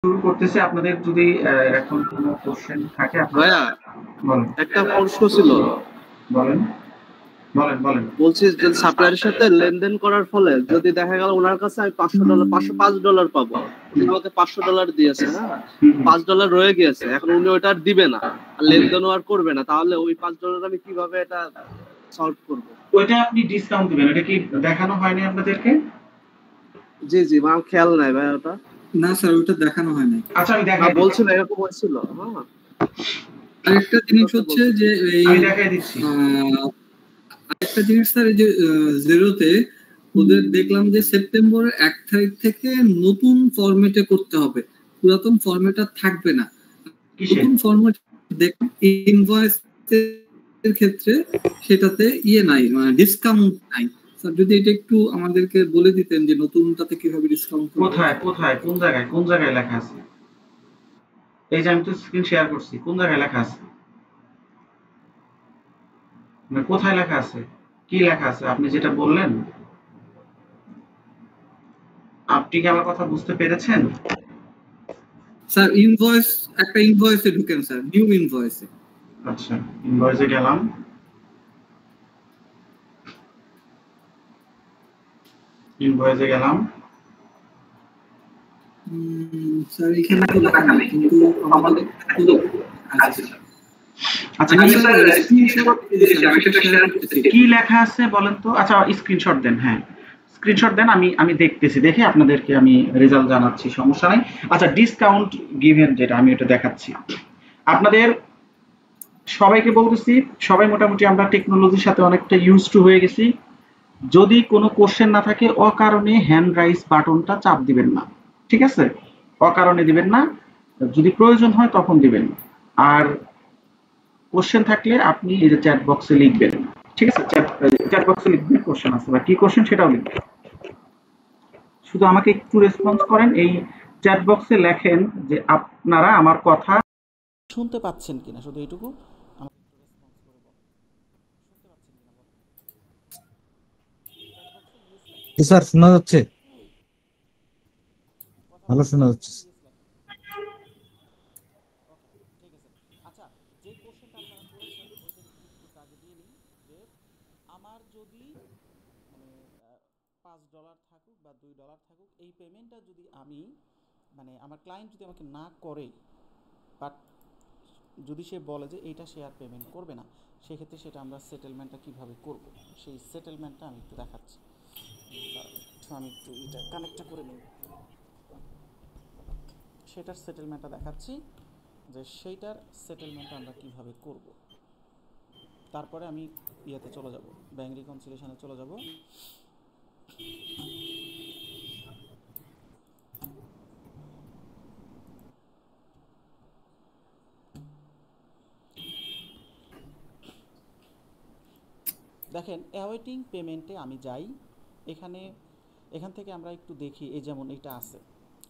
শুরু করতেছি। আপনাদের যদি এখন কোনো কোশ্চেন থাকে আপনারা ভাইয়া বলেন। একটা প্রশ্ন ছিল। বলেন, বলেন, বলেন। বলছি যদি সাপ্লায়ারের সাথে লেনদেন করার ফলে যদি দেখা গেল ওনার কাছে আমি $500 $505 পাবো, উনি আমাকে $500 দিয়েছে, হ্যাঁ, হুম, হুম। $5 রয়ে গিয়েছে, এখন উনি ওটা আর দিবে না, আর লেনদেনও আর করবে না, তাহলে ওই $5 আমি কিভাবে এটা সলভ করব? ওইটা আপনি ডিসকাউন্ট দিবেন। এটা কি দেখানো হয়নি আপনাদেরকে? জি জি, আমার খেয়াল নাই ভাই ওটা। না স্যার, ওটা দেখানো হয় নাই। আচ্ছা, আমি না, দেখাই দিচ্ছি। বলছিল এরকম হয়েছিল, হ্যাঁ। আরেকটা জিনিস হচ্ছে যে এই আমি দেখাই দিচ্ছি। আরেকটা জিনিস স্যার, এই যে জিরোতে ওদের দেখলাম যে সেপ্টেম্বরের 1 তারিখ থেকে নতুন ফরম্যাটে করতে হবে, পুরাতন ফরম্যাট আর থাকবে না। নতুন ফরম্যাট দেখুন ইনভয়েস এর ক্ষেত্রে সেটাতে নাই, মানে ডিসকাউন্ট নাই। স্যার যদি এটা একটু আমাদেরকে বলে দিতেন যে নতুনটাতে কিভাবে ডিসকাউন্ট করব। কোথায়, কোথায়, কোন জায়গায় লেখা আছে? এই যে আমি তো স্ক্রিন শেয়ার করছি। কোন জায়গায় লেখা আছে? মানে কোথায় লেখা আছে? কি লেখা আছে? আপনি যেটা বললেন, আপনি কি আমার কথা বুঝতে পেরেছেন? স্যার ইনভয়েস, একটা ইনভয়েসে ঢুকেন স্যার, নিউ ইনভয়েসে। আচ্ছা, ইনভয়েসে গেলাম। ইনভয়েসে গেলাম। স্যার এখানে তো লেখা নেই, কিন্তু আমাদের আচ্ছা, কি লেখা আছে বলেন তো? আচ্ছা, স্ক্রিনশট দেন। হ্যাঁ, স্ক্রিনশট দেন। আমি দেখতেছি, দেখে আপনাদেরকে আমি রেজাল্ট জানাচ্ছি, সমস্যা নাই। আচ্ছা, ডিসকাউন্ট গিভেন যেটা আমি এটা দেখাচ্ছি আপনাদের সবাইকে বলতেছি। সবাই মোটামুটি আমরা টেকনোলজির সাথে অনেকটা ইউজ টু হয়ে গেছি। যদি কোনো কোশ্চেন না থাকে অকারণে হ্যান্ড রাইজ বাটনটা চাপ দিবেন না, ঠিক আছে? অকারণে দিবেন না, যদি প্রয়োজন হয় তখন দিবেন। আর কোশ্চেন থাকলে আপনি এই যে চ্যাট বক্সে লিখবেন, ঠিক আছে? চ্যাট বক্সে লিখবেন কোশ্চেন আছে বা কি কোশ্চেন সেটাও লিখবেন। শুধু আমাকে একটু রেসপন্স করেন, এই চ্যাট বক্সে লেখেন যে আপনারা আমার কথা শুনতে পাচ্ছেন কিনা, শুধু এইটুকু আমাকে একটু রেসপন্স করে বলেন। শুনতে পাচ্ছেন কিনা বলেন। চ্যাট বক্সে ইয়েস লেখেন। স্যার শোনা যাচ্ছে, কথা ভালো বুঝতে শোনা পারছেন? যাচ্ছে। ইয়েস লেখেন। ওকে, ঠিক আছে। আচ্ছা, যে কোশ্চেনটা আপনারা করেছেন ওইটার উত্তরটা আগে দিয়ে নিন। যে আমার যদি মানে $5 থাকুক বা $2 থাকুক, এই পেমেন্টটা যদি আমি মানে আমার ক্লায়েন্ট যদি আমাকে না করে, বাট যদি সে বলে যে এইটা সে আর পেমেন্ট করবে না, সেক্ষেত্রে সেটা আমরা সেটেলমেন্টটা কিভাবে করব, সেই সেটেলমেন্টটা আমি একটু দেখাচ্ছি। আমি একটু এটা কানেক্টটা করে নিই। সেটার সেটেলমেন্টটা দেখাচ্ছি, যে সেইটার সেটেলমেন্টটা আমরা কিভাবে করব। তারপরে আমি ইয়েতে চলে যাব, ব্যাংক রিকনসিলিয়েশনে চলে যাব। দেখেন, অ্যাওয়েটিং পেমেন্টে আমি যাই। এখান থেকে আমরা একটু দেখি। এই যেমন এটা আছে,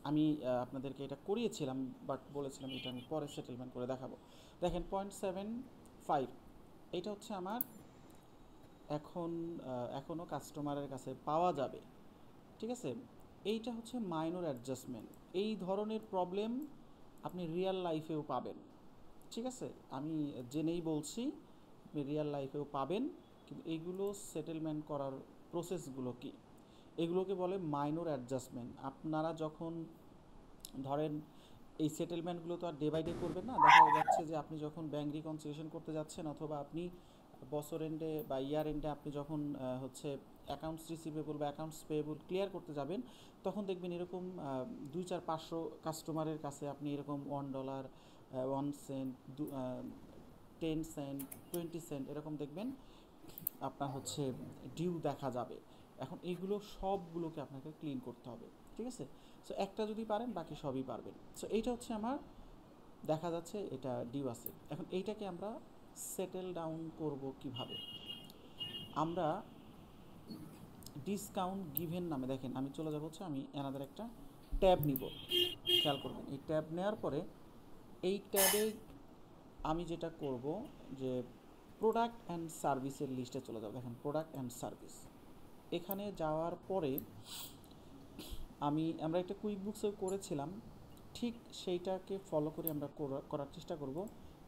আমি আপনাদেরকে এটা করিয়েছিলাম, বাট বলেছিলাম এটা আমি পরে সেটেলমেন্ট করে দেখাবো। দেখেন 0.75, এটা হচ্ছে আমার এখনও কাস্টমারের কাছে পাওয়া যাবে, ঠিক আছে? এইটা হচ্ছে মাইনর অ্যাডজাস্টমেন্ট। এই ধরনের প্রবলেম আপনি রিয়েল লাইফেও পাবেন, ঠিক আছে? আমি জেনেই বলছি, আপনি রিয়েল লাইফেও পাবেন। কিন্তু এইগুলো সেটেলমেন্ট করার প্রসেসগুলো কি, এগুলোকে বলে মাইনর অ্যাডজাস্টমেন্ট। আপনারা যখন ধরেন এই সেটেলমেন্টগুলো তো আর ডে বাই ডে করবেন না। দেখা যাচ্ছে যে আপনি যখন ব্যাংক রিকনসিলিয়েশন করতে যাচ্ছেন, অথবা আপনি বছর এন্ডে বা ইয়ার এন্ডে আপনি যখন হচ্ছে অ্যাকাউন্টস রিসিভেবল বা অ্যাকাউন্টস পেয়েবল ক্লিয়ার করতে যাবেন, তখন দেখবেন এরকম 2, 4, 500 কাস্টমারের কাছে আপনি এরকম $1, 1 সেন্ট, 10 সেন্ট, 20 সেন্ট এরকম দেখবেন আপনার হচ্ছে ডিউ দেখা যাবে। এখন এইগুলো সবগুলোকে আপনাকে ক্লিন করতে হবে, ঠিক আছে? সো একটা যদি পারেন বাকি সবই পারবেন। সো এইটা হচ্ছে আমার দেখা যাচ্ছে এটা ডিউ আছে। এখন এইটাকে আমরা সেটেল ডাউন করব কিভাবে? আমরা ডিসকাউন্ট গিভেন নামে, দেখেন আমি চলে যাব হচ্ছে, আমি এনাদের একটা ট্যাব নিব। খেয়াল করবেন, এই ট্যাব নেওয়ার পরে এই ট্যাবে আমি যেটা করব যে প্রোডাক্ট অ্যান্ড সার্ভিসের লিস্টে চলে যাব। দেখেন প্রোডাক্ট অ্যান্ড সার্ভিস, এখানে যাওয়ার পরে আমরা একটা কুইক বুকসে করেছিলাম ঠিক সেইটাকে ফলো করে আমরা করার চেষ্টা করব।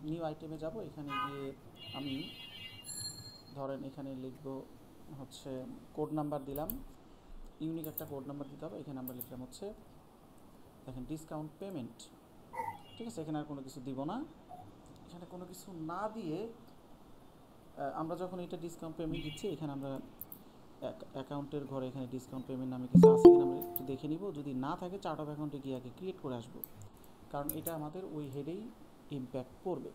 নিউ আইটেমে যাব, এখানে গিয়ে আমি ধরেন এখানে লিখব হচ্ছে কোড নাম্বার দিলাম, ইউনিক একটা কোড নাম্বার দিতে হবে। এখানে আমরা লিখলাম হচ্ছে দেখেন ডিসকাউন্ট পেমেন্ট, ঠিক আছে। এখানে আর কোনো কিছু দিব না। এখানে কোনো কিছু না দিয়ে আমরা যখন এটা ডিসকাউন্ট পেমেন্ট দিচ্ছি, এখানে আমরা অ্যাকাউন্টের ঘরে এখানে ডিসকাউন্ট পেমেন্ট নামে কিছু আছে কিনা আমরা একটু দেখে নিব। যদি না থাকে চার্ট অফ অ্যাকাউন্টে গিয়ে আগে ক্রিয়েট করে আসবো, কারণ এটা আমাদের ওই হেডেই ইম্প্যাক্ট পড়বে।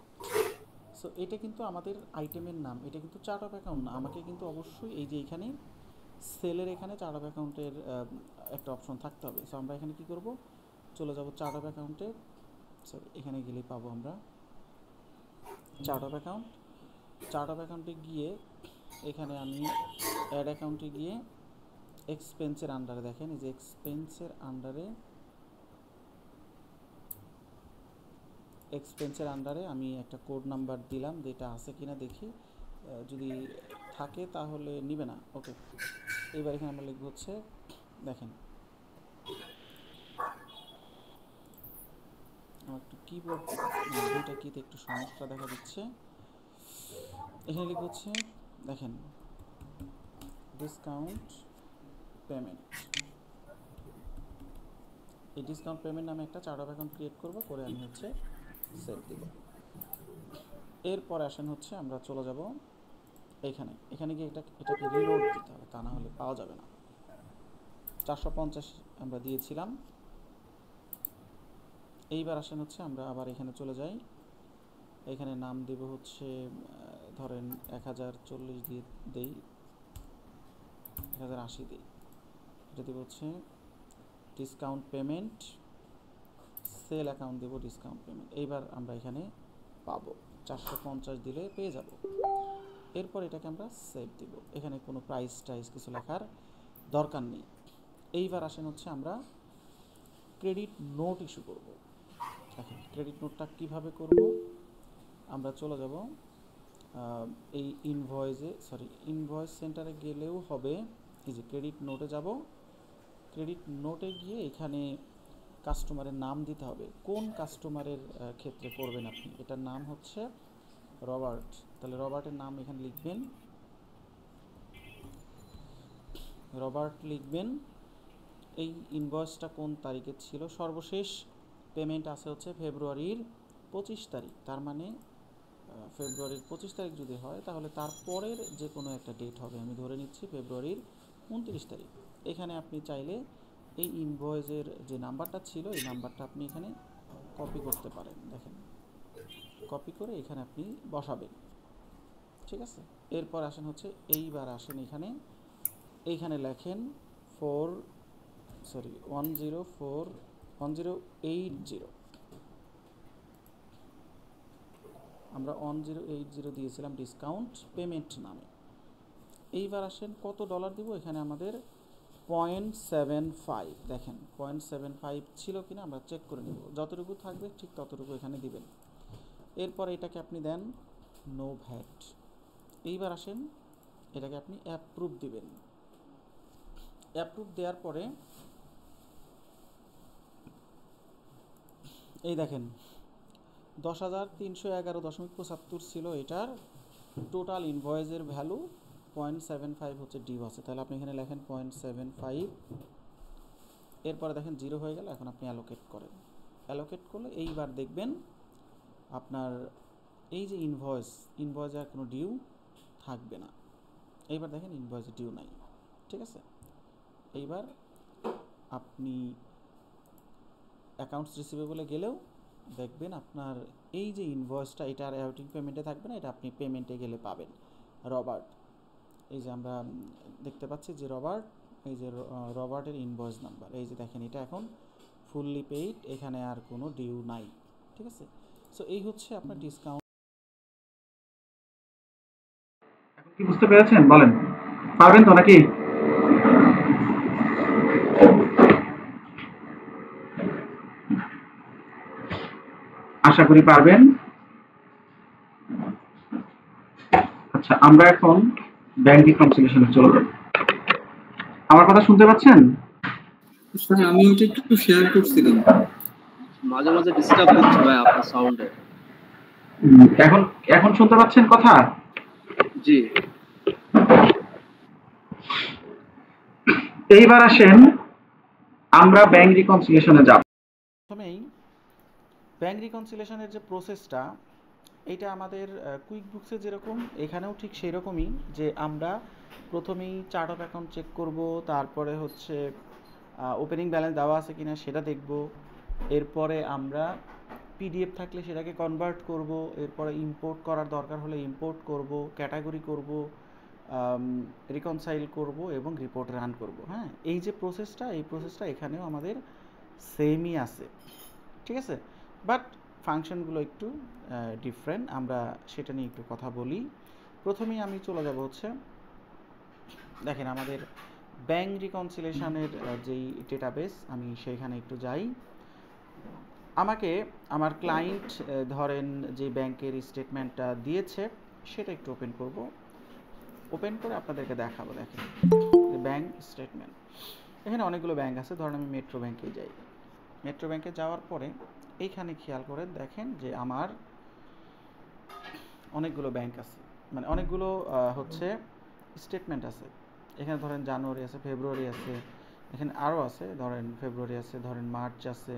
সো এটা কিন্তু আমাদের আইটেমের নাম, এটা কিন্তু চার্ট অফ অ্যাকাউন্ট না। আমাকে কিন্তু অবশ্যই এই যে এখানে সেলের এখানে চার্ট অফ অ্যাকাউন্টের একটা অপশন থাকতে হবে। সো আমরা এখানে কি করব, চলে যাব চার্ট অফ অ্যাকাউন্টে, সরি এখানে গেলেই পাবো আমরা chart of account. Chart of অ্যাকাউন্টে গিয়ে এখানে আমি অ্যাড অ্যাকাউন্টে গিয়ে এক্সপেন্সের আন্ডারে দেখেন, এই যে এক্সপেন্সের আন্ডারে আমি একটা কোড নাম্বার দিলাম, যেটা আছে কিনা দেখি, যদি থাকে তাহলে নিবে না। ওকে, এবার এখানে আমরা লিখব হচ্ছে দেখেন আমার একটু কিবোর্ড দুইটা কিতে একটু সমস্যা দেখা দিচ্ছে। এখানে লিখব হচ্ছে দেখেন ডিসকাউন্ট পেমেন্ট। এই ডিসকাউন্ট পেমেন্ট নামে একটা চার্ট অফ অ্যাকাউন্ট ক্রিয়েট করব, করে আমি হচ্ছে সেভ দিব। এরপর আসেন হচ্ছে আমরা চলে যাব এখানে গিয়ে এটাকে রিলোড দিতে হবে, তা না হলে পাওয়া যাবে না। 450 আমরা দিয়েছিলাম। এইবার আসেন হচ্ছে আমরা আবার এখানে চলে যাই, এখানে নাম দেব হচ্ছে ধরেন 1040 দিয়ে দেই, 1080 দিই। এটা দেব হচ্ছে ডিসকাউন্ট পেমেন্ট, সেল অ্যাকাউন্ট দেব ডিসকাউন্ট পেমেন্ট। এইবার আমরা এখানে পাবো 450 দিলে পেয়ে যাব। এরপর এটাকে আমরা সেভ দিব, এখানে কোনো প্রাইস টাইস কিছু লেখার দরকার নেই। এইবার আসেন হচ্ছে আমরা ক্রেডিট নোট ইস্যু করব। দেখেন ক্রেডিট নোটটা কিভাবে করব, আমরা চলে যাব এই ইনভয়েস সেন্টারে গেলেও হবে। এই যে ক্রেডিট নোটে যাব, ক্রেডিট নোটে গিয়ে এখানে কাস্টমারের নাম দিতে হবে। কোন কাস্টমারের ক্ষেত্রে করবেন আপনি, এটার নাম হচ্ছে রবার্ট, তাহলে রবার্টের নাম এখানে লিখবেন, রবার্ট লিখবেন। এই ইনভয়েসটা কোন তারিখে ছিল, সর্বশেষ পেমেন্ট আছে হচ্ছে ফেব্রুয়ারির 25 তারিখ, তার মানে ফেব্রুয়ারির 25 তারিখ যদি হয় তাহলে তারপরের যে কোনো একটা ডেট হবে। আমি ধরে নিচ্ছি ফেব্রুয়ারির 29 তারিখ। এখানে আপনি চাইলে এই ইনভয়েসের যে নাম্বারটা ছিল এই নাম্বারটা আপনি এখানে কপি করতে পারেন। দেখেন কপি করে এখানে আপনি বসাবেন, ঠিক আছে। এরপর আসেন হচ্ছে এইবার আসেন এইখানে লেখেন 1080, আমরা 1080 দিয়েছিলাম ডিসকাউন্ট পেমেন্ট নামে। এইবার আসেন কত ডলার দিব, এখানে আমাদের 0.75, দেখেন 0.75 ছিল কিনা আমরা চেক করে নেব, যতটুকু থাকবে ঠিক ততটুকু এখানে দিবেন। এরপর এটাকে আপনি দেন নো ভ্যাট। এইবার আসেন এটাকে আপনি অ্যাপ্রুভ দিবেন। অ্যাপ্রুভ দেওয়ার পরে এই দেখেন 10,311.75 ছিল এটার টোটাল ইনভয়েসের ভ্যালু, 0.75 হচ্ছে ডিউ আছে, তাহলে আপনি এখানে লেখেন 0.75। এরপরে দেখেন 0 হয়ে গেল। এখন আপনি অ্যালোকেট করেন, অ্যালোকেট করলে এইবার দেখবেন আপনার এই যে ইনভয়েসে আর কোনো ডিউ থাকবে না। এইবার দেখেন ইনভয়েসে ডিউ নাই, ঠিক আছে। এইবার আপনি অ্যাকাউন্টস রিসিভেবলে গেলেও দেখবেন আপনার এই যে ইনভয়েসটা এটা আর অ্যাউটিং পেমেন্টে থাকবে না, এটা আপনি পেমেন্টে গেলে পাবেন। রবার্ট, এই যে আমরা দেখতে পাচ্ছি যে এই যে রবার্টের ইনভয়েস নাম্বার, এই যে দেখেন এটা এখন ফুললি পেইড, এখানে আর কোনো ডিউ নাই, ঠিক আছে। সো এই হচ্ছে আপনার ডিসকাউন্ট। এখন কি বুঝতে পেরেছেন বলেন, পারবেন তো নাকি? আশা করি পারবেন। আচ্ছা, আমরা এখন ব্যাংক রিকনসিলিয়েশনে চলে যাব। আমার কথা শুনতে পাচ্ছেন? স্যার আমি ওটা একটু শেয়ার করছিলাম। মাঝে মাঝে ডিস্টার্ব হচ্ছে ভাই আপনার সাউন্ডে। এখন এখন শুনতে পাচ্ছেন কথা? জি। এইবার আসেন আমরা ব্যাংক রিকনসিলিয়েশনে যাব। প্রথমেই ব্যাংক রিকনসিলিয়েশনের যে প্রসেসটা, এটা আমাদের কুইক বুকসে যেরকম এখানেও ঠিক সেই রকমই, যে আমরা প্রথমেই চার্ট অফ অ্যাকাউন্ট চেক করব, তারপরে হচ্ছে ওপেনিং ব্যালেন্স দেওয়া আছে কিনা সেটা দেখব, এরপরে আমরা পিডিএফ থাকলে সেটাকে কনভার্ট করব, এরপরে ইম্পোর্ট করার দরকার হলে ইম্পোর্ট করব, ক্যাটাগরি করব, রিকনসাইল করব এবং রিপোর্ট রান করব। হ্যাঁ, এই যে প্রসেসটা, এই প্রসেসটা এখানেও আমাদের সেমই আছে, ঠিক আছে, বাট ফাংশনগুলো একটু ডিফারেন্ট। আমরা সেটা নিয়ে একটু কথা বলি। প্রথমেই আমি চলে যাব হচ্ছে, দেখেন আমাদের ব্যাংক রিকনসিলিয়েশনের যেই ডেটাবেস, আমি সেইখানে একটু যাই। আমাকে আমার ক্লায়েন্ট ধরেন যে ব্যাংকের স্টেটমেন্টটা দিয়েছে সেটা একটু ওপেন করব, ওপেন করে আপনাদেরকে দেখাবো। দেখেন ব্যাংক স্টেটমেন্ট, এখানে অনেকগুলো ব্যাংক আছে। ধরেন আমি মেট্রো ব্যাংকে যাই, মেট্রো ব্যাংকে যাওয়ার পরে এইখানে খেয়াল করে দেখেন যে আমার অনেকগুলো ব্যাংক আছে, মানে অনেকগুলো হচ্ছে স্টেটমেন্ট আছে। এখানে ধরেন জানুয়ারি আছে, ফেব্রুয়ারি আছে, এখানে আরও আছে, ধরেন ফেব্রুয়ারি আছে, ধরেন মার্চ আছে,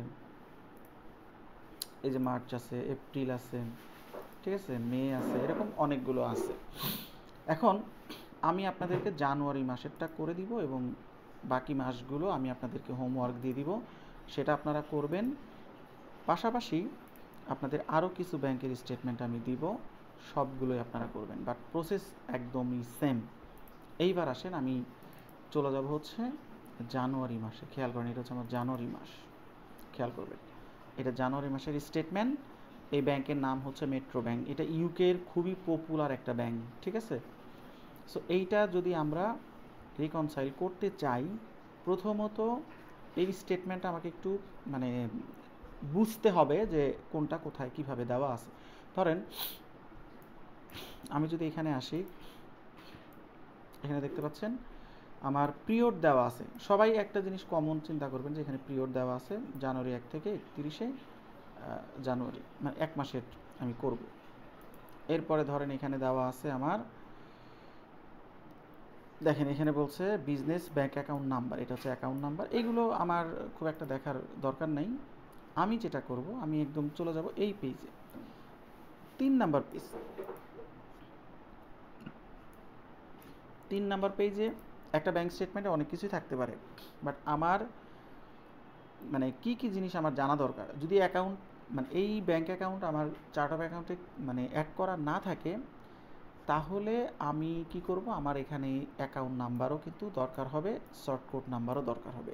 এই যে মার্চ আছে, এপ্রিল আছে, ঠিক আছে, মে আছে, এরকম অনেকগুলো আছে। এখন আমি আপনাদেরকে জানুয়ারি মাসেরটা করে দিব এবং বাকি মাসগুলো আমি আপনাদেরকে হোমওয়ার্ক দিয়ে দিব, সেটা আপনারা করবেন। পাশাপাশি আপনাদের আরও কিছু ব্যাংকের স্টেটমেন্ট আমি দিব, সবগুলোই আপনারা করবেন, বাট প্রসেস একদমই সেম। এইবার আসেন আমি চলে যাব হচ্ছে জানুয়ারি মাসে। খেয়াল করেন, এটা হচ্ছে আমার জানুয়ারি মাস, খেয়াল করবেন, এটা জানুয়ারি মাসের স্টেটমেন্ট। এই ব্যাংকের নাম হচ্ছে মেট্রো ব্যাংক, এটা ইউকের খুবই পপুলার একটা ব্যাংক, ঠিক আছে। সো এইটা যদি আমরা রিকনসাইল করতে চাই, প্রথমত এই স্টেটমেন্টটা আমাকে একটু মানে বুঝতে হবে যে কোনটা কোথায় কিভাবে দেওয়া আছে। ধরেন আমি যদি এখানে আসি, এখানে দেখতে পাচ্ছেন আমার পিরিয়ড দেওয়া আছে। সবাই একটা জিনিস কমন চিন্তা করবেন যে এখানে পিরিয়ড দেওয়া আছে জানুয়ারি 1 থেকে 31শে জানুয়ারি, মানে এক মাসের আমি করব। এরপরে ধরেন এখানে দেওয়া আছে আমার, দেখেন এখানে বলছে বিজনেস ব্যাংক অ্যাকাউন্ট নাম্বার, এটা হচ্ছে অ্যাকাউন্ট নাম্বার। এগুলো আমার খুব একটা দেখার দরকার নেই। আমি যেটা করব, আমি একদম চলে যাব এই পেজে, 3 নাম্বার পেজ। 3 নাম্বার পেজে একটা ব্যাংক স্টেটমেন্টে অনেক কিছুই থাকতে পারে, বাট আমার মানে কি কি জিনিস আমার জানা দরকার। যদি অ্যাকাউন্ট মানে এই ব্যাংক অ্যাকাউন্ট আমার চার্ট অফ অ্যাকাউন্টে মানে অ্যাড করা না থাকে, তাহলে আমি কি করব, আমার এখানে অ্যাকাউন্ট নাম্বারও কিন্তু দরকার হবে, শর্ট কোড নাম্বারও দরকার হবে।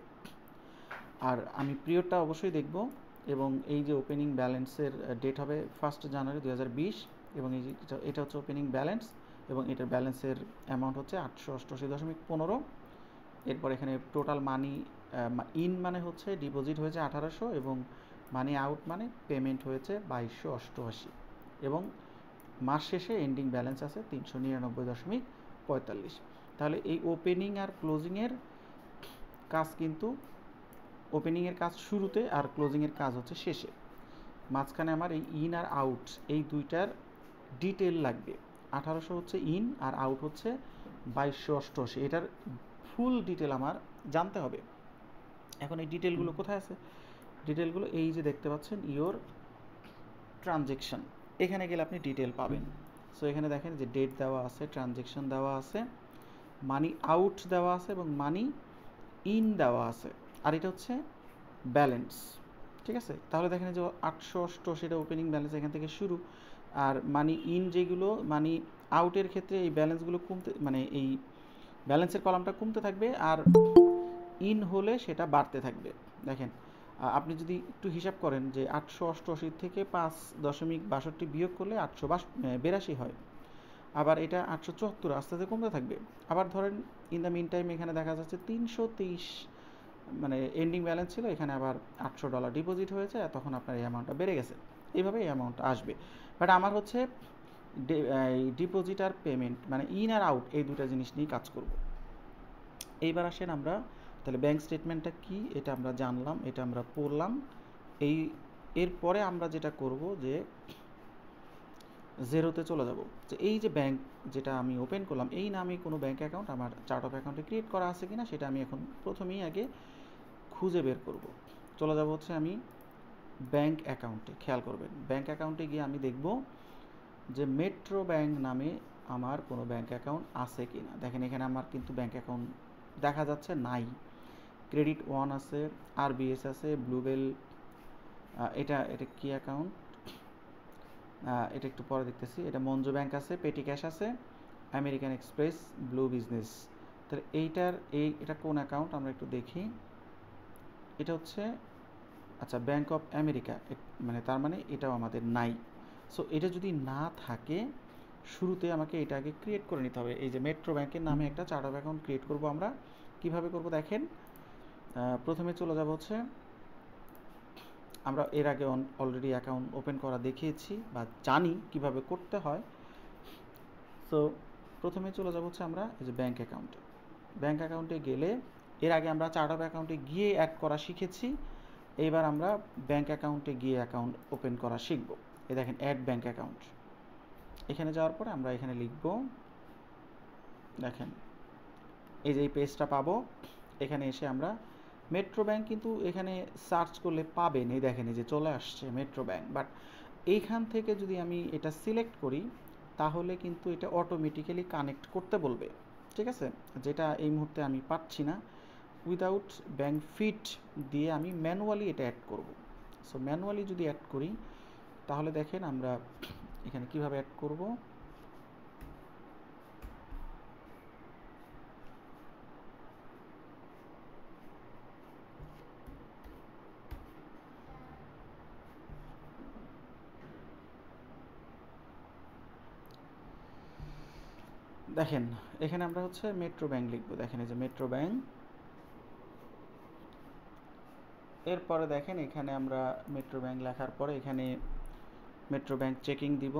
আর আমি পিরিয়ডটা অবশ্যই দেখব, এবং এই যে ওপেনিং ব্যালেন্সের ডেট হবে 1 জানুয়ারি 2020, এবং এই যে এটা হচ্ছে ওপেনিং ব্যালেন্স, এবং এটার ব্যালেন্সের অ্যামাউন্ট হচ্ছে 888.15। এরপর এখানে টোটাল মানি ইন মানে হচ্ছে ডিপোজিট হয়েছে 1800, এবং মানি আউট মানে পেমেন্ট হয়েছে 2288, এবং মাস শেষে এন্ডিং ব্যালেন্স আছে 399.45। তাহলে এই ওপেনিং আর ক্লোজিংয়ের কাজ কিন্তু ওপেনিংয়ের কাজ শুরুতে আর ক্লোজিংয়ের কাজ হচ্ছে শেষে। মাঝখানে আমার এই ইন আর আউট এই দুইটার ডিটেল লাগবে। 1800 হচ্ছে ইন আর আউট হচ্ছে 2288, এটার ফুল ডিটেল আমার জানতে হবে। এখন এই ডিটেলগুলো কোথায় আছে? ডিটেলগুলো এই যে দেখতে পাচ্ছেন ইওর ট্রানজেকশন, এখানে গেলে আপনি ডিটেল পাবেন। সো এখানে দেখেন যে ডেট দেওয়া আছে, ট্রানজেকশন দেওয়া আছে, মানি আউট দেওয়া আছে এবং মানি ইন দেওয়া আছে, আর এটা হচ্ছে ব্যালেন্স, ঠিক আছে। তাহলে দেখেন যে 888 সেটা ওপেনিং ব্যালেন্স এখান থেকে শুরু, আর মানি ইন যেগুলো মানি আউটের ক্ষেত্রে এই ব্যালেন্সগুলো কমতে মানে এই ব্যালেন্সের কলামটা কমতে থাকবে, আর ইন হলে সেটা বাড়তে থাকবে। দেখেন আপনি যদি একটু হিসাব করেন যে 888 থেকে 5.62 বিয়োগ করলে 882 হয়, আবার এটা 874 আস্তে আস্তে কমতে থাকবে। আবার ধরেন ইন দ্য মিন টাইম এখানে দেখা যাচ্ছে 323 মানে এন্ডিং ব্যালেন্স ছিল, এখানে আবার $800 ডিপোজিট হয়েছে, তখন আপনার এই অ্যামাউন্টটা বেড়ে গেছে, এইভাবে এই অ্যামাউন্ট আসবে। বাট আমার হচ্ছে ডিপোজিট আর পেমেন্ট মানে ইন আর আউট এই দুটা জিনিস নিয়ে কাজ করব। এইবার আসেন আমরা তাহলে ব্যাংক স্টেটমেন্টটা কি এটা আমরা জানলাম, এটা আমরা পড়লাম। এই এরপরে আমরা যেটা করব যে জেরোতে চলে যাব, যে এই যে ব্যাংক যেটা আমি ওপেন করলাম এই নামে কোনো ব্যাংক অ্যাকাউন্ট আমার চার্ট অফ অ্যাকাউন্টে ক্রিয়েট করা আছে কিনা সেটা আমি এখন প্রথমেই আগে খুঁজে বের করব। চলে যাব হচ্ছে আমি ব্যাংক অ্যাকাউন্টে, খেয়াল করবেন ব্যাংক অ্যাকাউন্টে গিয়ে আমি দেখব যে মেট্রো ব্যাংক নামে আমার কোনো ব্যাংক অ্যাকাউন্ট আছে কি না। দেখেন এখানে আমার কিন্তু ব্যাংক অ্যাকাউন্ট দেখা যাচ্ছে নাই। ক্রেডিট ওয়ান আছে, আরবিএস আছে, ব্লুবেল, এটা কি অ্যাকাউন্ট, এটা একটু পরে দেখতেছি। এটা মঞ্জু ব্যাংক আছে, পেটি ক্যাশ আছে, আমেরিকান এক্সপ্রেস, ব্লু বিজনেস। তাহলে এটা কোন অ্যাকাউন্ট আমরা একটু দেখি। এটা হচ্ছে আচ্ছা ব্যাংক অফ আমেরিকা, মানে তার মানে এটাও আমাদের নাই। সো এটা যদি না থাকে শুরুতে আমাকে এটা আগে ক্রিয়েট করে নিতে হবে। এই যে মেট্রো ব্যাংকের নামে একটা চার্ট অফ অ্যাকাউন্ট ক্রিয়েট করব আমরা। কিভাবে করব দেখেন, প্রথমে চলে যাব হচ্ছে, আমরা এর আগে অলরেডি অ্যাকাউন্ট ওপেন করা দেখিয়েছি বা জানি কিভাবে করতে হয়। সো প্রথমে চলে যাব হচ্ছে আমরা এই যে ব্যাংক অ্যাকাউন্টে। ব্যাংক অ্যাকাউন্টে গেলে এর আগে আমরা চার্ট অফ অ্যাকাউন্টে গিয়ে অ্যাড করা শিখেছি, এইবার আমরা ব্যাংক অ্যাকাউন্টে গিয়ে অ্যাকাউন্ট ওপেন করা শিখব। এই দেখেন অ্যাড ব্যাংক অ্যাকাউন্ট, এখানে যাওয়ার পরে আমরা এখানে লিখব, দেখেন এই যে এই পেজটা পাবো। এখানে এসে আমরা মেট্রো ব্যাংক কিন্তু এখানে সার্চ করলে পাবেন, এই দেখেন এই যে চলে আসছে মেট্রো ব্যাংক। বাট এইখান থেকে যদি আমি এটা সিলেক্ট করি তাহলে কিন্তু এটা অটোমেটিক্যালি কানেক্ট করতে বলবে, ঠিক আছে, যেটা এই মুহূর্তে আমি পাচ্ছি না। উইদাউট ব্যাংক ফিট দিয়ে আমি ম্যানুয়ালি এটা অ্যাড করব। সো ম্যানুয়ালি যদি অ্যাড করি তাহলে দেখেন আমরা এখানে কিভাবে অ্যাড করব। দেখেন এখানে আমরা হচ্ছে মেট্রো ব্যাংক লিখব, দেখেন এই যে মেট্রো ব্যাংক। এরপরে দেখেন এখানে আমরা মেট্রো ব্যাংক লেখার পরে এখানে মেট্রো ব্যাংক চেকিং দিব,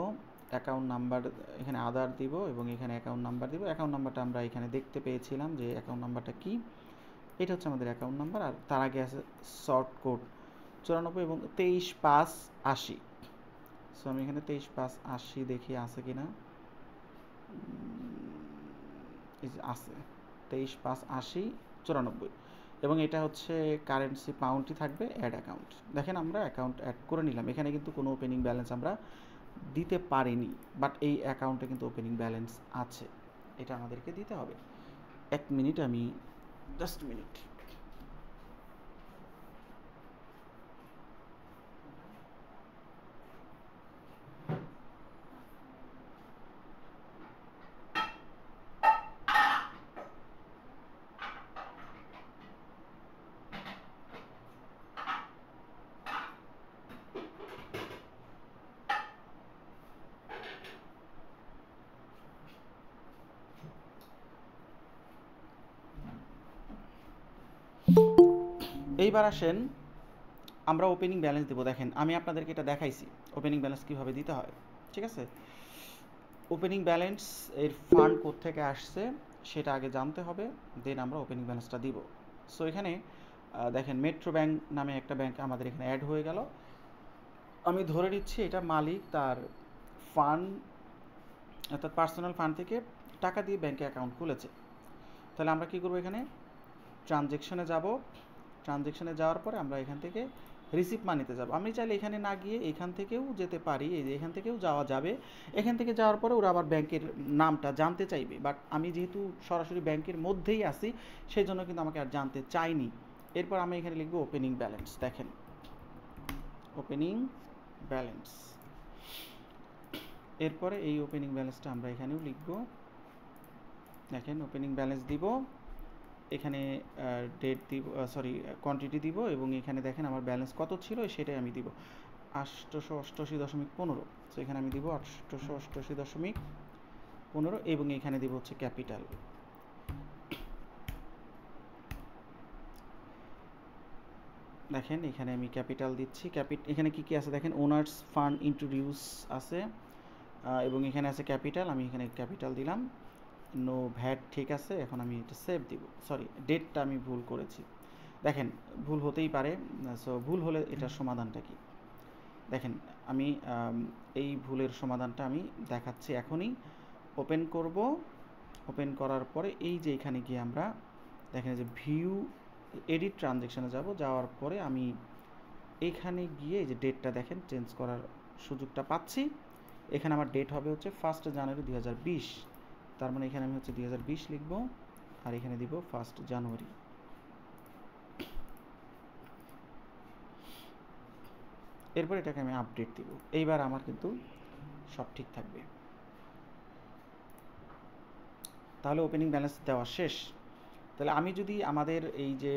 অ্যাকাউন্ট নাম্বার এখানে আধার দিব এবং এখানে অ্যাকাউন্ট নাম্বার দিব। অ্যাকাউন্ট নাম্বারটা আমরা এখানে দেখতে পেয়েছিলাম যে অ্যাকাউন্ট নাম্বারটা কি, এটা হচ্ছে আমাদের অ্যাকাউন্ট নাম্বার। আর তার আগে আছে শর্ট কোড 94 এবং 23,580। সো আমি এখানে 23,580 দেখি আছে কিনা, আছে 23,580,94 এবং এটা হচ্ছে কারেন্সি পাউন্ডই থাকবে। অ্যাড অ্যাকাউন্ট, দেখেন আমরা অ্যাকাউন্ট অ্যাড করে নিলাম। এখানে কিন্তু কোনো ওপেনিং ব্যালেন্স আমরা দিতে পারিনি, বাট এই অ্যাকাউন্টে কিন্তু ওপেনিং ব্যালেন্স আছে, এটা আমাদেরকে দিতে হবে। এক মিনিট, আমি জাস্ট মিনিট। এইবার আসেন আমরা ওপেনিং ব্যালেন্স দেবো। দেখেন আমি আপনাদেরকে এটা দেখাইছি ওপেনিং ব্যালেন্স কীভাবে দিতে হয়, ঠিক আছে। ওপেনিং ব্যালেন্স এর ফান্ড কোথা থেকে আসছে সেটা আগে জানতে হবে, দেন আমরা ওপেনিং ব্যালেন্সটা দিব। সো এখানে দেখেন মেট্রো ব্যাংক নামে একটা ব্যাংক আমাদের এখানে অ্যাড হয়ে গেল। আমি ধরে নিচ্ছি এটা মালিক তার ফান্ড অর্থাৎ পার্সোনাল ফান্ড থেকে টাকা দিয়ে ব্যাংকে অ্যাকাউন্ট খুলেছে। তাহলে আমরা কী করবো, এখানে ট্রানজ্যাকশনে যাব। ট্রানজ্যাকশনে যাওয়ার পরে আমরা এখান থেকে রিসিপ্ট মানিতে যাব। আমি চাইলে এখানে না গিয়ে এখান থেকেও যেতে পারি, এই যে এখান থেকেও যাওয়া যাবে। এখান থেকে যাওয়ার পরে ওরা আবার ব্যাংকের নামটা জানতে চাইবে, বাট আমি যেহেতু সরাসরি ব্যাংকের মধ্যেই আছি সেই জন্য কিন্তু আমাকে আর জানতে চাইনি। এরপর আমি এখানে লিখব ওপেনিং ব্যালেন্স, দেখেন ওপেনিং ব্যালেন্স। এরপরে এই ওপেনিং ব্যালেন্সটা আমরা এখানেও লিখব, দেখেন ওপেনিং ব্যালেন্স দিব, এখানে ডেট দিব, সরি কোয়ান্টিটি দিব এবং এখানে দেখেন আমার ব্যালেন্স কত ছিল সেটাই আমি দিব 888.15। সো এখানে আমি দিব 888.15 এবং এখানে দিব হচ্ছে ক্যাপিটাল। দেখেন এখানে আমি ক্যাপিটাল দিচ্ছি। এখানে কি কি আছে দেখেন, ওনার্স ফান্ড ইন্ট্রোডিউস আছে এবং এখানে আছে ক্যাপিটাল, আমি এখানে ক্যাপিটাল দিলাম। নো ভ্যাট, ঠিক আছে। এখন আমি এটা সেভ দিব। সরি ডেটটা আমি ভুল করেছি, দেখেন ভুল হতেই পারে। সো ভুল হলে এটার সমাধানটা কি, দেখেন আমি এই ভুলের সমাধানটা আমি দেখাচ্ছি এখনই। ওপেন করব, ওপেন করার পরে এই যে এখানে গিয়ে আমরা দেখেন যে ভিউ এডিট ট্রানজ্যাকশানে যাব, যাওয়ার পরে আমি এখানে গিয়ে এই যে ডেটটা দেখেন চেঞ্জ করার সুযোগটা পাচ্ছি। এখানে আমার ডেট হবে হচ্ছে 1 জানুয়ারি 2020, তার মানে এখানে আমি হচ্ছে 2020 লিখব আর এখানে দিব 1 জানুয়ারি। এরপর এটাকে আমি আপডেট দিব। এইবার আমার কিন্তু সব ঠিক থাকবে। তাহলে ওপেনিং ব্যালেন্স দেওয়া শেষ। তাহলে আমি যদি আমাদের এই যে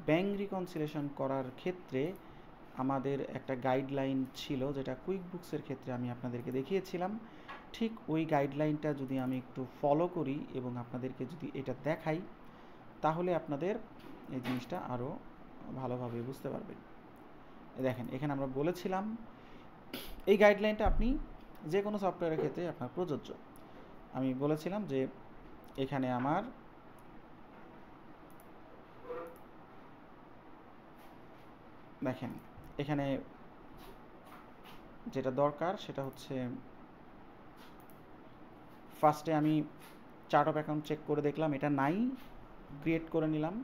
ব্যাংক রিকনসিলিয়েশন করার ক্ষেত্রে আমাদের একটা গাইডলাইন ছিল, যেটা কুইক বুকসের ক্ষেত্রে আমি আপনাদেরকে দেখিয়েছিলাম, ঠিক ওই গাইডলাইনটা যদি আমি একটু ফলো করি এবং আপনাদেরকে যদি এটা দেখাই, তাহলে আপনাদের এই জিনিসটা আরও ভালোভাবে বুঝতে পারবেন। দেখেন এখানে আমরা বলেছিলাম এই গাইডলাইনটা আপনি যে কোনো সফটওয়্যারের ক্ষেত্রে আপনার প্রযোজ্য। আমি বলেছিলাম যে এখানে আমার দেখেন এখানে যেটা দরকার সেটা হচ্ছে ফার্স্টে আমি চার্ট অফ অ্যাকাউন্ট চেক করে দেখলাম এটা নাই, ক্রিয়েট করে নিলাম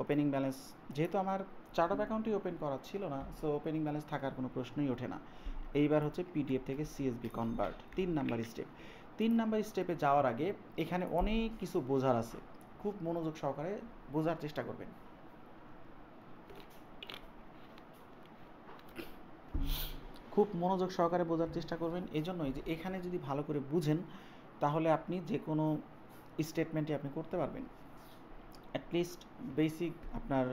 ওপেনিং ব্যালেন্স। যেহেতু আমার চার্ট অফ অ্যাকাউন্টই ওপেন করা ছিল না, সো ওপেনিং ব্যালেন্স থাকার কোনো প্রশ্নই ওঠে না। এইবার হচ্ছে পিডিএফ থেকে CSV convert, 3 number step. 3 number স্টেপে যাওয়ার আগে এখানে অনেক কিছু বোঝার আছে, খুব মনোযোগ সহকারে বোঝার চেষ্টা করবেন। খুব মনোযোগ সহকারে বোঝার চেষ্টা করবেন। এই জন্যই যে এখানে যদি ভালো করে বুঝেন তাহলে আপনি যে কোনো স্টেটমেন্টই আপনি করতে পারবেন। অ্যাটলিস্ট বেসিক আপনার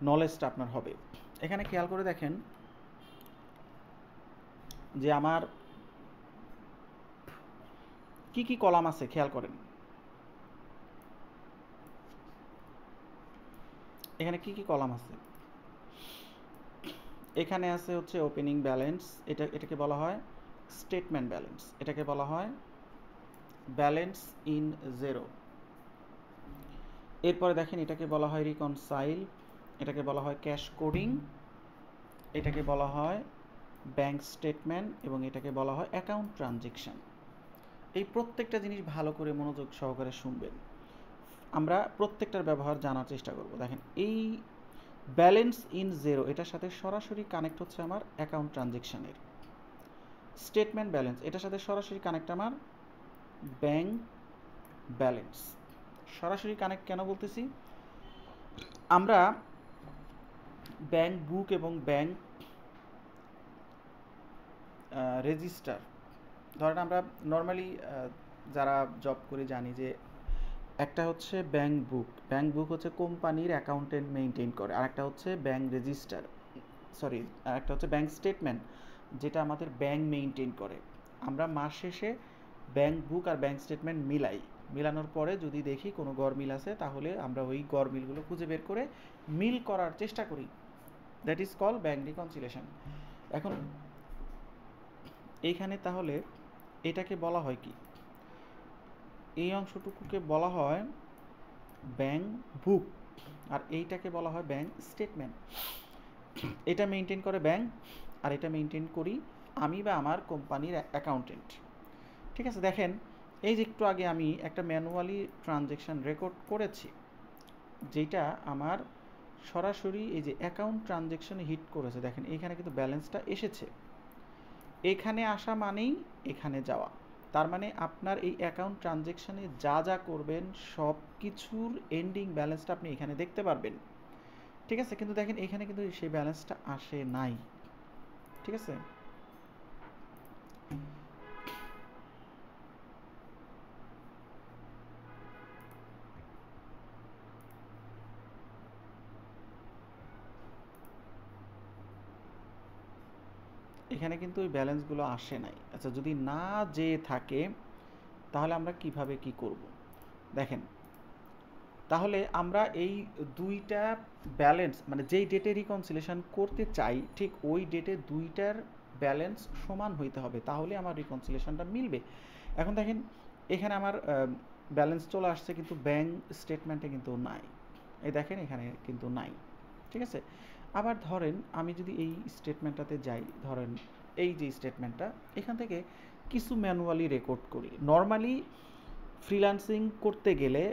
নলেজটা আপনার হবে। এখানে খেয়াল করে দেখেন যে আমার কি কি কলাম আছে, খেয়াল করেন এখানে কি কি কলাম আছে। এখানে আছে হচ্ছে ওপেনিং ব্যালেন্স, এটাকে বলা হয় স্টেটমেন্ট ব্যালেন্স, এটাকে বলা হয় ব্যালেন্স ইন জিরো। এরপরে দেখেন এটাকে বলা হয় রিকনসাইল, এটাকে বলা হয় ক্যাশ কোডিং, এটাকে বলা হয় ব্যাংক স্টেটমেন্ট এবং এটাকে বলা হয় অ্যাকাউন্ট ট্রানজ্যাকশন। এই প্রত্যেকটা জিনিস ভালো করে মনোযোগ সহকারে শুনবেন, আমরা প্রত্যেকটার ব্যবহার জানার চেষ্টা করব। দেখেন এই ব্যালেন্স ইন জিরো এটার সাথে সরাসরি কানেক্ট হচ্ছে আমার অ্যাকাউন্ট ট্রানজ্যাকশানের। স্টেটমেন্ট ব্যালেন্স এটার সাথে সরাসরি কানেক্ট আমার ব্যাংক ব্যালেন্স। সরাসরি কানেক্ট কেন বলতেছি, আমরা ব্যাংক বুক এবং ব্যাংক রেজিস্টার, ধরেন আমরা নর্মালি যারা জব করে জানি যে একটা হচ্ছে ব্যাংক বুক, ব্যাংক বুক হচ্ছে কোম্পানির অ্যাকাউন্টেন্ট মেনটেন করে, আর একটা হচ্ছে ব্যাংক রেজিস্টার, সরি আর একটা হচ্ছে ব্যাংক স্টেটমেন্ট যেটা আমাদের ব্যাংক মেনটেন করে। আমরা মাস শেষে ব্যাংক বুক আর ব্যাংক স্টেটমেন্ট মিলানোর পরে যদি দেখি কোনো গড়মিল আছে তাহলে আমরা ওই গড়মিলগুলো খুঁজে বের করে মিল করার চেষ্টা করি, that is call bank reconciliation. এখন এইখানে তাহলে এটাকে বলা হয় কি, এই অংশটুকুকে বলা হয় ব্যাংক বুক আর এইটাকে বলা হয় ব্যাংক স্টেটমেন্ট। এটা মেনটেন করে ব্যাংক আর এটা মেনটেন করি আমি বা আমার কোম্পানির অ্যাকাউন্টেন্ট। ঠিক আছে, দেখেন এই যে একটু আগে আমি একটা ম্যানুয়ালি ট্রানজ্যাকশান রেকর্ড করেছি, যেটা আমার সরাসরি এই যে অ্যাকাউন্ট ট্রানজ্যাকশানে হিট করেছে। দেখেন এখানে কিন্তু ব্যালেন্সটা এসেছে, এখানে আসা মানেই এখানে যাওয়া, তার মানে আপনার এই অ্যাকাউন্ট ট্রানজ্যাকশানে যা যা করবেন সব কিছুর এন্ডিং ব্যালেন্সটা আপনি এখানে দেখতে পারবেন। ঠিক আছে, কিন্তু দেখেন এখানে কিন্তু সেই ব্যালেন্সটা আসে নাই। ঠিক আছে, এখানে কিন্তু ওই ব্যালেন্সগুলো আসে নাই। আচ্ছা, যদি না যেয়ে থাকে তাহলে আমরা কিভাবে কি করব দেখেন। তাহলে আমরা এই দুইটা ব্যালেন্স মানে যেই ডেটে রিকনসিলিয়েশন করতে চাই ঠিক ওই ডেটে দুইটার ব্যালেন্স সমান হইতে হবে, তাহলে আমার রিকনসিলিয়েশনটা মিলবে। এখন দেখেন এখানে আমার ব্যালেন্স চলে আসছে কিন্তু ব্যাংক স্টেটমেন্টে কিন্তু নাই, এই দেখেন এখানে কিন্তু নাই। ঠিক আছে, আবার ধরেন আমি যদি এই স্টেটমেন্টটাতে যাই, ধরেন এই যে স্টেটমেন্টটা, এখান থেকে কিছু ম্যানুয়ালি রেকর্ড করি। নর্মালি ফ্রিল্যান্সিং করতে গেলে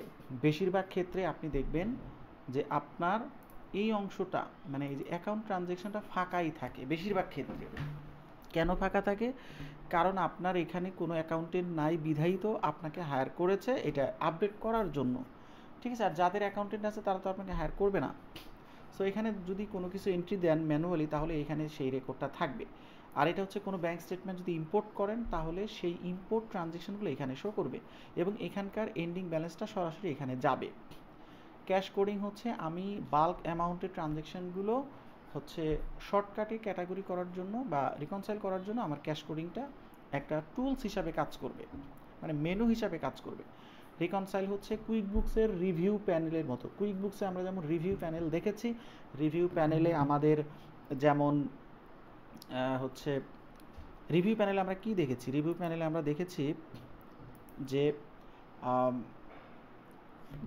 বেশিরভাগ ক্ষেত্রে আপনি দেখবেন যে আপনার এই অংশটা মানে এই যে অ্যাকাউন্ট ট্রানজ্যাকশনটা ফাঁকাই থাকে বেশিরভাগ ক্ষেত্রে। কেন ফাঁকা থাকে? কারণ আপনার এখানে কোনো অ্যাকাউন্টেন্ট নাই বিধায়ী তো আপনাকে হায়ার করেছে এটা আপডেট করার জন্য, ঠিক আছে? আর যাদের অ্যাকাউন্টেন্ট আছে তারা তো আপনাকে হায়ার করবে না। সো এখানে যদি কোনো কিছু এন্ট্রি দেন ম্যানুয়ালি তাহলে এখানে সেই রেকর্ডটা থাকবে। আর এটা হচ্ছে কোনো ব্যাঙ্ক স্টেটমেন্ট যদি ইম্পোর্ট করেন তাহলে সেই ইম্পোর্ট ট্রানজ্যাকশনগুলো এখানে শো করবে এবং এখানকার এন্ডিং ব্যালেন্সটা সরাসরি এখানে যাবে। ক্যাশ কোডিং হচ্ছে আমি বাল্ক অ্যামাউন্টের ট্রানজ্যাকশনগুলো হচ্ছে শর্টকাটে ক্যাটাগরি করার জন্য বা রিকনসাইল করার জন্য আমার ক্যাশ কোডিংটা একটা টুলস হিসাবে কাজ করবে, মানে মেনু হিসাবে কাজ করবে। রিকনসাইল হচ্ছে কুইকবুকসের রিভিউ প্যানেলের মতো। কুইকবুকসে আমরা যেমন রিভিউ প্যানেল দেখেছি, রিভিউ প্যানেলে আমাদের যেমন হচ্ছে রিভিউ প্যানেলে আমরা কি দেখেছি? রিভিউ প্যানেলে আমরা দেখেছি যে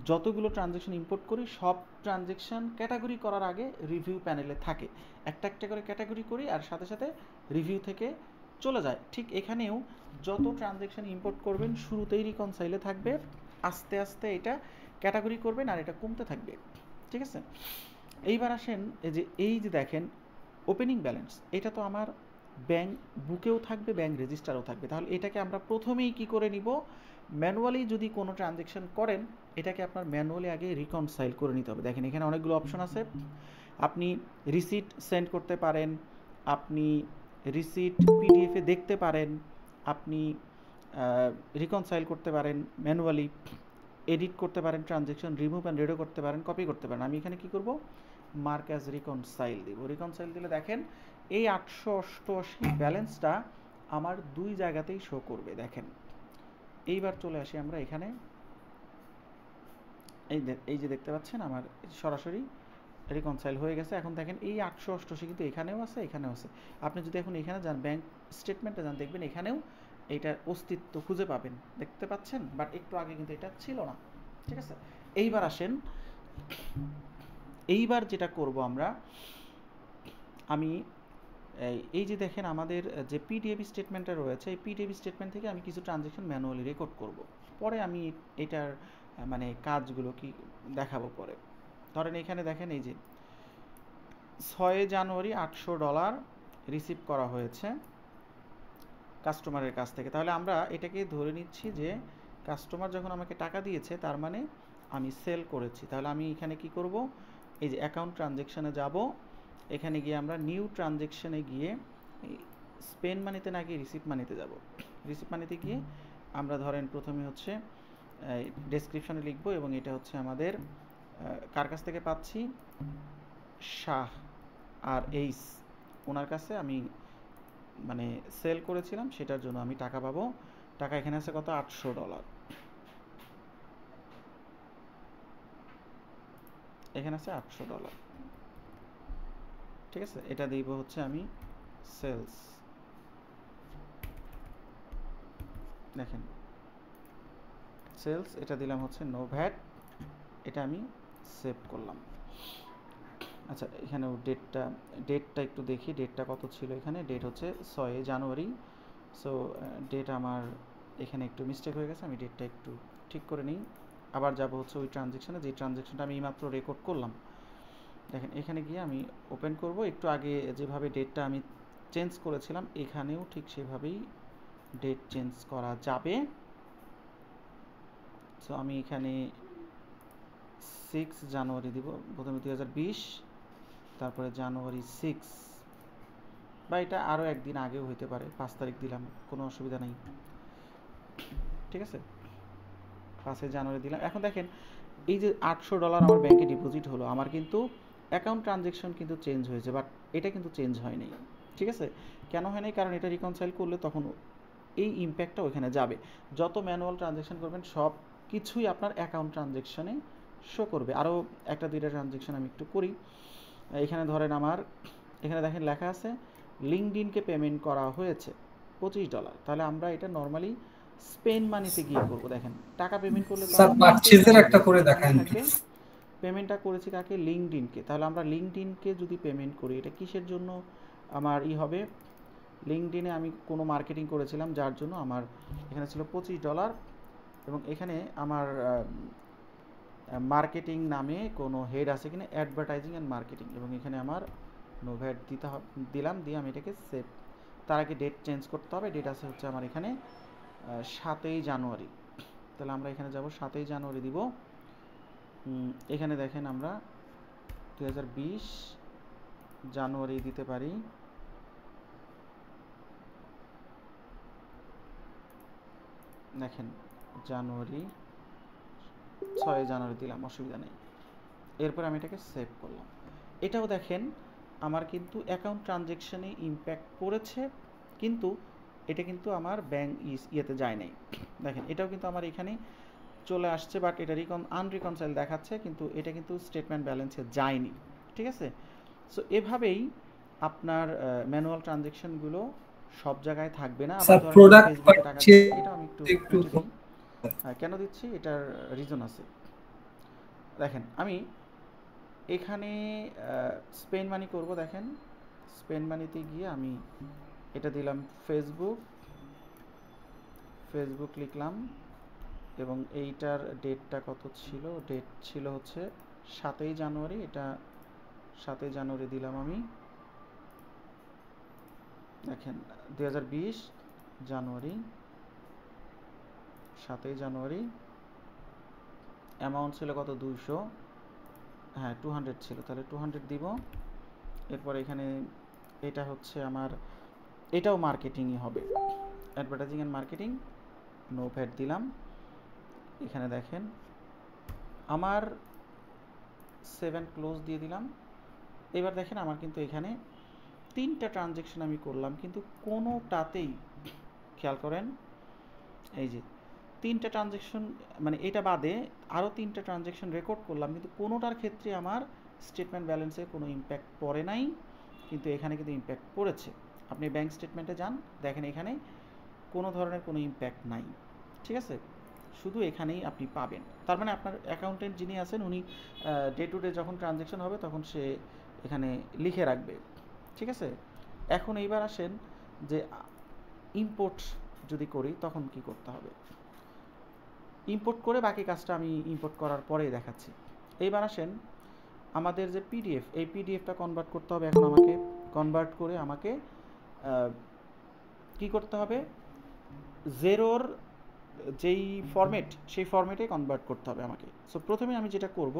যতগুলো ট্রানজ্যাকশন ইম্পোর্ট করি সব ট্রানজ্যাকশন ক্যাটাগরি করার আগে রিভিউ প্যানেলে থাকে, একটা একটা করে ক্যাটাগরি করি আর সাথে সাথে রিভিউ থেকে চলে যায়। ঠিক এখানেও যত ট্রানজ্যাকশন ইম্পোর্ট করবেন শুরুতেই রিকনসাইলে থাকবে, আস্তে আস্তে এটা ক্যাটাগরি করবেন আর এটা কমতে থাকবে, ঠিক আছে? এইবার আসেন এই যে দেখেন ওপেনিং ব্যালেন্স, এটা তো আমার ব্যাংক বুকেও থাকবে, ব্যাংক রেজিস্টারও থাকবে। তাহলে এটাকে আমরা প্রথমেই কি করে নিব? ম্যানুয়ালি যদি কোনো ট্রানজ্যাকশন করেন এটাকে আপনার ম্যানুয়ালি আগে রিকনসাইল করে নিতে হবে। দেখেন এখানে অনেকগুলো অপশন আছে, আপনি রিসিট সেন্ড করতে পারেন, আপনি রিসিট পিডিএফে দেখতে পারেন, আপনি রিকনসাইল করতে পারেন ম্যানুয়ালি, এডিট করতে পারেন, ট্রানজ্যাকশন রিমুভ অ্যান্ড রেডো করতে পারেন, কপি করতে পারেন। আমি এখানে কি করব? মার্ক অ্যাজ রিকনসাইল দিব। রিকনসাইল দিলে দেখেন এই 888 ব্যালেন্সটা আমার দুই জায়গাতেই শো করবে। দেখেন এইবার চলে আসি আমরা এখানে, এই যে দেখতে পাচ্ছেন আমার সরাসরি রিকনসাইল হয়ে গেছে। এখন দেখেন এই 888 কিন্তু এখানেও আছে, এখানেও আছে। আপনি যদি এখন এখানে যান ব্যাংক স্টেটমেন্টে যান দেখবেন এখানেও এইটার অস্তিত্ব খুঁজে পাবেন, দেখতে পাচ্ছেন? বাট একটু আগে কিন্তু এটা ছিল না, ঠিক আছে? এইবার আসেন, এইবার যেটা করব আমরা, আমি এই যে দেখেন আমাদের যে পিডিএফ স্টেটমেন্টটা রয়েছে এই পিডিএফ স্টেটমেন্ট থেকে আমি কিছু ট্রানজ্যাকশন ম্যানুয়ালি রেকর্ড করব, পরে আমি এটার মানে কাজগুলো কি দেখাবো পরে। ধরেন এখানে দেখেন এই যে 6 জানুয়ারি $800 রিসিভ করা হয়েছে কাস্টমারের কাছ থেকে। তাহলে আমরা এটাকে ধরে নিচ্ছি যে কাস্টমার যখন আমাকে টাকা দিয়েছে তার মানে আমি সেল করেছি। তাহলে আমি এখানে কি করব? এই যে অ্যাকাউন্ট ট্রানজ্যাকশনে যাব, এখানে গিয়ে আমরা নিউ ট্রানজ্যাকশনে গিয়ে স্পেন্ড মানিতে না গিয়ে রিসিভ মানিতে যাব। রিসিভ মানিতে গিয়ে আমরা ধরেন প্রথমে হচ্ছে ডেসক্রিপশনে লিখব এবং এটা হচ্ছে আমাদের কার কাছ থেকে পাচ্ছি? শাহ আর এইস, ওনার কাছে আমি মানে সেল করেছিলাম সেটার জন্য আমি টাকা পাবো। টাকা এখানে আছে কত? $800। এখানে আছে $800, ঠিক আছে? এটা দিব হচ্ছে আমি সেলস, দেখেন সেলস, এটা দিলাম হচ্ছে নো ভ্যাট, এটা আমি সেভ করলাম। আচ্ছা এখানেও ডেটটা একটু দেখি, ডেটটা কত ছিল এখানে? ডেট হচ্ছে 6 জানুয়ারি। সো ডেট আমার এখানে একটু মিস্টেক হয়ে গেছে, আমি ডেটটা একটু ঠিক করে নিই। আবার যাব হচ্ছে ওই ট্রানজ্যাকশনে, যে ট্রানজ্যাকশনটা আমি এইমাত্র রেকর্ড করলাম। দেখেন এখানে গিয়ে আমি ওপেন করব, একটু আগে যেভাবে ডেটটা আমি চেঞ্জ করেছিলাম এখানেও ঠিক সেভাবেই ডেট চেঞ্জ করা যাবে। সো আমি এখানে 6 জানুয়ারি দিব, প্রথমে 2020, তারপরে জানুয়ারি 6, বা এটা আরও একদিন আগেও হইতে পারে, 5 তারিখ দিলাম, কোনো অসুবিধা নেই, ঠিক আছে? 5 জানুয়ারি দিলাম। এখন দেখেন এই যে $800 আমার ব্যাংকে ডিপোজিট হলো, আমার কিন্তু অ্যাকাউন্ট ট্রানজ্যাকশন কিন্তু চেঞ্জ হয়েছে, বাট এটা কিন্তু চেঞ্জ হয়নি, ঠিক আছে? কেন হয় নাই? কারণ এটা রিকনসাইল করলে তখন এই ইম্প্যাক্টটা ওইখানে যাবে। যত ম্যানুয়াল ট্রানজ্যাকশন করবেন সব কিছুই আপনার অ্যাকাউন্ট ট্রানজ্যাকশনে শো করবে। আরও একটা দুইটা ট্রানজ্যাকশন আমি একটু করি। এখানে ধরেন আমার এখানে দেখেন লেখা আছে লিঙ্কডইনকে পেমেন্ট করা হয়েছে $25। তাহলে আমরা এটা নর্মালি স্পেন্ড মানিতে গিয়ে করব। দেখেন টাকা পেমেন্ট করলে স্যার পারচেজের একটা করে দেখান প্লিজ। পেমেন্টটা করেছি কাকে? লিঙ্কডইনকে। তাহলে আমরা লিঙ্কডইনকে যদি পেমেন্ট করি, এটা কিসের জন্য আমার হবে? লিঙ্কডইনে আমি কোনো মার্কেটিং করেছিলাম, যার জন্য আমার এখানে ছিল $25 এবং এখানে আমার মার্কেটিং নামে কোনো হেড আছে কিনা, অ্যাডভার্টাইজিং অ্যান্ড মার্কেটিং, এবং এখানে আমার নো ভ্যাট দিলাম, দিয়ে আমি এটাকে সেভ। তার আগে ডেট চেঞ্জ করতে হবে। ডেট আছে হচ্ছে আমার এখানে 7ই জানুয়ারি। তাহলে আমরা এখানে যাব, 7ই জানুয়ারি দিব। এখানে দেখেন আমরা 2020 জানুয়ারি দিতে পারি। দেখেন জানুয়ারি, 6 জানুয়ারি দিলাম, অসুবিধা নেই। এরপর আমি এটাকে সেভ করলাম। এটাও দেখেন আমার কিন্তু অ্যাকাউন্ট ট্রানজ্যাকশানে ইম্প্যাক্ট পড়েছে, কিন্তু এটা কিন্তু আমার ব্যাঙ্ক ইয়েতে যায় নাই। দেখেন এটাও কিন্তু আমার এখানে চলে আসছে, বাট এটা আনরিকনসাইল দেখাচ্ছে, কিন্তু এটা কিন্তু স্টেটমেন্ট ব্যালেন্সে যায়নি। ঠিক আছে? সো এভাবেই আপনার ম্যানুয়াল ট্রানজ্যাকশনগুলো সব জায়গায় থাকবে না। আবার ধরেন ফেসবুকে টাকা দিচ্ছি, এটা আমি একটু দিই। কেন দিচ্ছি এটার রিজন আছে। দেখেন আমি এখানে স্পেন্ড মানি করব। দেখেন স্পেন্ড মানিতে গিয়ে আমি এটা দিলাম ফেসবুক লিখলাম, এবং এইটার ডেটটা কত ছিল? ডেট ছিল হচ্ছে 7ই জানুয়ারি। এটা 7ই জানুয়ারি দিলাম আমি। দেখেন 2020 জানুয়ারি, 7ই জানুয়ারি। অ্যামাউন্ট ছিল কত? 200, হ্যাঁ 200 ছিল, তাহলে 200 দিব। এরপর এখানে এটা হচ্ছে আমার, এটাও মার্কেটিংই হবে, advertising and marketing, no VAT দিলাম। এখানে দেখেন আমার 7 ক্লোজ দিয়ে দিলাম। এবার দেখেন আমার কিন্তু এখানে 3টা ট্রানজ্যাকশন আমি করলাম, কিন্তু কোনোটাতেই, খেয়াল করেন এই যে 3টা ট্রানজ্যাকশন, মানে এটা বাদে আরও 3টা ট্রানজ্যাকশন রেকর্ড করলাম, কিন্তু কোনোটার ক্ষেত্রে আমার স্টেটমেন্ট ব্যালেন্সে কোনো ইম্প্যাক্ট পড়ে নাই, কিন্তু এখানে কিন্তু ইম্প্যাক্ট পড়েছে। আপনি ব্যাঙ্ক স্টেটমেন্টে যান, দেখেন এখানে কোনো ধরনের কোনো ইম্প্যাক্ট নাই। ঠিক আছে? শুধু এখানেই আপনি পাবেন। তার মানে আপনার অ্যাকাউন্টেন্ট যিনি আছেন, উনি ডে টু ডে যখন ট্রানজ্যাকশন হবে তখন সে এখানে লিখে রাখবে। ঠিক আছে? এখন এইবার আসেন যে ইম্পোর্ট যদি করি তখন কি করতে হবে। ইম্পোর্ট করে বাকি কাজটা আমি ইম্পোর্ট করার পরেই দেখাচ্ছি। এইবার আসেন আমাদের যে পিডিএফ, এই পিডিএফটা কনভার্ট করতে হবে। এখন আমাকে কনভার্ট করে আমাকে কি করতে হবে? জেরোর যেই ফরম্যাট, সেই ফরম্যাটে কনভার্ট করতে হবে আমাকে। সো প্রথমে আমি যেটা করব,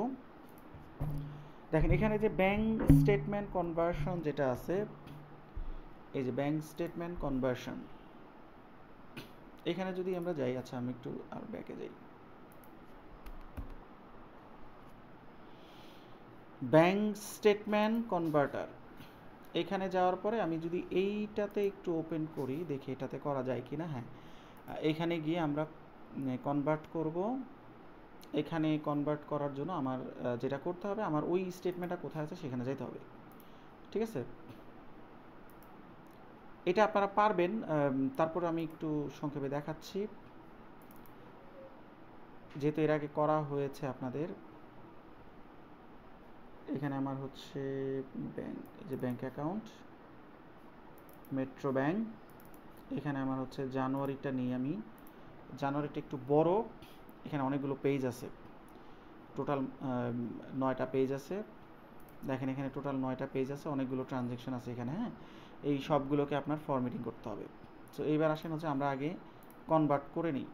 দেখেন এখানে যে ব্যাঙ্ক স্টেটমেন্ট কনভার্সন যেটা আছে, এই যে ব্যাঙ্ক স্টেটমেন্ট কনভার্সন, এখানে যদি আমরা যাই, আচ্ছা আমি একটু আর ব্যাকে যাই, ব্যাঙ্ক স্টেটমেন্ট কনভার্টার, এখানে যাওয়ার পরে আমি যদি এইটাতে একটু ওপেন করি, দেখি এটাতে করা যায় কি না। হ্যাঁ, এখানে গিয়ে আমরা কনভার্ট করব। এখানে কনভার্ট করার জন্য আমার যেটা করতে হবে, আমার ওই স্টেটমেন্টটা কোথায় আছে সেখানে যেতে হবে। ঠিক আছে? এটা আপনারা পারবেন, তারপর আমি একটু সংক্ষেপে দেখাচ্ছি, যেহেতু এর আগে করা হয়েছে আপনাদের। এখানে আমার হচ্ছে ব্যাংক, যে ব্যাংক অ্যাকাউন্ট, মেট্রো ব্যাংক। এখানে আমার হচ্ছে জানুয়ারিটা নিই আমি। জানুয়ারিটা একটু বড়, এখানে অনেকগুলো পেজ আছে, টোটাল 9টা পেজ আছে। দেখেন এখানে টোটাল 9টা পেজ আছে, অনেকগুলো ট্রানজ্যাকশন আছে এখানে। হ্যাঁ, এই সবগুলোকে আপনার ফরম্যাটিং করতে হবে। সো এইবার আসেন হচ্ছে আমরা আগে কনভার্ট করে নিই।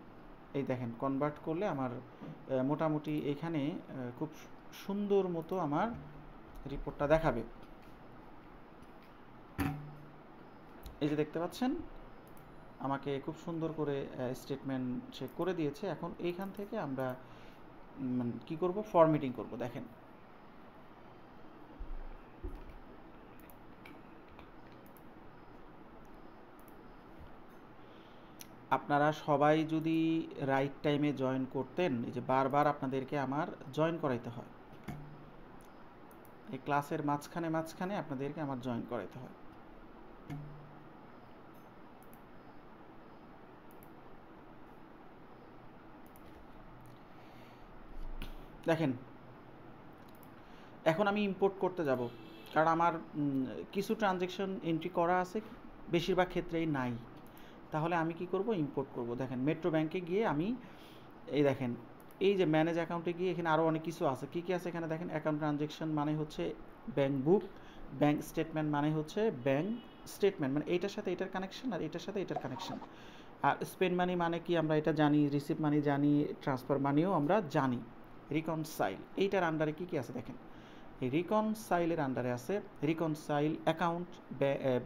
এই দেখেন কনভার্ট করলে আমার মোটামুটি এখানে খুব সুন্দর মতো আমার রিপোর্টটা দেখাবে। এই যে দেখতে পাচ্ছেন আমাকে খুব সুন্দর করে স্টেটমেন্ট সে করে দিয়েছে। এখন এইখান থেকে আমরা কি করব? ফরম্যাটিং করব। দেখেন আপনারা সবাই যদি রাইট টাইমে জয়েন করতেন, এই যে বারবার আপনাদেরকে আমার জয়েন করাইতে হয়, এই ক্লাসের মাঝখানে মাঝখানে আপনাদেরকে আমার জয়েন করাইতে হয়। দেখেন এখন আমি ইম্পোর্ট করতে যাব, কারণ আমার কিছু ট্রানজ্যাকশন এন্ট্রি করা আছে, বেশিরভাগ ক্ষেত্রেই নাই। তাহলে আমি কি করব, ইম্পোর্ট করব। দেখেন মেট্রো ব্যাংকে গিয়ে আমি এই দেখেন এই যে ম্যানেজ অ্যাকাউন্টে গিয়ে এখানে আরও অনেক কিছু আছে। কী কী আছে এখানে দেখেন, অ্যাকাউন্ট ট্রানজ্যাকশন মানে হচ্ছে ব্যাংক বুক, ব্যাংক স্টেটমেন্ট মানে হচ্ছে ব্যাংক স্টেটমেন্ট, মানে এইটার সাথে এটার কানেকশন আর এটার সাথে এটার কানেকশন। আর স্পেন্ড মানি মানে কি আমরা এটা জানি, রিসিভ মানি জানি, ট্রান্সফার মানিও আমরা জানি। রিকনসাইল এইটার আন্ডারে কী কী আছে দেখেন, এই রিকনসাইলের আন্ডারে আছে reconcile account,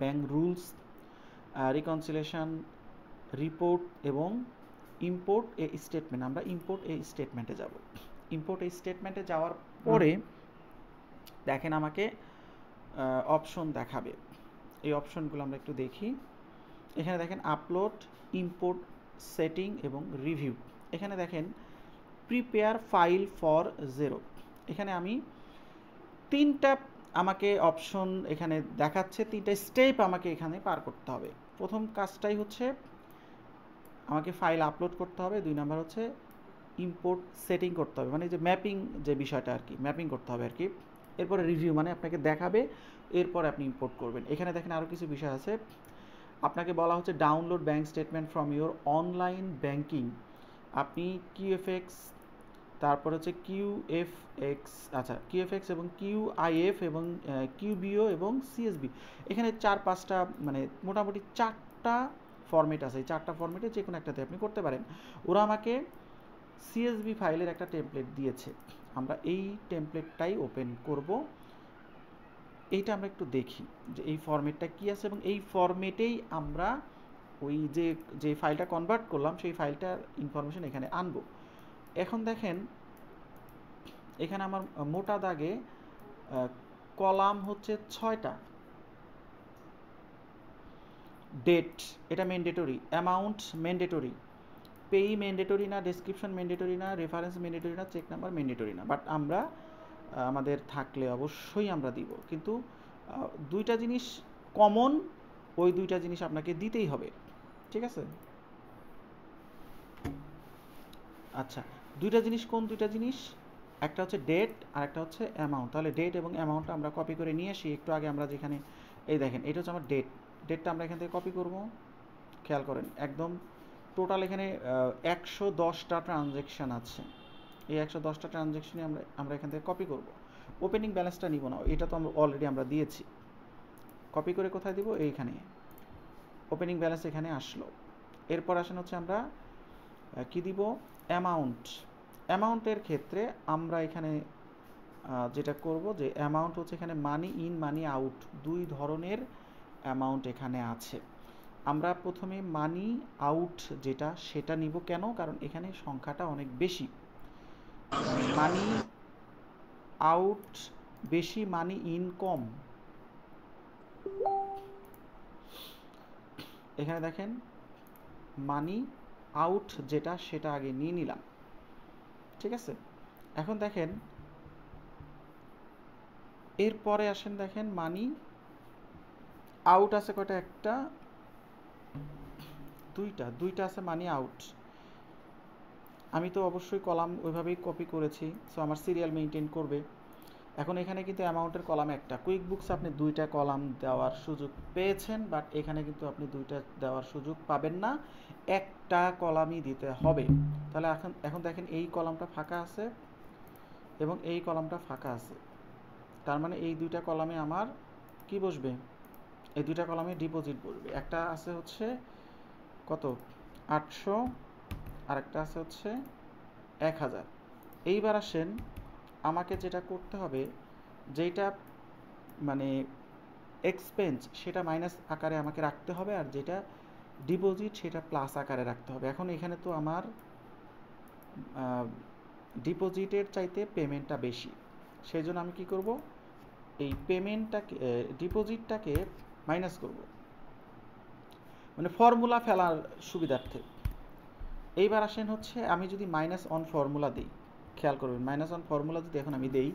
bank rules, reconciliation, report এবং ইম্পোর্ট এ স্টেটমেন্ট। আমরা ইম্পোর্ট এ স্টেটমেন্টে যাব। ইম্পোর্ট এ স্টেটমেন্টে যাওয়ার পরে দেখেন আমাকে অপশন দেখাবে। এই অপশনগুলো আমরা একটু দেখি। এখানে দেখেন আপলোড, ইম্পোর্ট, সেটিং এবং রিভিউ। এখানে দেখেন প্রিপেয়ার ফাইল ফর জেরো। এখানে আমি তিনটা আমাকে অপশন এখানে দেখাচ্ছে, তিনটা স্টেপ আমাকে এখানে পার করতে হবে। প্রথম কাজটাই হচ্ছে আমাকে ফাইল আপলোড করতে হবে, 2 নাম্বার হচ্ছে ইম্পোর্ট সেটিং করতে হবে, মানে যে ম্যাপিং যে বিষয়টা আর কি, ম্যাপিং করতে হবে আর কি। এরপরে রিভিউ মানে আপনাকে দেখাবে, এরপরে আপনি ইম্পোর্ট করবেন। এখানে দেখেন আরও কিছু বিষয় আছে। আপনাকে বলা হচ্ছে download bank statement from your online banking. আপনি কিউএফএক্স, তারপর হচ্ছে কিউএফএক্স, আচ্ছা কিউএফএক্স এবং কিউআইএফ এবং কিউবিও এবং সিএসবি, এখানে 4-5টা মানে মোটামুটি 4টা ফরম্যাট আছে। এই 4টা ফরম্যাটে যে কোনো একটাতে আপনি করতে পারেন। ওরা আমাকে সিএসবি ফাইলের একটা টেমপ্লেট দিয়েছে, আমরা এই টেমপ্লেটটাই ওপেন করব। এইটা আমরা একটু দেখি যে এই ফরম্যাটটা কী আছে, এবং এই ফরম্যাটেই আমরা ওই যে ফাইলটা কনভার্ট করলাম সেই ফাইলটার ইনফরমেশন এখানে আনবো। এখন দেখেন এখানে আমার মোটা দাগে কলাম হচ্ছে 6টা। ডেট এটা ম্যান্ডেটরি, অ্যামাউন্ট ম্যান্ডেটরি, পেই ম্যান্ডেটরি না, ডেসক্রিপশন ম্যান্ডেটরি না, রেফারেন্স ম্যান্ডেটরি না, চেক নাম্বার ম্যান্ডেটরি না। বাট আমরা আমাদের থাকলে অবশ্যই আমরা দিব, কিন্তু 2টা জিনিস কমন, ওই 2টা জিনিস আপনাকে দিতেই হবে, ঠিক আছে? আচ্ছা, 2টা জিনিস কোন 2টা জিনিস? একটা হচ্ছে ডেট আর একটা হচ্ছে অ্যামাউন্ট। তাহলে ডেট এবং অ্যামাউন্টটা আমরা কপি করে নিয়ে আসি। একটু আগে আমরা যেখানে এই দেখেন এটা হচ্ছে আমার ডেটটা আমরা এখান থেকে কপি করব। খেয়াল করেন একদম টোটাল এখানে 110টা ট্রানজ্যাকশান আছে। এই 110টা ট্রানজ্যাকশানই আমরা এখান থেকে কপি করব। ওপেনিং ব্যালেন্সটা নিব না, এটা তো আমরা অলরেডি আমরা দিয়েছি। কপি করে কোথায় দিব? এইখানে ওপেনিং ব্যালেন্স এখানে আসলো। এরপর আসেন হচ্ছে আমরা কি দিব, অ্যামাউন্টের ক্ষেত্রে আমরা এখানে যেটা করব যে অ্যামাউন্ট হচ্ছে এখানে মানি ইন মানি আউট, 2 ধরনের অ্যামাউন্ট এখানে আছে। আমরা প্রথমে মানি আউট যেটা সেটা নিব। কেন? কারণ এখানে সংখ্যাটা অনেক বেশি, মানি আউট বেশি, মানি ইন কম। এখানে দেখেন মানি আউট যেটা সেটা আগে নিয়ে নিলাম, ঠিক আছে? এখন দেখেন এরপরে আসেন, দেখেন মানি আউট আছে কয়টা? একটা, দুইটা আছে মানি আউট। আমি তো অবশ্যই কলাম ওইভাবেই কপি করেছি, সো আমার সিরিয়াল মেনটেন করবে। এখন এখানে কিন্তু অ্যামাউন্টের কলাম একটা। কুইক বুকস আপনি 2টা কলাম দেওয়ার সুযোগ পেয়েছেন, বাট এখানে কিন্তু আপনি 2টা দেওয়ার সুযোগ পাবেন না, একটা কলামই দিতে হবে। তাহলে এখন দেখেন এই কলামটা ফাঁকা আছে এবং এই কলামটা ফাঁকা আছে, তার মানে এই 2টা কলামে আমার কি বসবে? এই 2টা কলামে ডিপোজিট বসবে। একটা আছে হচ্ছে কত? 800, আর একটা আছে হচ্ছে 1000। এইবার আসেন আমাকে যেটা করতে হবে, যেটা মানে এক্সপেন্স সেটা মাইনাস আকারে আমাকে রাখতে হবে, আর যেটা ডিপোজিট সেটা প্লাস আকারে রাখতে হবে। এখন এখানে তো আমার ডিপোজিটের চাইতে পেমেন্টটা বেশি, সেই জন্য আমি কি করব, এই পেমেন্টটাকে ডিপোজিটটাকে মাইনাস করব, মানে ফর্মুলা ফেলার সুবিধার্থে। এইবার আসেন হচ্ছে আমি যদি মাইনাস অন ফর্মুলা দিই, খেয়াল করবেন মাইনাস অন ফর্মুলা যদি এখন আমি দেই,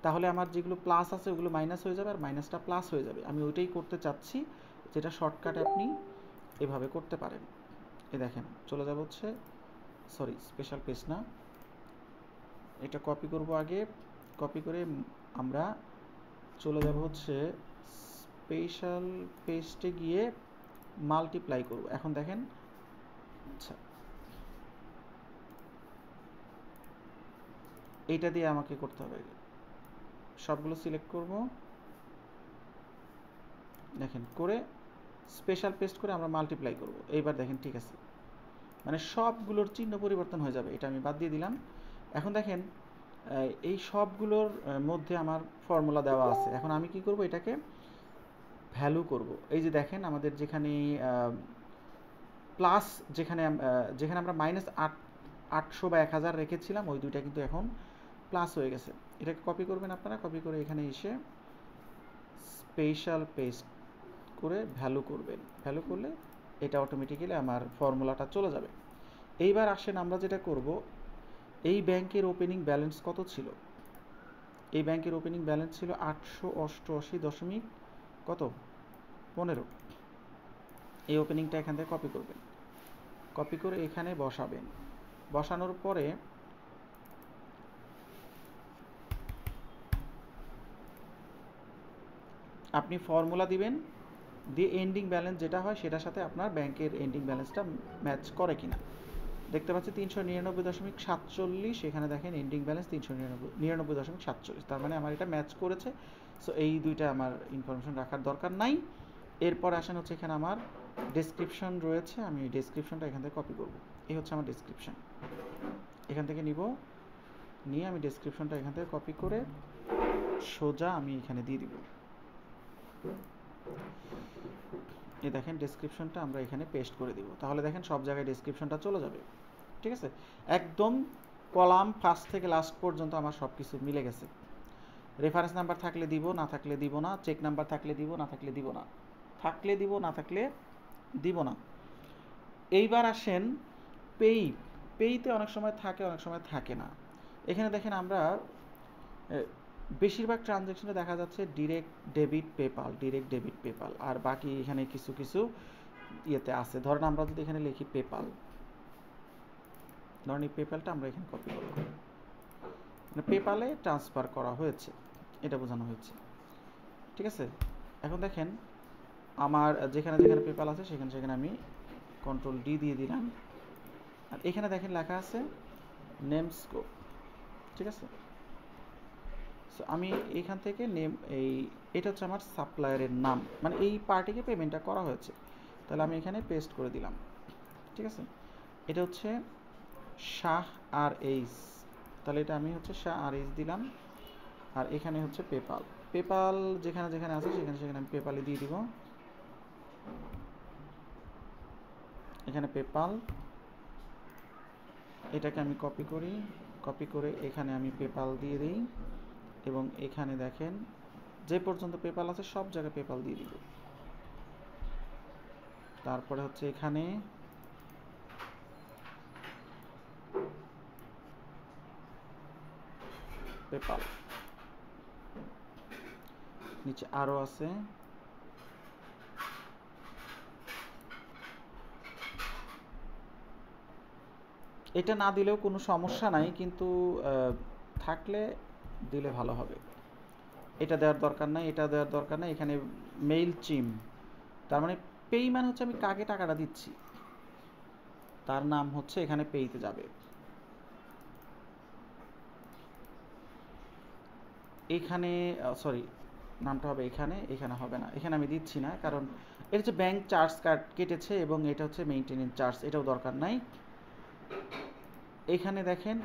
তাহলে আমার যেগুলো প্লাস আছে ওগুলো মাইনাস হয়ে যাবে আর মাইনাসটা প্লাস হয়ে যাবে। আমি ওইটাই করতে চাচ্ছি, যেটা শর্টকাটে আপনি এভাবে করতে পারেন। এই দেখেন চলে যাবে হচ্ছে, সরি স্পেশাল পেজ না, এটা কপি করব আগে, কপি করে আমরা চলে যাব হচ্ছে স্পেশাল পেস্টে গিয়ে মাল্টিপ্লাই করব। এখন দেখেন, আচ্ছা এইটা দিয়ে আমাকে করতে হবে, সবগুলো সিলেক্ট করব, দেখেন করে স্পেশাল পেস্ট করে আমরা মাল্টিপ্লাই করব। এইবার দেখেন ঠিক আছে, মানে সবগুলোর চিহ্ন পরিবর্তন হয়ে যাবে। এটা আমি বাদ দিয়ে দিলাম। এখন দেখেন এই সবগুলোর মধ্যে আমার ফর্মুলা দেওয়া আছে। এখন আমি কি করব, এটাকে ভ্যালু করব। এই যে দেখেন আমাদের যেখানে প্লাস, যেখানে আমরা -800 বা 1000 রেখেছিলাম, ওই দুইটা কিন্তু এখন প্লাস হয়ে গেছে। এটাকে কপি করবেন আপনারা, কপি করে এখানে এসে স্পেশাল পেস্ট করে ভ্যালু করবেন। ভ্যালু করলে এটা অটোমেটিক্যালি আমার ফর্মুলাটা চলে যাবে। এইবার আসেন আমরা যেটা করব, এই ব্যাংকের ওপেনিং ব্যালেন্স কত ছিল? এই ব্যাংকের ওপেনিং ব্যালেন্স ছিল 888.15। এই ওপেনিংটা এখান থেকে কপি করবেন, কপি করে এখানে বসাবেন। বসানোর পরে আপনি ফর্মুলা দিবেন, দিয়ে এন্ডিং ব্যালেন্স যেটা হয় সেটার সাথে আপনার ব্যাংকের এন্ডিং ব্যালেন্সটা ম্যাচ করে কিনা। দেখতে পাচ্ছি 399.47, এখানে দেখেন এন্ডিং ব্যালেন্স 399.47, তার মানে আমার এটা ম্যাচ করেছে। সো এই দুইটা আমার ইনফরমেশন রাখার দরকার নাই। এরপর আসেন হচ্ছে এখানে আমার ডেসক্রিপশন রয়েছে, আমি ডেসক্রিপশনটা এখান থেকে কপি করব। এই হচ্ছে আমার ডেসক্রিপশন, এখান থেকে নিয়ে আমি ডেসক্রিপশনটা এখান থেকে কপি করে সোজা আমি এখানে দিয়ে দিব। এই দেখেন ডেসক্রিপশনটা আমরা এখানে পেস্ট করে দিব। তাহলে দেখেন সব জায়গায় ডেসক্রিপশনটা চলে যাবে। ঠিক আছে, একদম কলাম ফার্স্ট থেকে লাস্ট পর্যন্ত আমার সব কিছু মিলে গেছে। রেফারেন্স নাম্বার থাকলে দিব, না থাকলে দিব না। চেক নাম্বার থাকলে দিব, না থাকলে দিব না। থাকলে দিব, না থাকলে দিব না। এইবার আসেন পেইতে অনেক সময় থাকে, অনেক সময় থাকে না। এখানে দেখেন আমরা বেশিরভাগ ট্রানজ্যাকশনে দেখা যাচ্ছে ডিরেক্ট ডেবিট পেপাল, আর বাকি এখানে কিছু কিছু ইয়েতে আছে। ধরেন আমরা যদি এখানে লিখি পেপাল, ধরেন এই পেপালটা আমরা এখানে কপি করব, মানে পেপালে ট্রান্সফার করা হয়েছে, এটা বোঝানো হয়েছে। ঠিক আছে, এখন দেখেন আমার যেখানে যেখানে পেপাল আছে সেখানে আমি Ctrl D দিয়ে দিলাম। আর এখানে দেখেন লেখা আছে নেম স্কোপ। ঠিক আছে, সো আমি এইখান থেকে এটা হচ্ছে আমার সাপ্লায়ারের নাম, মানে এই পার্টিকে পেমেন্টটা করা হয়েছে। তাহলে আমি এখানে পেস্ট করে দিলাম। ঠিক আছে, এটা হচ্ছে শাহ আর এইচ, তাহলে এটা আমি হচ্ছে শাহ আর এইচ দিলাম। আর এখানে হচ্ছে পেপাল যেখানে যেখানে আছে সেখানে আমি পেপালে দিয়ে দিব। এখানে পেপাল, এটাকে আমি কপি করে এখানে আমি পেপাল দিয়ে দিই, এবং এখানে দেখেন যে পর্যন্ত পেপাল আছে সব জায়গায় পেপাল দিয়ে দিব। তারপরে হচ্ছে এখানে পেপাল, নিচে আরো আছে, এটা না দিলেও কোনো সমস্যা নাই, কিন্তু থাকলে দিলে ভালো হবে। এটা দেওয়ার দরকার নাই, এটা দেওয়ার দরকার নাই। এখানে মেইল চিম, তার মানে পেই মানে হচ্ছে আমি কাকে টাকাটা দিচ্ছি, তার নাম হচ্ছে এখানে পেইতে যাবে। এখানে সরি, নামটা হবে এখানে হবে না, এখানে আমি দিচ্ছি না, কারণ এটা হচ্ছে ব্যাংক চার্জ কেটেছে এবং এটা হচ্ছে মেইনটেনেন্স চার্জ, এটাও দরকার নাই। এখানে দেখেন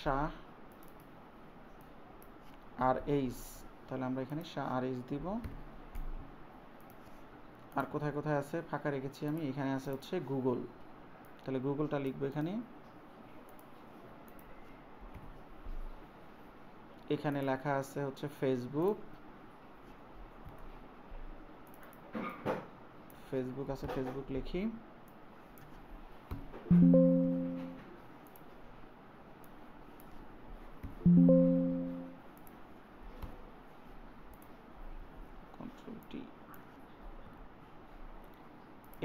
শাহ আর এইচ, তাহলে আমরা এখানে শাহ আর এইচ দিব। আর কোথায় কোথায় আছে ফাঁকা রেখেছি আমি, এখানে আছে হচ্ছে গুগল, তাহলে গুগলটা লিখবো এখানে। এখানে লেখা আছে হচ্ছে ফেসবুক আছে, ফেসবুক লিখি। Ctrl T,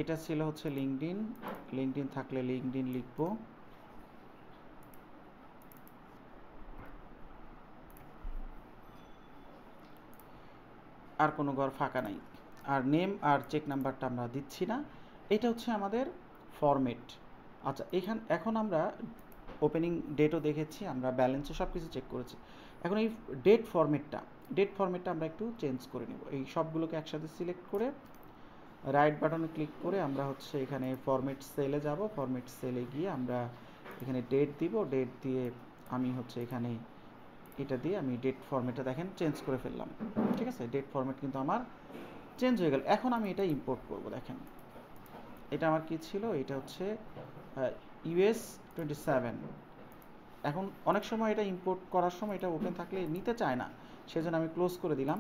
এটা ছিল হচ্ছে লিঙ্কডইন থাকলে লিঙ্কডইন লিখবো। আর কোনো ঘর ফাঁকা নাই, আর নেম আর চেক নাম্বারটা আমরা দিচ্ছি না। এটা হচ্ছে আমাদের ফরম্যাট। আচ্ছা, এখন আমরা ওপেনিং ডেটও দেখেছি, আমরা ব্যালেন্সও সব কিছু চেক করেছি। এখন এই ডেট ফরম্যাটটা আমরা একটু চেঞ্জ করে নেব। এই সবগুলোকে একসাথে সিলেক্ট করে রাইট বাটনে ক্লিক করে আমরা হচ্ছে এখানে ফরম্যাট সেলে যাব। ফরম্যাট সেলে গিয়ে আমরা এখানে ডেট দিব। ডেট দিয়ে আমি হচ্ছে এখানে এটা দিয়ে আমি ডেট ফরম্যাটটা দেখেন চেঞ্জ করে ফেললাম। ঠিক আছে, ডেট ফরম্যাট কিন্তু আমার চেঞ্জ হয়ে গেল। এখন আমি এটা ইম্পোর্ট করব। দেখেন এটা আমার কি ছিল, এটা হচ্ছে US 27। এখন অনেক সময় এটা ইম্পোর্ট করার সময় এটা ওপেন থাকলে নিতে চায় না, সেজন্য আমি ক্লোজ করে দিলাম।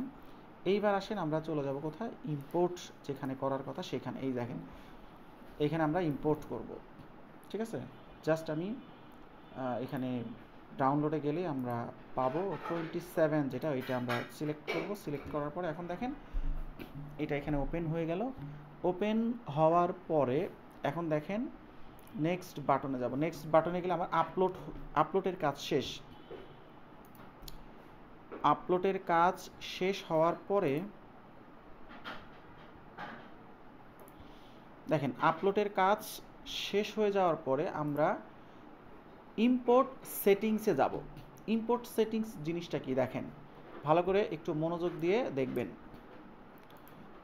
এইবার আসেন আমরা চলে যাব কোথায়, ইম্পোর্ট যেখানে করার কথা সেখানে। এই দেখেন এইখানে আমরা ইম্পোর্ট করব। ঠিক আছে, জাস্ট আমি এখানে ডাউনলোডে গেলে আমরা পাবো 27 যেটা, ওইটা আমরা সিলেক্ট করব। সিলেক্ট করার পরে এখন দেখেন এটা এখানে ওপেন হয়ে গেল। ওপেন হওয়ার পরে এখন দেখেন নেক্সট বাটনে যাব। নেক্সট বাটনে গেলে আমার আপলোডের কাজ শেষ। আপলোডের কাজ শেষ হওয়ার পরে দেখেন আপলোডের কাজ শেষ হয়ে যাওয়ার পরে আমরা ইম্পোর্ট সেটিংসে যাব। ইম্পোর্ট সেটিংস জিনিসটা কি দেখেন, ভালো করে একটু মনোযোগ দিয়ে দেখবেন।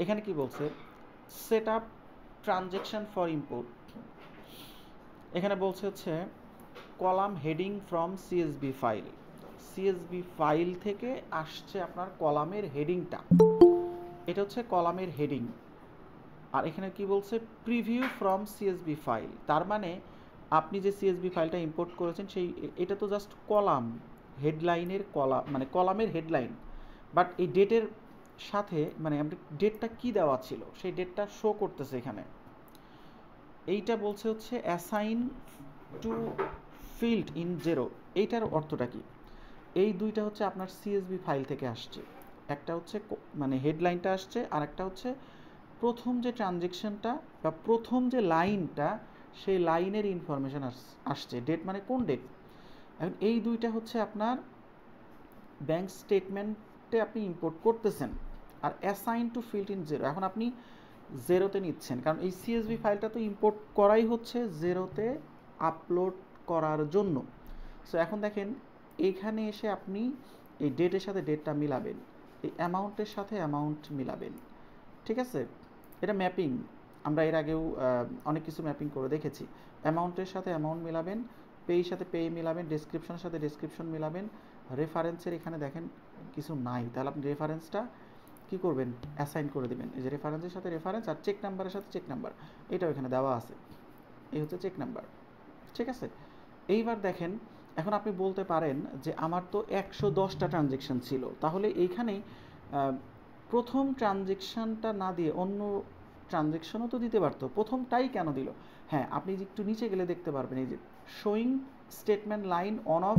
এখানে কি বলছে, set up transaction for import. এখানে বলছে হচ্ছে column heading from CSB file. CSB file থেকে আসছে আপনার কলামের হেডিংটা, এটা হচ্ছে কলামের হেডিং। আর এখানে কি বলছে, প্রিভিউ ফ্রম সিএসবি ফাইল। তার মানে আপনি যে সিএসবি ফাইলটা ইম্পোর্ট করেছেন সেই এটা তো জাস্ট কলাম, হেডলাইনের কলাম, মানে কলামের হেডলাইন। বাট এই ডেটের সাথে মানে ডেটটা কি দেওয়া ছিল সেই ডেটটা শো করতেছে এখানে। এইটা বলছে হচ্ছে অ্যাসাইন টু ফিল্ড ইন 0। এইটার অর্থটা কি, এই দুইটা হচ্ছে আপনার সিএসবি ফাইল থেকে আসছে। একটা হচ্ছে মানে হেডলাইনটা আসছে, আর একটা হচ্ছে প্রথম যে ট্রানজ্যাকশনটা বা প্রথম যে লাইনটা সেই লাইনের ইনফরমেশন আসছে। ডেট মানে কোন ডেট। এখন এই দুইটা হচ্ছে আপনার ব্যাংক স্টেটমেন্টে আপনি ইম্পোর্ট করতেছেন। আর অ্যাসাইন টু ফিল্ড ইন 0 এখন আপনি 0-তে নিচ্ছেন, কারণ এই সিএসবি ফাইলটা তো ইম্পোর্ট করাই হচ্ছে 0-তে আপলোড করার জন্য। সো এখন দেখেন এইখানে এসে আপনি এই ডেটের সাথে ডেটটা মিলাবেন, এই অ্যামাউন্টের সাথে অ্যামাউন্ট মিলাবেন। ঠিক আছে, এটা ম্যাপিং, আমরা এর আগেও অনেক কিছু ম্যাপিং করে দেখেছি। অ্যামাউন্টের সাথে অ্যামাউন্ট মিলাবেন, পেয়ের সাথে পেয়ে মিলাবেন, ডেসক্রিপশনের সাথে ডেসক্রিপশন মিলাবেন। রেফারেন্সের এখানে দেখেন কিছু নাই, তাহলে আপনি রেফারেন্সটা কী করবেন, অ্যাসাইন করে দেবেন। এই যে রেফারেন্সের সাথে রেফারেন্স আর চেক নাম্বারের সাথে চেক নাম্বার, এটাও এখানে দেওয়া আছে। এই হচ্ছে চেক নাম্বার। ঠিক আছে, এইবার দেখেন এখন আপনি বলতে পারেন যে আমার তো 110টা ট্রানজ্যাকশন ছিল, তাহলে এইখানেই প্রথম ট্রানজ্যাকশনটা না দিয়ে অন্য ট্রানজ্যাকশনও তো দিতে পারতো, প্রথমটাই কেন দিল। হ্যাঁ, আপনি একটু নিচে গেলে দেখতে পারবেন এই যে showing statement line on of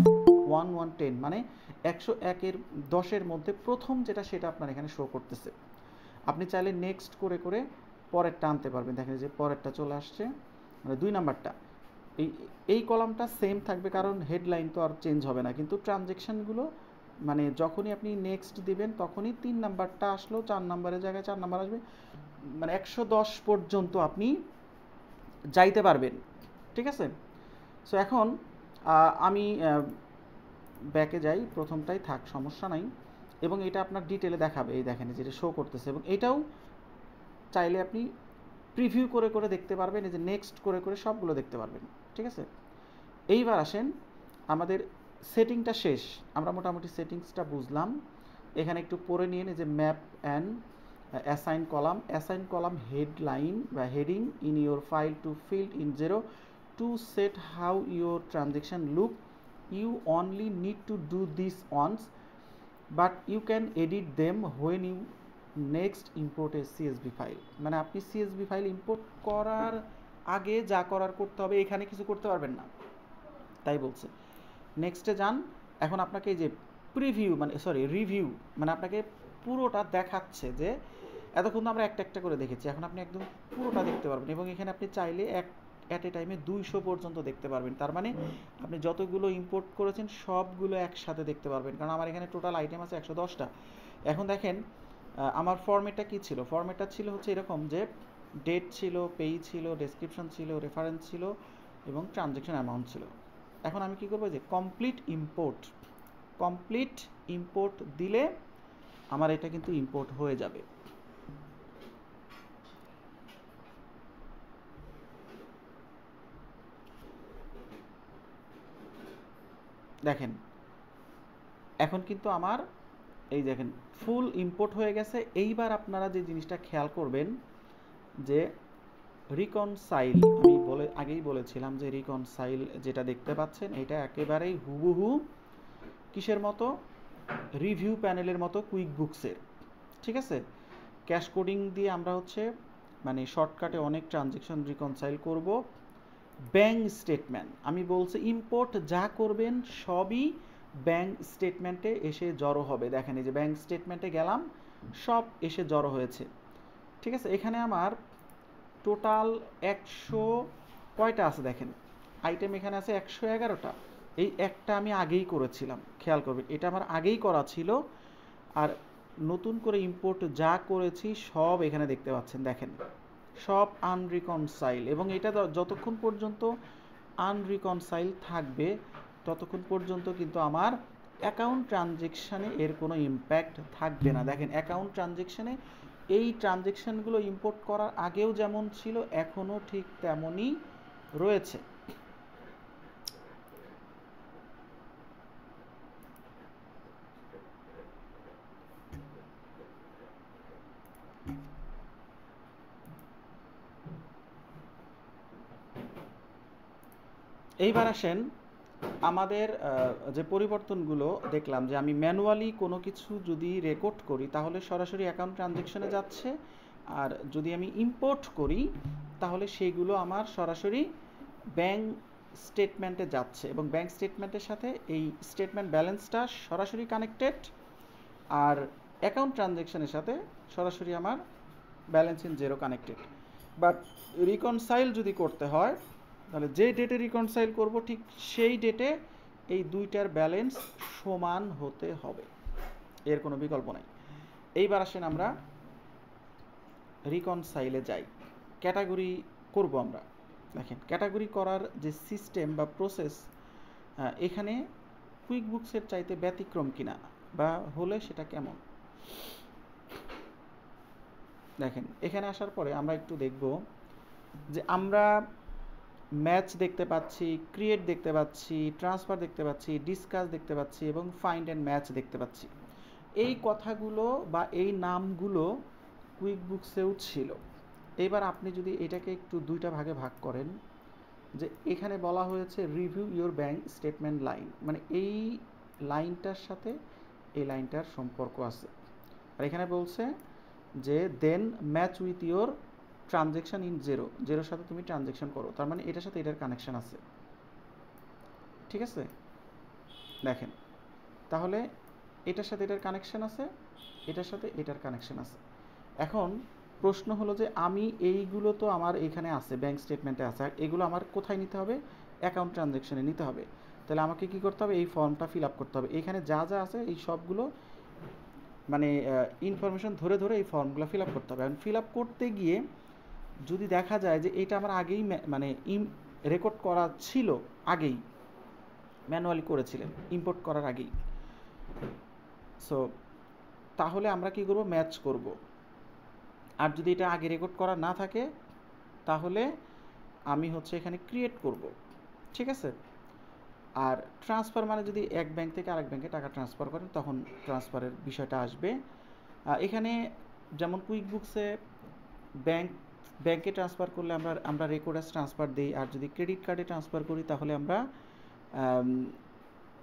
1110, মানে 101-এর 10-এর মধ্যে প্রথম যেটা সেটা আপনার এখানে শো করতেছে। আপনি চাইলে নেক্সট করে করে পরেরটা আনতে পারবেন। দেখেন যে পরেরটা চলে আসছে, মানে 2 নাম্বারটা। এই কলামটা সেম থাকবে কারণ হেডলাইন তো আর চেঞ্জ হবে না, কিন্তু ট্রানজ্যাকশনগুলো মানে যখনই আপনি নেক্সট দিবেন তখনই 3 নাম্বারটা আসলো 4 নাম্বারের জায়গায় 4 নাম্বার আসবে, মানে 110 পর্যন্ত আপনি যাইতে পারবেন। ঠিক আছে, সো এখন আমি ব্যাকে যাই, প্রথমটাই থাক সমস্যা নাই, এবং এটা আপনার ডিটেলে দেখাবে। এই দেখেন যেটা শো করতেছে, এবং এটাও চাইলে আপনি প্রিভিউ করে করে দেখতে পারবেন, এই যে নেক্সট করে করে সবগুলো দেখতে পারবেন। ঠিক আছে, এইবার আসেন আমাদের সেটিংটা শেষ, আমরা মোটামুটি সেটিংসটা বুঝলাম। এখানে একটু পরে নিয়ে যে map and assign column headline বা heading in your file to field in 0 to set how your transaction look. You only need to do this once, but you can edit them when you next import a CSV ফাইল। মানে আপনি CSB file import করার আগে যা করার করতে হবে, এখানে কিছু করতে পারবেন না, তাই বলছে। নেক্সটে যান। এখন আপনাকে এই যে প্রিভিউ মানে রিভিউ মানে আপনাকে পুরোটা দেখাচ্ছে, যে এতক্ষণ আমরা একটা একটা করে দেখেছি, এখন আপনি একদম পুরোটা দেখতে পারবেন, এবং এখানে আপনি চাইলে অ্যাট এ টাইমে 200 পর্যন্ত দেখতে পারবেন। তার মানে আপনি যতগুলো ইম্পোর্ট করেছেন সবগুলো একসাথে দেখতে পারবেন, কারণ আমার এখানে টোটাল আইটেম আছে 110টা। এখন দেখেন আমার ফর্মেটটা কি ছিল, ফর্মেটটা ছিল হচ্ছে এরকম যে ডেট ছিল, পেই ছিল, ডেসক্রিপশন ছিল, রেফারেন্স ছিল এবং ট্রানজ্যাকশন অ্যামাউন্ট ছিল। এখন আমি কি করবো, যে কমপ্লিট ইম্পোর্ট দিলে আমার এটা কিন্তু ইম্পোর্ট হয়ে যাবে। দেখেন এখন কিন্তু আমার এই দেখেন ফুল ইম্পোর্ট হয়ে গেছে। এইবার আপনারা যে জিনিসটা খেয়াল করবেন যে রিকনসাইল, আমি আগেই বলেছিলাম যে রিকনসাইল যেটা দেখতে পাচ্ছেন এটা একেবারেই হুবহু কিসের মতো, রিভিউ প্যানেলের মতো কুইক বুকসের। ঠিক আছে, ক্যাশ কোডিং দিয়ে আমরা হচ্ছে মানে শর্টকাটে অনেক ট্রানজ্যাকশন রিকনসাইল করব। ব্যাংক স্টেটমেন্ট আমি বলছি ইম্পোর্ট যা করবেন সবই ব্যাংক স্টেটমেন্টে এসে জড়ো হবে। দেখেন এই যে ব্যাংক স্টেটমেন্টে গেলাম, সব এসে জড়ো হয়েছে। ঠিক আছে, এখানে আমার টোটাল 100 কয়টা আছে দেখেন, আইটেম এখানে আছে 111টা। এই একটা আমি আগেই করেছিলাম, খেয়াল করবেন এটা আমার আগেই করা ছিল। আর নতুন করে ইম্পোর্ট যা করেছি সব এখানে দেখতে পাচ্ছেন, দেখেন সব আনরিকনসাইল। এবং এটা যতক্ষণ পর্যন্ত আনরিকনসাইল থাকবে ততক্ষণ পর্যন্ত কিন্তু আমার অ্যাকাউন্ট ট্রানজেকশানে এর কোনো ইম্প্যাক্ট থাকবে না। দেখেন অ্যাকাউন্ট ট্রানজেকশানে এই ট্রানজেকশানগুলো ইম্পোর্ট করার আগেও যেমন ছিল এখনও ঠিক তেমনই রয়েছে। এইবার আসেন আমাদের যে পরিবর্তনগুলো দেখলাম, যে আমি ম্যানুয়ালি কোনো কিছু যদি রেকর্ড করি তাহলে সরাসরি অ্যাকাউন্ট ট্রানজেকশনে যাচ্ছে, আর যদি আমি ইম্পোর্ট করি তাহলে সেইগুলো আমার সরাসরি ব্যাংক স্টেটমেন্টে যাচ্ছে এবং ব্যাংক স্টেটমেন্টের সাথে এই স্টেটমেন্ট ব্যালেন্সটা সরাসরি কানেক্টেড, আর অ্যাকাউন্ট ট্রানজেকশনের সাথে সরাসরি আমার balance in zero connected. But reconcile যদি করতে হয় তাহলে যে ডেটে রিকনসাইল করব ঠিক সেই ডেটে এই দুইটার ব্যালেন্স সমান হতে হবে, এর কোনো বিকল্প নাই। এইবার আসেন আমরা রিকনসাইলে যাই, ক্যাটাগরি করব আমরা। দেখেন ক্যাটাগরি করার যে সিস্টেম বা প্রসেস এখানে কুইক বুকসের চাইতে ব্যতিক্রম কিনা বা হলে সেটা কেমন। দেখেন এখানে আসার পরে আমরা একটু দেখব যে আমরা ম্যাচ দেখতে পাচ্ছি, ক্রিয়েট দেখতে পাচ্ছি, ট্রান্সফার দেখতে পাচ্ছি, ডিসকাস দেখতে পাচ্ছি এবং ফাইন্ড অ্যান্ড ম্যাচ দেখতে পাচ্ছি। এই কথাগুলো বা এই নামগুলো কুইক বুকসেও ছিল। এবার আপনি যদি এটাকে একটু দুইটা ভাগে ভাগ করেন, যে এখানে বলা হয়েছে review your bank statement line, মানে এই লাইনটার সাথে এই লাইনটার সম্পর্ক আছে। আর এখানে বলছে যে then match with your transaction in জিরোর সাথে তুমি ট্রানজেকশন করো, তার মানে এটার সাথে এটার কানেকশন আছে। ঠিক আছে, দেখেন তাহলে এটার সাথে এটার কানেকশন আছে, এটার সাথে এটার কানেকশন আছে। এখন প্রশ্ন হলো যে আমি এইগুলো তো আমার এখানে আছে, ব্যাংক স্টেটমেন্টে আছে, আর এগুলো আমার কোথায় নিতে হবে, অ্যাকাউন্ট ট্রানজেকশনে নিতে হবে। তাহলে আমাকে কি করতে হবে, এই ফর্মটা ফিল আপ করতে হবে। এখানে যা যা আছে এই সবগুলো মানে ইনফরমেশন ধরে ধরে এই ফর্মগুলো ফিল আপ করতে হবে। এখন ফিল আপ করতে গিয়ে যদি দেখা যায় যে এটা আমার আগেই মানে রেকর্ড করা ছিল, আগেই ম্যানুয়ালি করেছিলেন ইম্পোর্ট করার আগেই, সো তাহলে আমরা কি করব, ম্যাচ করব। আর যদি এটা আগে রেকর্ড করা না থাকে তাহলে আমি হচ্ছে এখানে ক্রিয়েট করব। ঠিক আছে, আর ট্রান্সফার মানে যদি এক ব্যাংক থেকে আরেক ব্যাংকে টাকা ট্রান্সফার করেন তখন ট্রান্সফারের বিষয়টা আসবে। এখানে যেমন কুইক বুকসে ব্যাংকে ট্রান্সফার করলে আমরা রেকর্ড অ্যাজ ট্রান্সফার দিই, আর যদি ক্রেডিট কার্ডে ট্রান্সফার করি তাহলে আমরা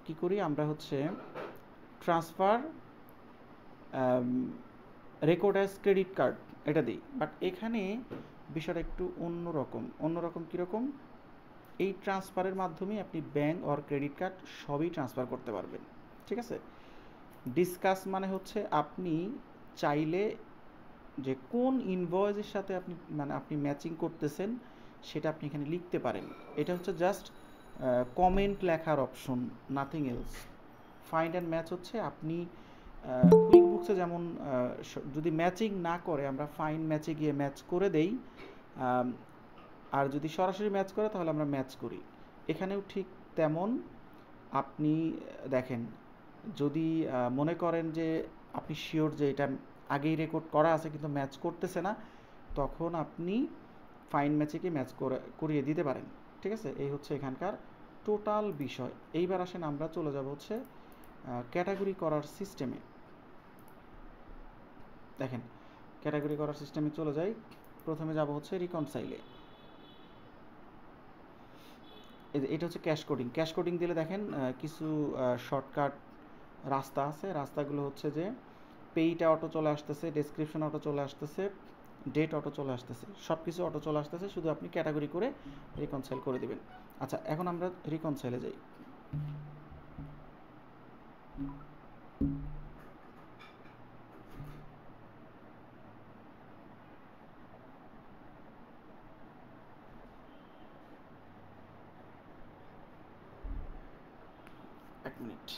কি করি, আমরা হচ্ছে transfer record as credit card এটা দিই। বাট এখানে বিষয়টা একটু অন্যরকম কীরকম, এই ট্রান্সফারের মাধ্যমে আপনি ব্যাংক আর ক্রেডিট কার্ড সবই ট্রান্সফার করতে পারবেন। ঠিক আছে, ডিসকাস মানে হচ্ছে আপনি চাইলে যে কোন ইনভয়েসের সাথে আপনি ম্যাচিং করতেছেন সেটা আপনি এখানে লিখতে পারেন। এটা হচ্ছে জাস্ট কমেন্ট লেখার option, nothing else. Find and match হচ্ছে আপনি কুইক বুকসে যেমন যদি ম্যাচিং না করে আমরা ফাইন ম্যাচে গিয়ে ম্যাচ করে দেই, আর যদি সরাসরি ম্যাচ করে তাহলে আমরা ম্যাচ করি। এখানেও ঠিক তেমন। আপনি দেখেন, যদি মনে করেন যে আপনি শিওর যে এটা আগেই রেকর্ড করা আছে কিন্তু ম্যাচ করতেছে না, তখন আপনি ফাইন ম্যাচে কি ম্যাচ করিয়ে দিতে পারেন। ঠিক আছে, এই হচ্ছে এখানকার টোটাল বিষয়। এইবার আসেন আমরা চলে যাব হচ্ছে ক্যাটাগরি করার সিস্টেমে। দেখেন, ক্যাটাগরি করার সিস্টেমে চলে যাই। প্রথমে যাব হচ্ছে রিকনসাইলে। এটা হচ্ছে ক্যাশ কোডিং। ক্যাশ কোডিং দিলে দেখেন কিছু শর্টকাট রাস্তা আছে। রাস্তাগুলো হচ্ছে যে পেইটা অটো চলে আসতেছে, ডেসক্রিপশন অটো চলে আসতেছে, ডেট অটো চলে আসতেছে, সব কিছু অটো চলে আসতেছে, শুধু আপনি ক্যাটাগরি করে রিকনসাইল করে দিবেন। আচ্ছা, এখন আমরা রিকনসাইলে যাই। এক মিনিট।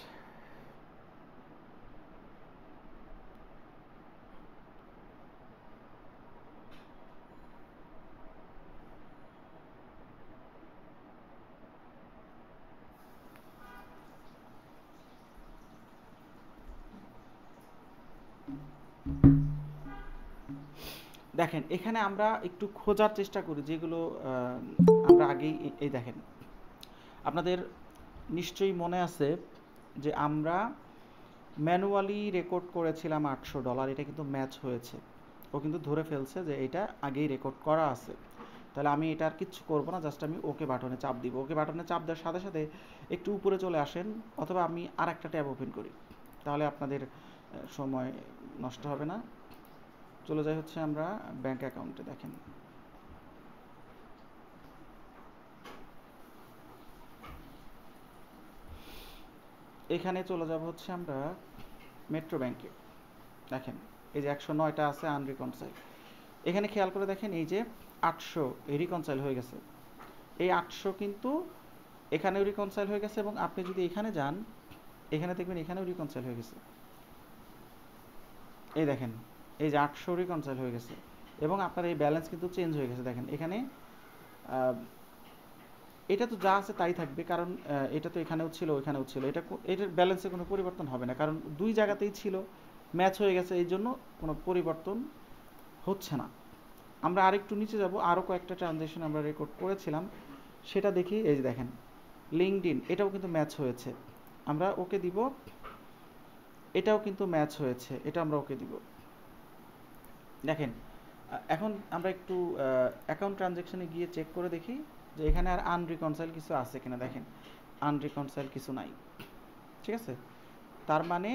দেখেন, এখানে আমরা একটু খোঁজার চেষ্টা করি যেগুলো আমরা আগেই এই দেখেন, আপনাদের নিশ্চয়ই মনে আছে যে আমরা ম্যানুয়ালি রেকর্ড করেছিলাম $800, এটা কিন্তু ম্যাচ হয়েছে। ও কিন্তু ধরে ফেলছে যে এটা আগেই রেকর্ড করা আছে। তাহলে আমি এটা আর কিচ্ছু করবো না, জাস্ট আমি ওকে বাটনে চাপ দিব। ওকে বাটনে চাপ দেওয়ার সাথে সাথে একটু উপরে চলে আসেন, অথবা আমি আর একটা ট্যাব ওপেন করি, তাহলে আপনাদের সময় নষ্ট হবে না। চলে যাই হচ্ছে আমরা ব্যাংক অ্যাকাউন্টে। দেখেন, এখানে চলে যাব হচ্ছে আমরা মেট্রো ব্যাংকে। দেখেন, এই যে 109টা আছে আনরিকনসাইল। এখানে খেয়াল করে দেখেন, এই যে 800 রিকনসাইল হয়ে গেছে। এই 800 কিন্তু এখানেও রিকনসাইল হয়ে গেছে, এবং আপনি যদি এখানে যান, এখানে দেখবেন এখানেও রিকনসাইল হয়ে গেছে। এই দেখেন, এই যে 800 রিকনসাইল হয়ে গেছে, এবং আপনার এই ব্যালেন্স কিন্তু চেঞ্জ হয়ে গেছে। দেখেন এখানে এটা তো যা আছে তাই থাকবে, কারণ এটা তো এখানেও ছিল, এখানেও ছিল। এটার ব্যালেন্সে কোনো পরিবর্তন হবে না, কারণ দুই জায়গাতেই ছিল, ম্যাচ হয়ে গেছে, এই জন্য কোনো পরিবর্তন হচ্ছে না। আমরা আরেকটু নিচে যাব, আরও কয়েকটা ট্রানজ্যাকশন আমরা রেকর্ড করেছিলাম, সেটা দেখি। এই যে দেখেন, লিঙ্কডইন, এটাও কিন্তু ম্যাচ হয়েছে, আমরা ওকে দিব। এটাও কিন্তু ম্যাচ হয়েছে, এটা আমরা ওকে দিব। দেখেন, এখন আমরা একটু অ্যাকাউন্ট ট্রানজ্যাকশনে গিয়ে চেক করে দেখি যে এখানে আর আনরিকনসাইল কিছু আছে কিনা। দেখেন, আনরিকনসাইল কিছু নাই। ঠিক আছে, তার মানে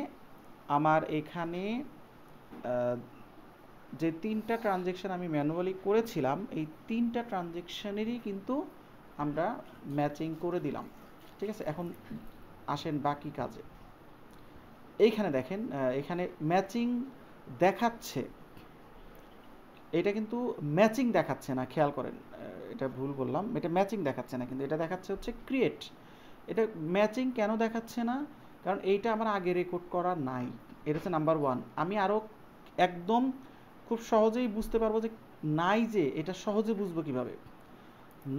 আমার এখানে যে 3টা ট্রানজ্যাকশন আমি ম্যানুয়ালি করেছিলাম, এই 3টা ট্রানজ্যাকশনেরই কিন্তু আমরা ম্যাচিং করে দিলাম। ঠিক আছে, এখন আসেন বাকি কাজে। এইখানে দেখেন, এখানে ম্যাচিং দেখাচ্ছে, এটা কিন্তু ম্যাচিং দেখাচ্ছে না। খেয়াল করেন, এটা ভুল বললাম, এটা ম্যাচিং দেখাচ্ছে না, কিন্তু এটা দেখাচ্ছে হচ্ছে ক্রিয়েট। এটা ম্যাচিং কেন দেখাচ্ছে না? কারণ এইটা আমার আগে রেকর্ড করা নাই। এটা হচ্ছে নাম্বার 1। আমি আরও একদম খুব সহজেই বুঝতে পারবো যে নাই, যে এটা সহজে বুঝবো কিভাবে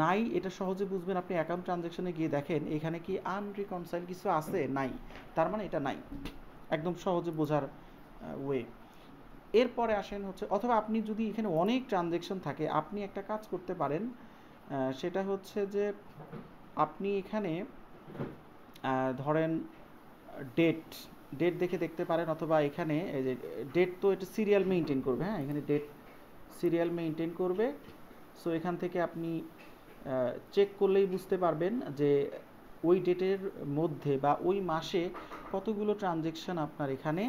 নাই। এটা সহজে বুঝবেন আপনি অ্যাকাউন্ট ট্রানজ্যাকশনে গিয়ে দেখেন এখানে কি আনরিকনসাইল কিছু আছে, নাই, তার মানে এটা নাই। একদম সহজে বোঝার ওয়ে। এরপরে আসেন হচ্ছে, অথবা আপনি যদি এখানে অনেক ট্রানজ্যাকশন থাকে, আপনি একটা কাজ করতে পারেন, সেটা হচ্ছে যে আপনি এখানে ধরেন ডেট দেখে দেখতে পারেন, অথবা এখানে এই যে ডেট, তো এটা সিরিয়াল মেইনটেইন করবে। হ্যাঁ, এখানে ডেট সিরিয়াল মেইনটেইন করবে। সো এখান থেকে আপনি চেক করলেই বুঝতে পারবেন যে ওই ডেটের মধ্যে বা ওই মাসে কতগুলো ট্রানজ্যাকশন আপনার এখানে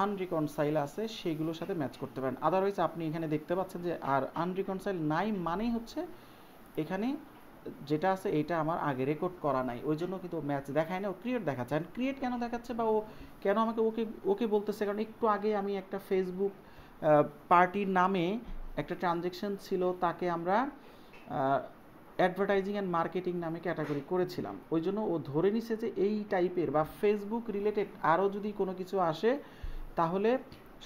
আনরিকনসাইল আছে, সেইগুলোর সাথে ম্যাচ করতে পারেন। আদারওয়াইজ আপনি এখানে দেখতে পাচ্ছেন যে আর আনরিকনসাইল নাই, মানেই হচ্ছে এখানে যেটা আছে এইটা আমার আগে রেকর্ড করা নাই, ওই জন্য কিন্তু ম্যাচ দেখায় না, ও ক্রিয়েট দেখাচ্ছে। আর ক্রিয়েট কেন দেখাচ্ছে বা ও কেন আমাকে ওকে বলতেছে, কারণ একটু আগে আমি একটা ফেসবুক পার্টির নামে একটা ট্রানজ্যাকশন ছিল, তাকে আমরা অ্যাডভার্টাইজিং অ্যান্ড মার্কেটিং নামে ক্যাটাগরি করেছিলাম, ওই জন্য ও ধরে নিছে যে এই টাইপের বা ফেসবুক রিলেটেড আরও যদি কোনো কিছু আসে তাহলে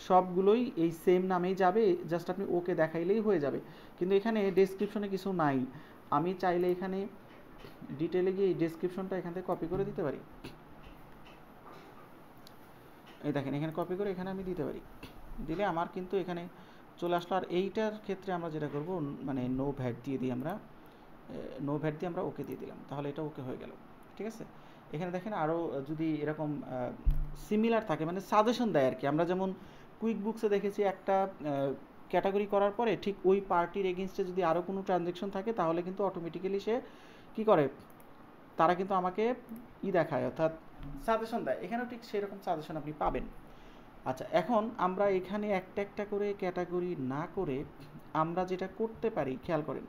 সবগুলোই এই সেম নামেই যাবে, জাস্ট আপনি ওকে দেখাইলেই হয়ে যাবে। কিন্তু এখানে ডেসক্রিপশনে কিছু নাই, আমি চাইলে এখানে ডিটেলে গিয়ে এই ডেসক্রিপশনটা এখান থেকে কপি করে দিতে পারি। এই দেখেন এখানে কপি করে এখানে আমি দিতে পারি, দিলে আমার কিন্তু এখানে চলে আসলো। আর এইটার ক্ষেত্রে আমরা যেটা করব, মানে নো ভ্যাট দিয়ে দিই, আমরা নো ভ্যাট দিয়ে আমরা ওকে দিয়ে দিলাম, তাহলে এটা ওকে হয়ে গেল। ঠিক আছে, এখানে দেখেন আরও যদি এরকম সিমিলার থাকে, মানে সাজেশন দেয় আর কি। আমরা যেমন কুইক বুকসে দেখেছি একটা ক্যাটাগরি করার পরে ঠিক ওই পার্টির এগেনস্টে যদি আরও কোনো ট্রানজ্যাকশন থাকে তাহলে কিন্তু অটোমেটিক্যালি সে কী করে, তারা কিন্তু আমাকে দেখায়, অর্থাৎ সাজেশন দেয়। এখানেও ঠিক সেরকম সাজেশন আপনি পাবেন। আচ্ছা, এখন আমরা এখানে একটা একটা করে ক্যাটাগরি না করে আমরা যেটা করতে পারি, খেয়াল করেন,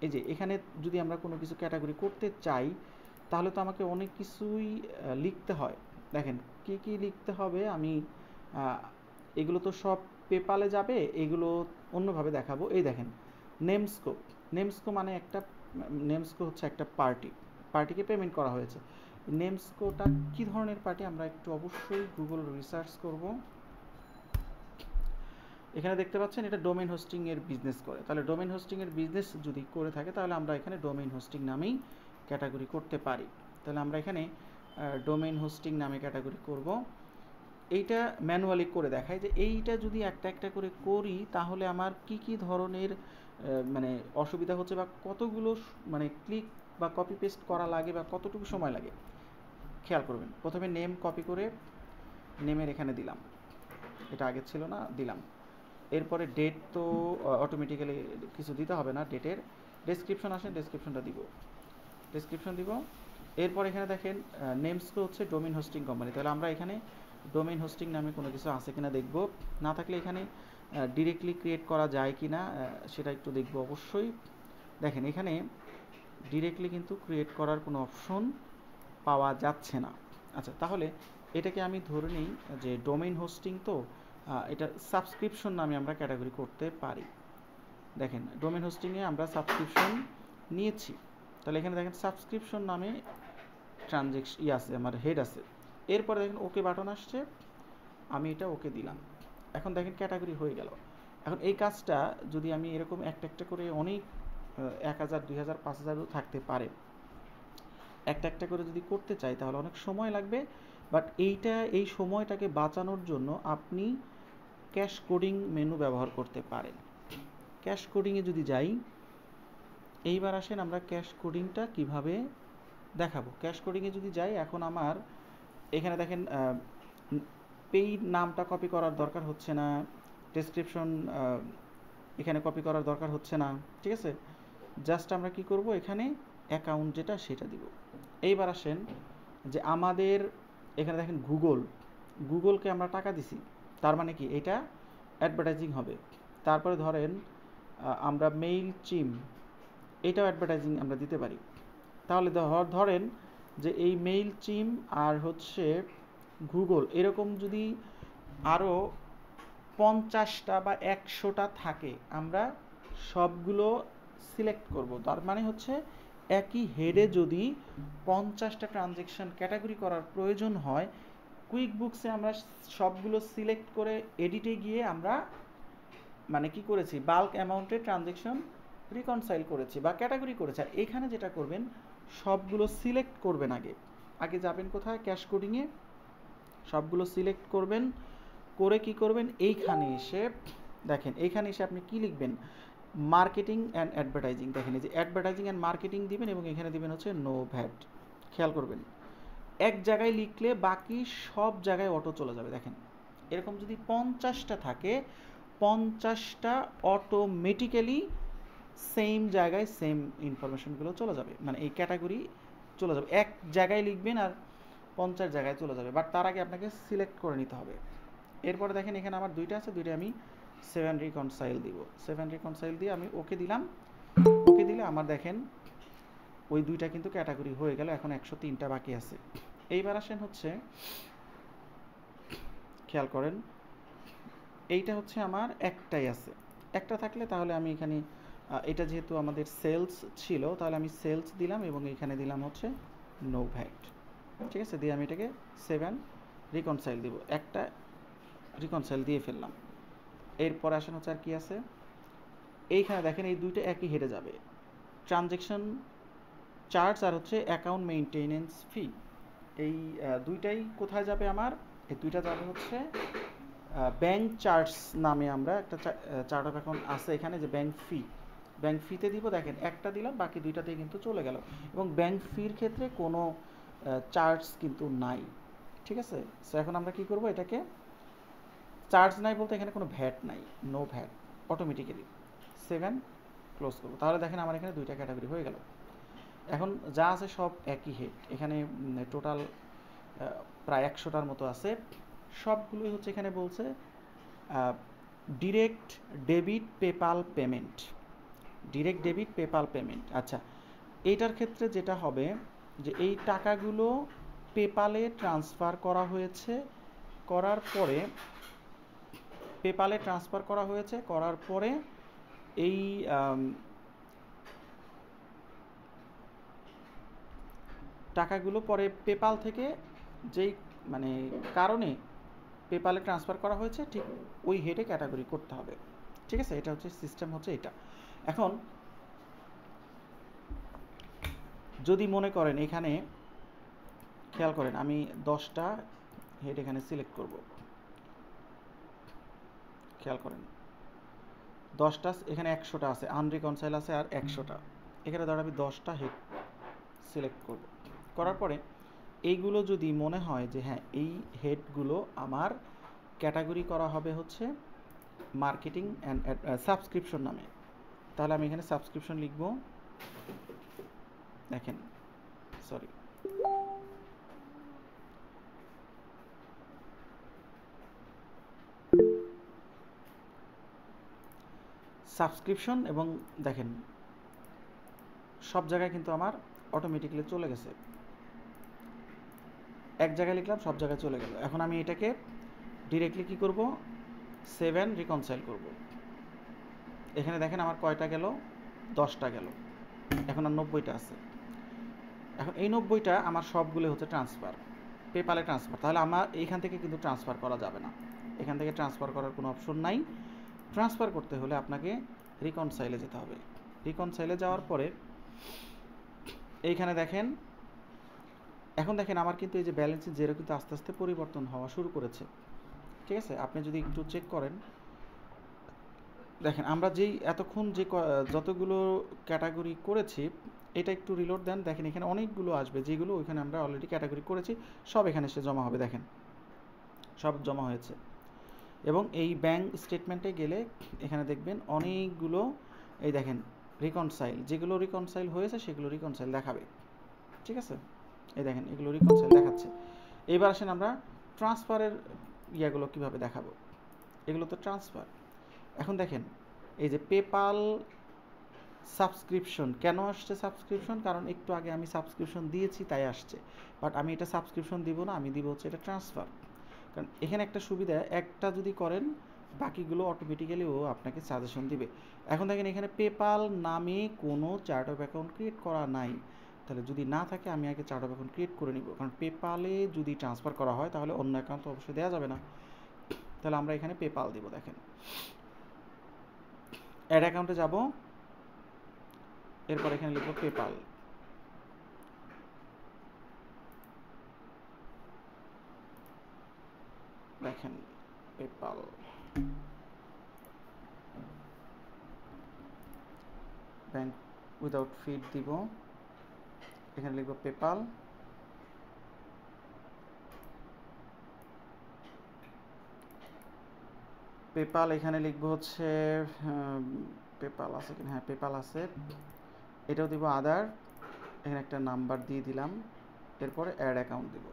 এই যে এখানে যদি আমরা কোনো কিছু ক্যাটাগরি করতে চাই তাহলে তো আমাকে অনেক কিছুই লিখতে হয়। দেখেন কি কি লিখতে হবে, আমি এগুলো তো সব পেপালে যাবে, এগুলো অন্যভাবে দেখাবো। এই দেখেন নেমস্কো, নেমস্কো মানে একটা, নেমস্কো হচ্ছে একটা পার্টিকে পেমেন্ট করা হয়েছে। নেমস্কোটা কী ধরনের পার্টি আমরা একটু অবশ্যই গুগল রিসার্চ করব। এখানে দেখতে পাচ্ছেন এটা ডোমেইন হোস্টিংয়ের বিজনেস করে, তাহলে ডোমেইন হোস্টিংয়ের বিজনেস যদি করে থাকে তাহলে আমরা এখানে ডোমেইন হোস্টিং নামেই ক্যাটাগরি করতে পারি। তাহলে আমরা এখানে ডোমেইন হোস্টিং নামে ক্যাটাগরি করব। এইটা ম্যানুয়ালি করে দেখায় যে এইটা যদি একটা একটা করে করি তাহলে আমার কি কি ধরনের মানে অসুবিধা হচ্ছে বা কতগুলো মানে ক্লিক বা কপি পেস্ট করা লাগে বা কতটুকু সময় লাগে। খেয়াল করবেন, প্রথমে নেম কপি করে নেমের এখানে দিলাম, এটা আগে ছিল না, দিলাম। এরপরে ডেট তো অটোমেটিক্যালি কিছু দিতে হবে না, ডেটের ডেসক্রিপশন আসে, ডেসক্রিপশনটা ডেসক্রিপশন দিব। এরপর এখানে দেখেন নেমস্কো হচ্ছে ডোমেইন হোস্টিং কোম্পানি, তাহলে আমরা এখানে ডোমেইন হোস্টিং নামে কোনো কিছু আছে কিনা দেখব, না থাকলে এখানে ডিরেক্টলি ক্রিয়েট করা যায় কি না সেটা একটু দেখব অবশ্যই। দেখেন এখানে ডিরেক্টলি কিন্তু ক্রিয়েট করার কোনো অপশন পাওয়া যাচ্ছে না। আচ্ছা, তাহলে এটাকে আমি ধরে নিই যে ডোমেইন হোস্টিং, তো এটা সাবস্ক্রিপশন নামে আমরা ক্যাটাগরি করতে পারি। দেখেন ডোমেইন হোস্টিংয়ে আমরা সাবস্ক্রিপশন নিয়েছি, তাহলে এখানে দেখেন সাবস্ক্রিপশন নামে ট্রানজ্যাকশন আছে, আমার হেড আছে। এরপরে দেখেন ওকে বাটন আসছে, আমি এটা ওকে দিলাম। এখন দেখেন ক্যাটাগরি হয়ে গেল। এখন এই কাজটা যদি আমি এরকম একটা একটা করে অনেক 1000, 2000, 5000ও থাকতে পারে, একটা একটা করে যদি করতে চাই তাহলে অনেক সময় লাগবে। বাট এই সময়টাকে বাঁচানোর জন্য আপনি ক্যাশ কোডিং মেনু ব্যবহার করতে পারেন। ক্যাশ কোডিংয়ে যদি যাই, এইবার আসেন আমরা ক্যাশ কোডিংটা কিভাবে দেখাবো। ক্যাশ কোডিংয়ে যদি যাই, এখন আমার এখানে দেখেন পেইড নামটা কপি করার দরকার হচ্ছে না, ডেসক্রিপশন এখানে কপি করার দরকার হচ্ছে না। ঠিক আছে, জাস্ট আমরা কি করব, এখানে অ্যাকাউন্ট যেটা সেটা দিব। এইবার আসেন যে আমাদের এখানে দেখেন গুগলকে আমরা টাকা দিছি, তার মানে কি এটা অ্যাডভার্টাইজিং হবে। তারপরে ধরেন আমরা মেইল চিম, এটাও অ্যাডভার্টাইজিং আমরা দিতে পারি। তাহলে ধরেন যে এই মেইল চিম আর হচ্ছে গুগল এরকম যদি আরও 50টা বা 100টা থাকে, আমরা সবগুলো সিলেক্ট করব। তার মানে হচ্ছে একই হেডে যদি 50টা ট্রানজ্যাকশন ক্যাটাগরি করার প্রয়োজন হয়, কুইক বুকসে আমরা সবগুলো সিলেক্ট করে এডিটে গিয়ে আমরা মানে কি করেছি, বাল্ক অ্যামাউন্টে ট্রানজ্যাকশন রিকনসাইল করেছি বা ক্যাটাগরি করেছি। আর এখানে যেটা করবেন, সবগুলো সিলেক্ট করবেন, আগে যাবেন কোথায়, ক্যাশ কোডিংয়ে, সবগুলো সিলেক্ট করবেন, করে কি করবেন, এইখানে এসে দেখেন, এইখানে এসে আপনি কি লিখবেন, মার্কেটিং অ্যান্ড অ্যাডভার্টাইজিং। দেখেন এই যে অ্যাডভার্টাইজিং অ্যান্ড মার্কেটিং দিবেন এবং এখানে দিবেন হচ্ছে নো ভ্যাট। খেয়াল করবেন, এক জায়গায় লিখলে বাকি সব জায়গায় অটো চলে যাবে। দেখেন এরকম যদি 50টা থাকে, 50টা অটোমেটিক্যালি সেম জায়গায় সেম ইনফরমেশনগুলো চলে যাবে, মানে এই ক্যাটাগরি চলে যাবে। এক জায়গায় লিখবেন আর 50 জায়গায় চলে যাবে, বাট তার আগে আপনাকে সিলেক্ট করে নিতে হবে। এরপরে দেখেন এখানে আমার দুইটা আছে, দুইটা আমি 7 রিকনসাইল দিব। 7 রিকনসাইল দিয়ে আমি ওকে দিলাম। ওকে দিলে আমার দেখেন ওই দুইটা কিন্তু ক্যাটাগরি হয়ে গেল, এখন 103টা বাকি আছে। এইবার আসেন হচ্ছে, খেয়াল করেন, এইটা হচ্ছে আমার একটাই আছে, একটা থাকলে তাহলে আমি এখানে এটা যেহেতু আমাদের সেলস ছিল তাহলে আমি সেলস দিলাম এবং এখানে দিলাম হচ্ছে নো ভ্যাট। ঠিক আছে, দিয়ে আমি এটাকে 7 রিকনসাইল দিব, একটা রিকনসাইল দিয়ে ফেললাম। এরপর আসেন হচ্ছে আর কি আছে, এইখানে দেখেন এই দুইটা একই হেডে যাবে, ট্রানজ্যাকশন চার্জ আর হচ্ছে অ্যাকাউন্ট মেইনটেনেন্স ফি। এই দুইটাই কোথায় যাবে আমার? এই দুইটা যাবে হচ্ছে ব্যাংক চার্জ নামে আমরা একটা চার্ট অফ অ্যাকাউন্ট আছে এখানে, যে ব্যাংক ফি, ব্যাংক ফিতে দিব। দেখেন একটা দিলাম, বাকি দুইটাতেই কিন্তু চলে গেল, এবং ব্যাংক ফির ক্ষেত্রে কোনো চার্জ কিন্তু নাই। ঠিক আছে, সো এখন আমরা কি করব, এটাকে চার্জ নাই বলতে এখানে কোনো ভ্যাট নাই, নো ভ্যাট, অটোমেটিক্যালি 7 ক্লোজ করবো। তাহলে দেখেন আমার এখানে দুইটা ক্যাটাগরি হয়ে গেল। এখন যা আছে সব একই হেড, এখানে টোটাল প্রায় 100টার মতো আছে, সবগুলোই হচ্ছে এখানে বলছে direct debit PayPal payment, direct debit PayPal payment. আচ্ছা, এইটার ক্ষেত্রে যেটা হবে যে এই টাকাগুলো পেপালে ট্রান্সফার করা হয়েছে, করার পরে পেপালে ট্রান্সফার করা হয়েছে, করার পরে এই টাকাগুলো পরে পেপাল থেকে যেই মানে কারণে পেপালে ট্রান্সফার করা হয়েছে ঠিক ওই হেডে ক্যাটাগরি করতে হবে। ঠিক আছে, এটা হচ্ছে সিস্টেম হচ্ছে এটা। এখন যদি মনে করেন এখানে খেয়াল করেন, আমি 10টা হেড এখানে সিলেক্ট করব, খেয়াল করেন 10টা, এখানে 100টা আছে, আনরিকনসাইল আছে আর 100টা, এখানে ধর আমি 10টা হেড সিলেক্ট করব। করার পরে এইগুলো যদি মনে হয় যে হ্যাঁ এই হেডগুলো আমার ক্যাটাগরি করা হবে হচ্ছে মার্কেটিং অ্যান্ড সাবস্ক্রিপশন নামে, তাহলে আমি এখানে সাবস্ক্রিপশন লিখব। দেখেন সরি, সাবস্ক্রিপশন, এবং দেখেন সব জায়গায় কিন্তু আমার অটোমেটিক্যালি চলে গেছে, এক জায়গায় লিখলাম সব জায়গায় চলে গেল। এখন আমি এটাকে ডিরেক্টলি কি করব, 7 রিকনসাইল করব। এখানে দেখেন আমার কয়টা গেল, 10টা গেল, এখন আর 90টা আছে। এখন এই 90টা আমার সবগুলো হচ্ছে ট্রান্সফার, পেপালে ট্রান্সফার, তাহলে আমার এইখান থেকে কিন্তু ট্রান্সফার করা যাবে না, এখান থেকে ট্রান্সফার করার কোনো অপশন নাই। ট্রান্সফার করতে হলে আপনাকে রিকনসাইলে যেতে হবে। রিকনসাইলে যাওয়ার পরে এইখানে দেখেন, এখন দেখেন আমার কিন্তু এই যে ব্যালেন্সের জেরো কিন্তু আস্তে আস্তে পরিবর্তন হওয়া শুরু করেছে। ঠিক আছে, আপনি যদি একটু চেক করেন, দেখেন আমরা যেই এতক্ষণ যে যতগুলো ক্যাটাগরি করেছি, এটা একটু রিলোড দেন, দেখেন এখানে অনেকগুলো আসবে, যেগুলো ওইখানে আমরা অলরেডি ক্যাটাগরি করেছি সব এখানে এসে জমা হবে, দেখেন সব জমা হয়েছে। এবং এই ব্যাংক স্টেটমেন্টে গেলে এখানে দেখবেন অনেকগুলো, এই দেখেন রিকনসাইল, যেগুলো রিকনসাইল হয়েছে সেগুলো রিকনসাইল দেখাবে। ঠিক আছে, এই দেখেন এগুলো রিকনসাইল দেখাচ্ছে। এবার আসেন আমরা ট্রান্সফারের ইয়াগুলো কিভাবে দেখাবো, এগুলো তো ট্রান্সফার। এখন দেখেন এই যে পেপাল সাবস্ক্রিপশন, কেন আসছে সাবস্ক্রিপশন, কারণ একটু আগে আমি সাবস্ক্রিপশন দিয়েছি তাই আসছে, বাট আমি এটা সাবস্ক্রিপশন দিব না, আমি দিব হচ্ছে এটা ট্রান্সফার। কারণ এখানে একটা সুবিধা, একটা যদি করেন বাকিগুলো অটোমেটিক্যালি ও আপনাকে সাজেশন দিবে। এখন দেখেন এখানে পেপাল নামে কোনো চার্ট অফ অ্যাকাউন্ট ক্রিয়েট করা নাই, তাহলে যদি না থাকে আমি আগে চার্ট অফ অ্যাকাউন্ট ক্রিয়েট করে নিব, কারণ পেপালে যদি ট্রান্সফার করা হয় তাহলে অন্য অ্যাকাউন্ট তো অবশ্যই দেওয়া যাবে না। তাহলে আমরা এখানে পেপাল দিব। দেখেন অ্যাড অ্যাকাউন্টে যাব, এরপর এখানে লিখব পেপাল, দেখেন পেপাল, ব্যাংক উইদাউট ফিড দিব, এখানে লিখব পেপাল, পেপাল এখানে লিখব হচ্ছে পেপাল আছে কিনা, হ্যাঁ পেপাল আছে, এটাও দিব আদার, এখানে একটা নাম্বার দিয়ে দিলাম, এরপরে অ্যাড অ্যাকাউন্ট দিব।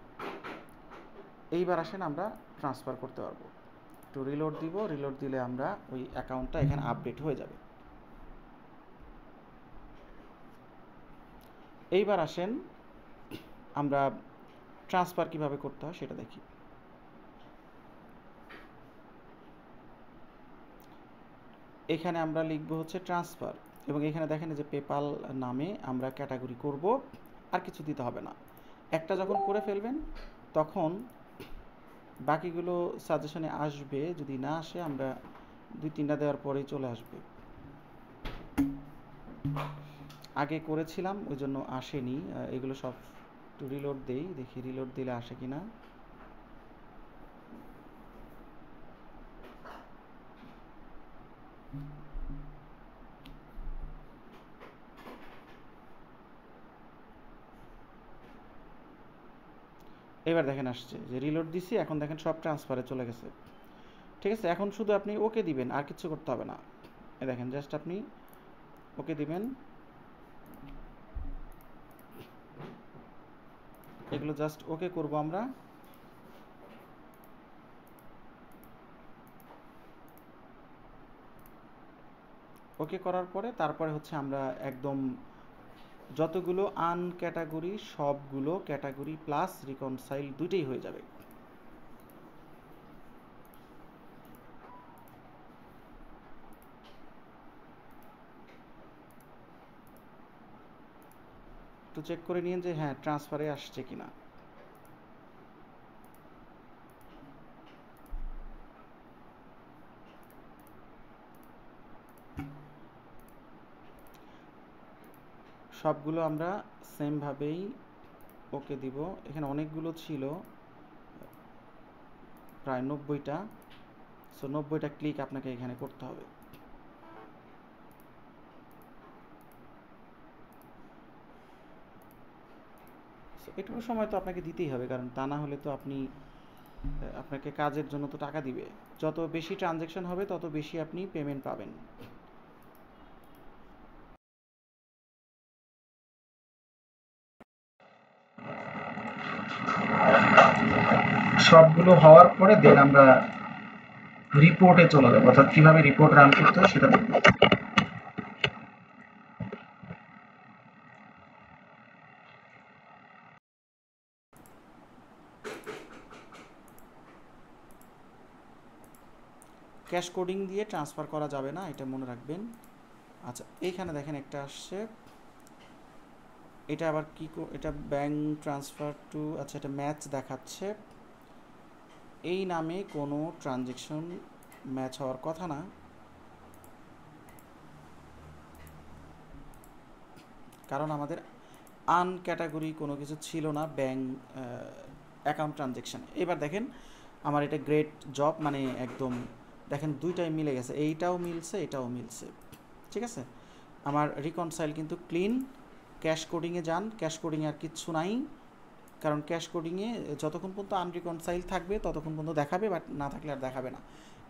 এইবার আসেন আমরা ট্রান্সফার করতে পারবো, একটু রিলোড দিব, রিলোড দিলে আমরা ওই অ্যাকাউন্টটা এখানে আপডেট হয়ে যাবে। এইবার আসেন আমরা ট্রান্সফার কিভাবে করতে হয় সেটা দেখি। এখানে আমরা লিখব হচ্ছে ট্রান্সফার, এবং এখানে দেখেন যে পেপাল নামে আমরা ক্যাটাগরি করব, আর কিছু দিতে হবে না। একটা যখন করে ফেলবেন তখন বাকিগুলো সাজেশনে আসবে, যদি না আসে আমরা 2-3টা দেওয়ার পরেই চলে আসবে। আগে করেছিলাম ওই জন্য আসেনি, এগুলো সব একটু রিলোড দেই, দেখি রিলোড দিলে আসে কিনা। এবার দেখেন আসছে যে রিলোড দিছি, এখন দেখেন সব ট্রান্সফারে চলে গেছে। ঠিক আছে, এখন শুধু আপনি ওকে দিবেন, আর কিছু করতে হবে না। এই দেখেন জাস্ট আপনি ওকে দিবেন, এগুলো জাস্ট ওকে করব আমরা। ওকে করার পরে তারপরে হচ্ছে আমরা একদম যতগুলো আন ক্যাটাগরি সবগুলো ক্যাটাগরি প্লাস রিকনসাইল দুইটাই হয়ে যাবে। একটু চেক করে নিন যে হ্যাঁ ট্রান্সফারে আসছে কিনা। সবগুলো আমরা সেমভাবেই ওকে দিব। এখানে অনেকগুলো ছিল, প্রায় 90টা। সো 90টা ক্লিক আপনাকে এখানে করতে হবে। এটুকু সময় তো আপনাকে দিতেই হবে, কারণ তা না হলে তো আপনাকে কাজের জন্য তো টাকা দিবে। যত বেশি ট্রানজ্যাকশন হবে তত বেশি আপনি পেমেন্ট পাবেন। সবগুলো হওয়ার পরে দেন আমরা রিপোর্টে চলে যাবো, অর্থাৎ কিভাবে রিপোর্ট রান করতে হয় সেটা দেখব। ক্যাশ কোডিং দিয়ে ট্রান্সফার করা যাবে না, এটা মনে রাখবেন। আচ্ছা, এইখানে দেখেন একটা আসছে, এটা আবার কি, এটা ব্যাংক ট্রান্সফার টু, আচ্ছা এটা ম্যাচ দেখাচ্ছে। এই নামে কোনো ট্রানজ্যাকশন ম্যাচ হওয়ার কথা না, কারণ আমাদের আন ক্যাটাগরি কোনো কিছু ছিল না ব্যাংক অ্যাকাউন্ট ট্রানজ্যাকশানে। এবার দেখেন আমার এটা গ্রেট জব, মানে একদম দেখেন দুইটাই মিলে গেছে, এইটাও মিলছে এটাও মিলছে। ঠিক আছে, আমার রিকনসাইল কিন্তু ক্লিন। ক্যাশ কোডিংয়ে যান, ক্যাশ কোডিংয়ে আর কিচ্ছু নাই, কারণ ক্যাশ কোডিংয়ে যতক্ষণ পর্যন্ত আনরিকনসাইল থাকবে ততক্ষণ পর্যন্ত দেখাবে, বাট না থাকলে আর দেখাবে না।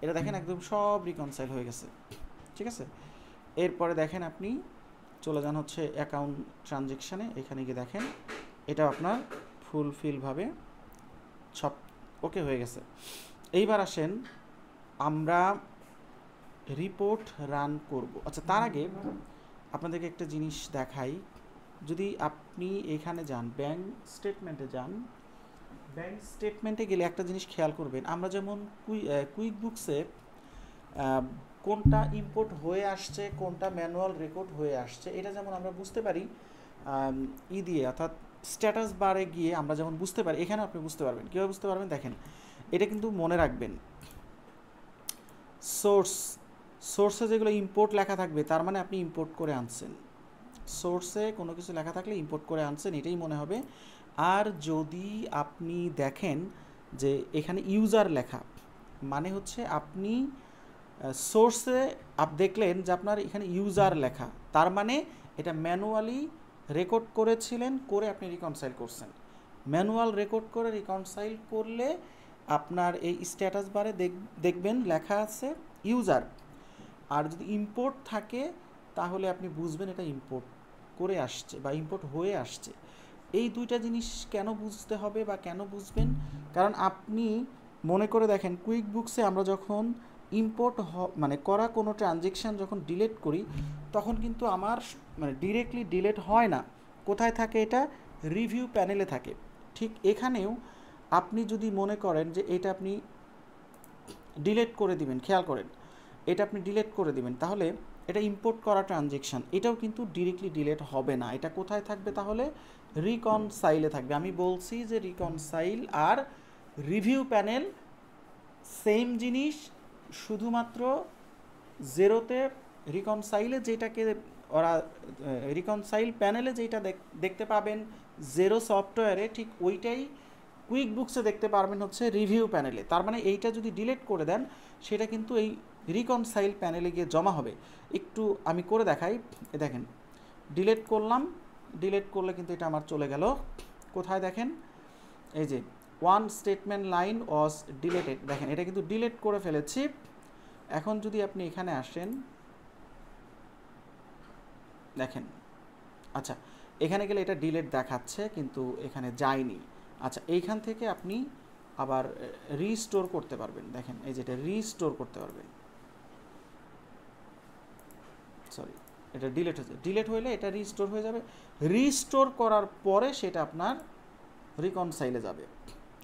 এটা দেখেন একদম সব রিকনসাইল হয়ে গেছে। ঠিক আছে, এরপরে দেখেন আপনি চলে যান হচ্ছে অ্যাকাউন্ট ট্রানজ্যাকশানে, এখানে গিয়ে দেখেন এটাও আপনার ফুলফিলভাবে সব ওকে হয়ে গেছে। এইবার আসেন আমরা রিপোর্ট রান করব। আচ্ছা, তার আগে আপনাদেরকে একটা জিনিস দেখাই। যদি আপনি এখানে যান, ব্যাংক স্টেটমেন্টে যান, ব্যাংক স্টেটমেন্টে গেলে একটা জিনিস খেয়াল করবেন, আমরা যেমন কুইক বুকসে কোনটা ইম্পোর্ট হয়ে আসছে কোনটা ম্যানুয়াল রেকর্ড হয়ে আসছে, এটা যেমন আমরা বুঝতে পারি দিয়ে, অর্থাৎ স্ট্যাটাস বারে গিয়ে আমরা যেমন বুঝতে পারি, এখানে আপনি বুঝতে পারবেন। কীভাবে বুঝতে পারবেন দেখেন, এটা কিন্তু মনে রাখবেন, সোর্সে যেগুলো ইম্পোর্ট লেখা থাকবে তার মানে আপনি ইম্পোর্ট করে আনছেন। সোর্সে কোনো কিছু লেখা থাকলে ইম্পোর্ট করে আনছেন, এটাই মনে হবে। আর যদি আপনি দেখেন যে এখানে ইউজার লেখা, মানে হচ্ছে আপনি সোর্সে দেখলেন যে আপনার এখানে ইউজার লেখা, তার মানে এটা ম্যানুয়ালি রেকর্ড করেছিলেন, করে আপনি রিকনসাইল করছেন। ম্যানুয়াল রেকর্ড করে রিকনসাইল করলে আপনার এই স্ট্যাটাস বারে দেখবেন লেখা আছে ইউজার। আর যদি ইম্পোর্ট থাকে তাহলে আপনি বুঝবেন এটা ইম্পোর্ট করে আসছে বা ইম্পোর্ট হয়ে আসছে। এই দুইটা জিনিস কেন বুঝতে হবে বা কেন বুঝবেন, কারণ আপনি মনে করে দেখেন কুইক বুকসে আমরা যখন ইম্পোর্ট মানে করা কোনো ট্রানজ্যাকশান যখন ডিলিট করি তখন কিন্তু আমার মানে ডিরেক্টলি ডিলিট হয় না। কোথায় থাকে এটা? রিভিউ প্যানেলে থাকে। ঠিক এখানেও আপনি যদি মনে করেন যে এটা আপনি ডিলিট করে দিবেন, খেয়াল করেন এটা আপনি ডিলিট করে দিবেন, তাহলে এটা ইম্পোর্ট করা ট্রানজেকশন, এটাও কিন্তু ডিরেক্টলি ডিলেট হবে না। এটা কোথায় থাকবে তাহলে? রিকনসাইলে থাকবে। আমি বলছি যে রিকনসাইল আর রিভিউ প্যানেল সেম জিনিস, শুধুমাত্র জেরোতে রিকনসাইলে যেটাকে ওরা রিকনসাইল প্যানেলে যেটা দেখতে পাবেন জেরো সফটওয়্যারে, ঠিক ওইটাই কুইক বুকসে দেখতে পারবেন হচ্ছে রিভিউ প্যানেলে। তার মানে এইটা যদি ডিলিট করে দেন সেটা কিন্তু এই রিকনসাইল প্যানেলে গিয়ে জমা হবে। একটু আমি করে দেখাই, দেখেন ডিলিট করলাম, ডিলিট করলে কিন্তু এটা আমার চলে গেল কোথায় দেখেন, এই যে ওয়ান স্টেটমেন্ট লাইন ওয়াজ ডিলেটেড, দেখেন এটা কিন্তু ডিলিট করে ফেলেছি। এখন যদি আপনি এখানে আসেন দেখেন, আচ্ছা এখানে গেলে এটা ডিলিট দেখাচ্ছে কিন্তু এখানে যায়নি। আচ্ছা এইখান থেকে আপনি আবার রিস্টোর করতে পারবেন, দেখেন এই যেটা রিস্টোর করতে পারবেন, সরি এটা ডিলিট হয়েছে, ডিলিট হইলে এটা রিস্টোর হয়ে যাবে। রিস্টোর করার পরে সেটা আপনার রিকনসাইলে যাবে।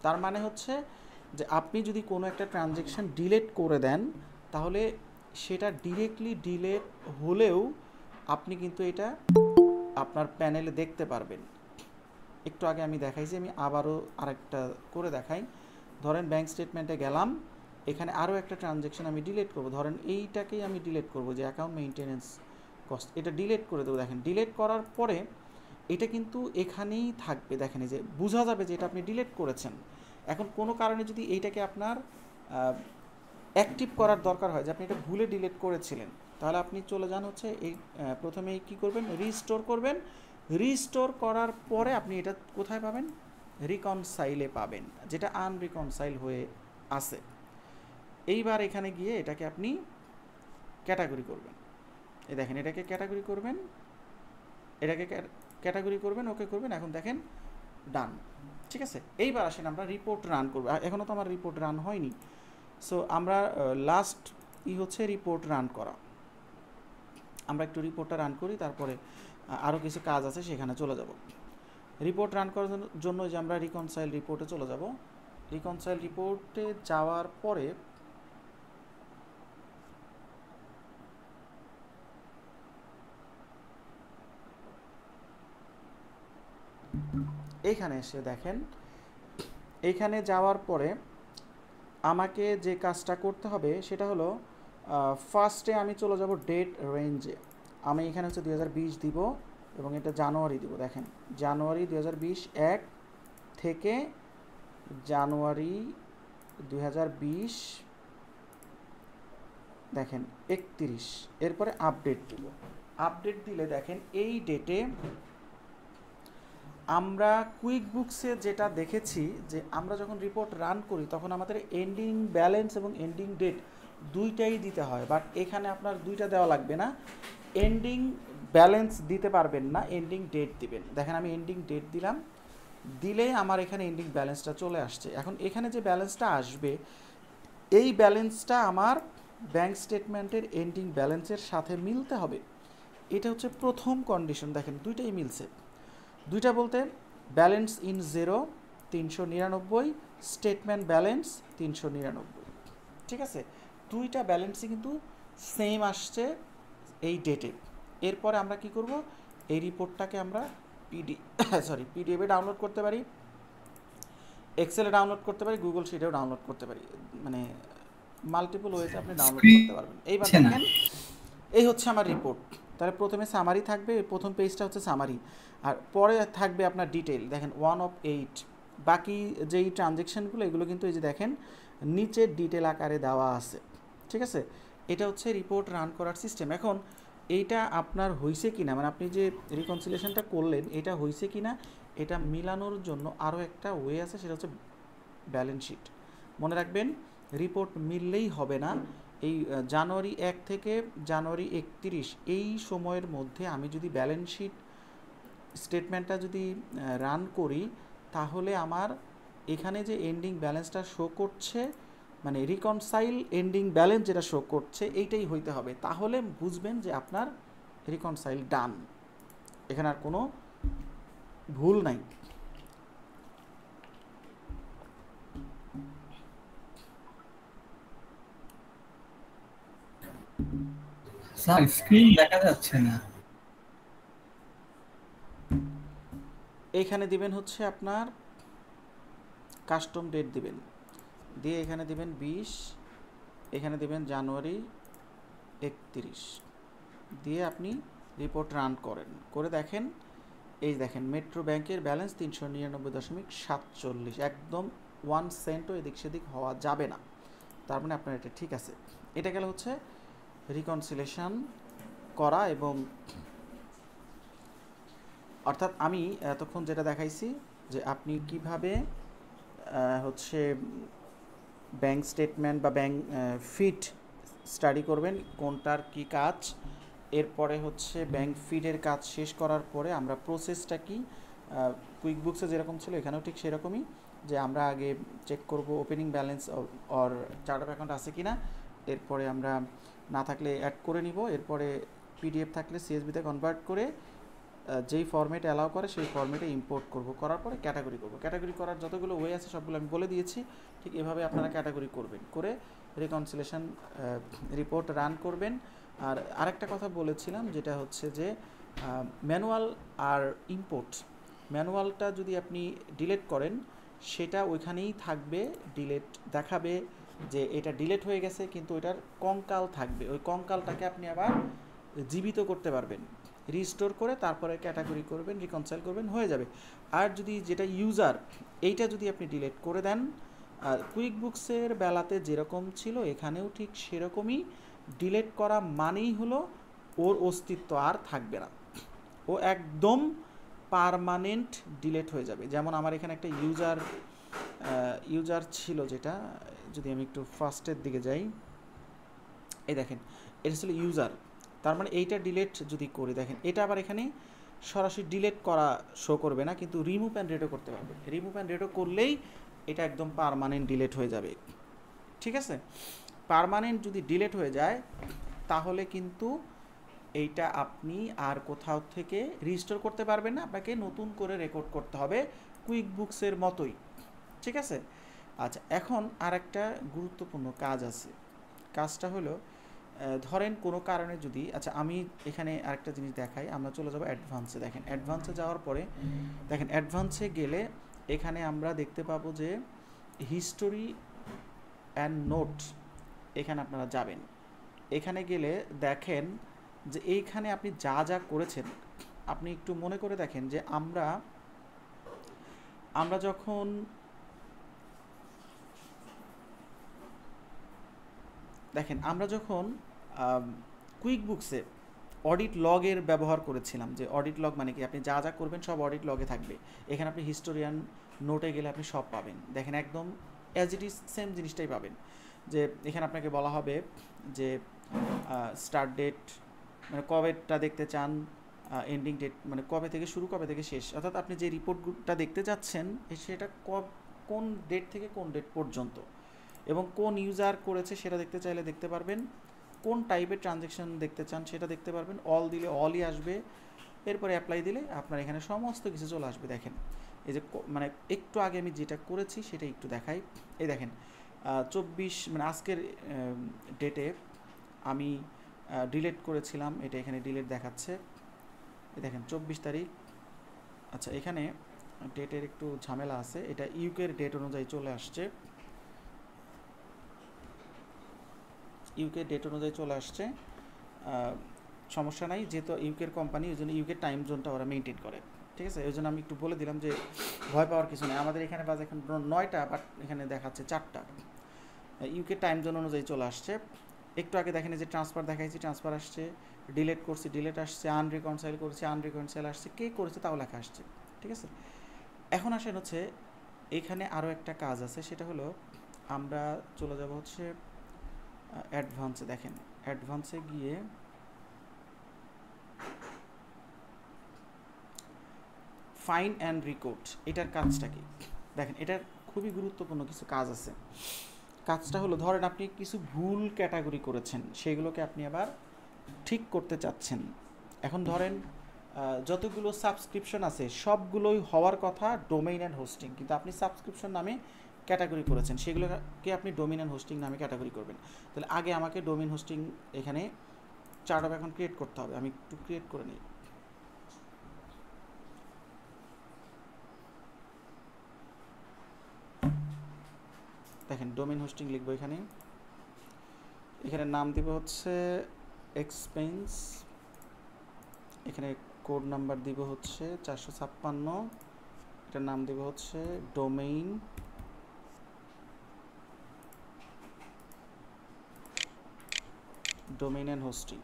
তার মানে হচ্ছে যে আপনি যদি কোনো একটা ট্রানজ্যাকশন ডিলিট করে দেন তাহলে সেটা ডিরেক্টলি ডিলিট হলেও আপনি কিন্তু এটা আপনার প্যানেলে দেখতে পারবেন। একটু আগে আমি দেখাইছি, আমি আবারও আরেকটা করে দেখাই। ধরেন ব্যাঙ্ক স্টেটমেন্টে গেলাম, এখানে আরও একটা ট্রানজ্যাকশন আমি ডিলিট করব, ধরেন এইটাকেই আমি ডিলিট করব যে অ্যাকাউন্ট মেইনটেনেন্স কস্ট, এটা ডিলিট করে দেবো। দেখেন ডিলিট করার পরে এটা কিন্তু এখানেই থাকবে, দেখেন এই যে বোঝা যাবে যে এটা আপনি ডিলিট করেছেন। এখন কোনো কারণে যদি এইটাকে আপনার অ্যাক্টিভ করার দরকার হয় যে আপনি এটা ভুলে ডিলিট করেছিলেন, তাহলে আপনি চলে যান হচ্ছে এই প্রথমেই কী করবেন, রিস্টোর করবেন। রিস্টোর করার পরে আপনি এটা কোথায় পাবেন? রিকনসাইলে পাবেন, যেটা আনরিকনসাইল হয়ে আছে। এইবার এখানে গিয়ে এটাকে আপনি ক্যাটাগরি করবেন, এই দেখেন এটাকে ক্যাটাগরি করবেন, এটাকে ক্যাটাগরি করবেন, ওকে করবেন। এখন দেখেন ডান, ঠিক আছে। এইবার আসেন আমরা রিপোর্ট রান করবো। এখনও তো আমার রিপোর্ট রান হয়নি, সো আমরা লাস্ট হচ্ছে রিপোর্ট রান করা। আমরা একটু রিপোর্টটা রান করি, তারপরে আরও কিছু কাজ আছে সেখানে চলে যাব। রিপোর্ট রান করার জন্য যে আমরা রিকনসাইল রিপোর্টে চলে যাব। রিকনসাইল রিপোর্টে যাওয়ার পরে এইখানে এসে দেখেন, এইখানে যাওয়ার পরে আমাকে যে কাজটা করতে হবে সেটা হলো ফার্স্টে আমি চলে যাব ডেট রেঞ্জে। আমি এখানে হচ্ছে 2020 দিব এবং এটা জানুয়ারি দিব। দেখেন জানুয়ারি 2020 1 থেকে জানুয়ারি 2020 দেখেন 31, এরপরে আপডেট দিব। আপডেট দিলে দেখেন এই ডেটে আমরা কুইক বুকসে যেটা দেখেছি যে আমরা যখন রিপোর্ট রান করি তখন আমাদের এন্ডিং ব্যালেন্স এবং এন্ডিং ডেট দুইটাই দিতে হয়, বাট এখানে আপনার দুইটা দেওয়া লাগবে না। এন্ডিং ব্যালেন্স দিতে পারবেন না, এন্ডিং ডেট দিবেন। দেখেন আমি এন্ডিং ডেট দিলাম, দিলে আমার এখানে এন্ডিং ব্যালেন্সটা চলে আসছে। এখন এখানে যে ব্যালেন্সটা আসবে এই ব্যালেন্সটা আমার ব্যাঙ্ক স্টেটমেন্টের এন্ডিং ব্যালেন্সের সাথে মিলতে হবে। এটা হচ্ছে প্রথম কন্ডিশন। দেখেন দুইটাই মিলছে। দুইটা বলতে balance in zero 399, statement balance 399, ঠিক আছে। দুইটা ব্যালেন্সই কিন্তু সেম আসছে এই ডেটে। এরপরে আমরা কি করব, এই রিপোর্টটাকে আমরা পিডিএফে ডাউনলোড করতে পারি, এক্সেলে ডাউনলোড করতে পারি, গুগল শিটেও ডাউনলোড করতে পারি, মানে মাল্টিপল ওয়েতে আপনি ডাউনলোড করতে পারবেন। এইবার দেখেন এই হচ্ছে আমার রিপোর্ট। তাহলে প্রথমে সামারি থাকবে, প্রথম পেজটা হচ্ছে সামারি, আর পরে থাকবে আপনার ডিটেল। দেখেন 1 of 8, বাকি যেই ট্রানজ্যাকশানগুলো এগুলো কিন্তু এই যে দেখেন নিচের ডিটেল আকারে দেওয়া আছে, ঠিক আছে। এটা হচ্ছে রিপোর্ট রান করার সিস্টেম। এখন এইটা আপনার হয়েছে কিনা, মানে আপনি যে রিকনসিলিয়েশনটা করলেন এটা হয়েছে কিনা এটা মিলানোর জন্য আরও একটা ওয়ে আছে, সেটা হচ্ছে ব্যালেন্স শিট। মনে রাখবেন রিপোর্ট মিললেই হবে না। এই জানুয়ারি 1 থেকে জানুয়ারি 31 এই সময়ের মধ্যে আমি যদি ব্যালেন্স শিট স্টেটমেন্টটা যদি রান করি তাহলে আমার এখানে যে এন্ডিং ব্যালেন্সটা শো করছে, মানে রিকনসাইল এন্ডিং ব্যালেন্স যেটা শো করছে এইটাই হইতে হবে, তাহলে বুঝবেন যে আপনার রিকনসাইল ডান, এখানে আর কোনো ভুল নাই। স্যার স্ক্রিন দেখা যাচ্ছে না। এইখানে দিবেন হচ্ছে আপনার কাস্টম ডেট দিবেন, দিয়ে এখানে দিবেন 20, এখানে দিবেন জানুয়ারি 31, দিয়ে আপনি রিপোর্ট রান করেন, করে দেখেন এই দেখেন মেট্রো ব্যাংকের ব্যালেন্স 399.47, একদম 1 সেন্টও এদিক সেদিক হওয়া যাবে না। তার মানে আপনার এটা ঠিক আছে। এটা গেল হচ্ছে রিকনসিলেশন করা, এবং অর্থাৎ আমি এতক্ষণ যেটা দেখাইছি যে আপনি কিভাবে হচ্ছে ব্যাংক স্টেটমেন্ট বা ব্যাংক ফিট স্টাডি করবেন, কোনটার কি কাজ, এরপরে হচ্ছে ব্যাংক ফিডের কাজ শেষ করার পরে আমরা প্রসেসটা কি, কুইক বুকসে যেরকম ছিল এখানেও ঠিক সেরকমই, যে আমরা আগে চেক করব opening balance or chart of account আছে কি না, এরপরে আমরা না থাকলে অ্যাড করে নিব, এরপরে পিডিএফ থাকলে সিএসবিতে কনভার্ট করে যেই ফরম্যাটে অ্যালাউ করে সেই ফরম্যাটে ইম্পোর্ট করব, করার পরে ক্যাটাগরি করব। ক্যাটাগরি করার যতগুলো ওয়ে আছে সবগুলো আমি বলে দিয়েছি, ঠিক এভাবে আপনারা ক্যাটাগরি করবেন, করে রিকনসিলেশন রিপোর্ট রান করবেন। আর আরেকটা কথা বলেছিলাম যেটা হচ্ছে যে ম্যানুয়াল আর ইম্পোর্ট, ম্যানুয়ালটা যদি আপনি ডিলিট করেন সেটা ওইখানেই থাকবে, ডিলিট দেখাবে যে এটা ডিলিট হয়ে গেছে, কিন্তু ওইটার কঙ্কাল থাকবে, ওই কঙ্কালটাকে আপনি আবার জীবিত করতে পারবেন, রিস্টোর করে তারপরে ক্যাটাগরি করবেন, রিকনসাইল করবেন, হয়ে যাবে। আর যদি যেটা ইউজার এইটা যদি আপনি ডিলিট করে দেন, কুইক বুকসের বেলাতে যেরকম ছিল এখানেও ঠিক সেরকমই, ডিলিট করা মানেই হলো ওর অস্তিত্ব আর থাকবে না, ও একদম পার্মানেন্ট ডিলিট হয়ে যাবে। যেমন আমার এখানে একটা ইউজার ছিল, যেটা যদি আমি একটু ফার্স্টের দিকে যাই, এই দেখেন এটা ছিল ইউজার, তার মানে এইটা ডিলিট যদি করি, দেখেন এটা আবার এখানে সরাসরি ডিলিট করা শো করবে না, কিন্তু রিমুভ অ্যান্ড রেটো করতে পারবে, রিমুভ অ্যান্ড রেটো করলেই এটা একদম পার্মানেন্ট ডিলিট হয়ে যাবে। ঠিক আছে, পার্মানেন্ট যদি ডিলিট হয়ে যায় তাহলে কিন্তু এইটা আপনি আর কোথাও থেকে রিস্টোর করতে পারবেন না, আপনাকে নতুন করে রেকর্ড করতে হবে কুইক বুকসের মতোই। ঠিক আছে, আচ্ছা এখন আর একটা গুরুত্বপূর্ণ কাজ আছে, কাজটা হলো ধরেন কোনো কারণে যদি, আচ্ছা আমি এখানে আরেকটা জিনিস দেখাই, আমরা চলে যাব অ্যাডভান্সে। দেখেন অ্যাডভান্সে যাওয়ার পরে দেখেন অ্যাডভান্সে গেলে এখানে আমরা দেখতে পাবো যে হিস্টোরি অ্যান্ড নোট, এখানে আপনারা যাবেন, এখানে গেলে দেখেন যে এইখানে আপনি যা যা করেছেন আপনি একটু মনে করে দেখেন যে আমরা যখন দেখেন আমরা যখন কুইক বুকসে অডিট লগের ব্যবহার করেছিলাম, যে অডিট লগ মানে কি, আপনি যা যা করবেন সব অডিট লগে থাকবে, এখানে আপনি হিস্টোরিয়ান নোটে গেলে আপনি সব পাবেন, দেখেন একদম অ্যাজ ইট ইজ সেম জিনিসটাই পাবেন। যে এখানে আপনাকে বলা হবে যে স্টার্ট ডেট মানে কবেটা দেখতে চান, এন্ডিং ডেট মানে কবে থেকে শুরু কবে থেকে শেষ, অর্থাৎ আপনি যে রিপোর্টটা দেখতে যাচ্ছেন সেটা কোন ডেট থেকে কোন ডেট পর্যন্ত, এবং কোন ইউজার করেছে সেটা দেখতে চাইলে দেখতে পারবেন, কোন টাইপের ট্রানজ্যাকশন দেখতে চান সেটা দেখতে পারবেন, অল দিলে অলই আসবে, এরপরে অ্যাপ্লাই দিলে আপনার এখানে সমস্ত কিছু চলে আসবে। দেখেন এই যে মানে একটু আগে আমি যেটা করেছি সেটা একটু দেখাই, এই দেখেন 24 মানে আজকের ডেটে আমি ডিলিট করেছিলাম, এটা এখানে ডিলিট দেখাচ্ছে, এই দেখেন 24 তারিখ। আচ্ছা এখানে ডেটের একটু ঝামেলা আছে, এটা ইউকের ডেট অনুযায়ী চলে আসছে, ইউকের ডেট অনুযায়ী চলে আসছে, সমস্যা নাই, যেহেতু ইউকের কোম্পানি ওই জন্য ইউকের টাইম জোনটা ওরা মেনটেন করে। ঠিক আছে, ওই জন্য আমি একটু বলে দিলাম যে ভয় পাওয়ার কিছু নেই, আমাদের এখানে বাজে এখন 9টা, বাট এখানে দেখাচ্ছে 4টা, ইউকের টাইম জোন অনুযায়ী চলে আসছে। একটু আগে দেখেন যে ট্রান্সফার দেখাইছি, ট্রান্সফার আসছে, ডিলিট করছি ডিলিট আসছে, আনরিকনসাইল করছি আনরিকনসাইল আসছে, কে করেছে তাও লেখা আসছে। ঠিক আছে, এখন আসেন হচ্ছে এখানে আরও একটা কাজ আছে, সেটা হলো আমরা চলে যাব হচ্ছে অ্যাডভান্সে। দেখেন অ্যাডভান্সে গিয়ে ফাইন অ্যান্ড রিকোড, এটার কাজটা কি দেখেন, এটার খুবই গুরুত্বপূর্ণ কিছু কাজ আছে। কাজটা হলো ধরেন আপনি কিছু ভুল ক্যাটাগরি করেছেন, সেগুলোকে আপনি আবার ঠিক করতে চাচ্ছেন। এখন ধরেন যতগুলো সাবস্ক্রিপশন আছে সবগুলোই হওয়ার কথা ডোমেইন অ্যান্ড হোস্টিং, কিন্তু আপনি সাবস্ক্রিপশন নামে ক্যাটাগরি করেছেন, সেগুলোকে আপনি ডোমেইন অ্যান্ড হোস্টিং নামে ক্যাটাগরি করবেন। তাহলে আগে আমাকে ডোমেইন হোস্টিং এখানে চার্ট অফ অ্যাকাউন্ট ক্রিয়েট করতে হবে। আমি একটু ক্রিয়েট করে নিই। দেখেন ডোমেইন হোস্টিং লিখবো এখানে, এখানে নাম দিব হচ্ছে এক্সপেন্স, এখানে কোড নাম্বার দিব হচ্ছে 456, এটার নাম দিব হচ্ছে ডোমেইন অ্যান্ড হোস্টিং।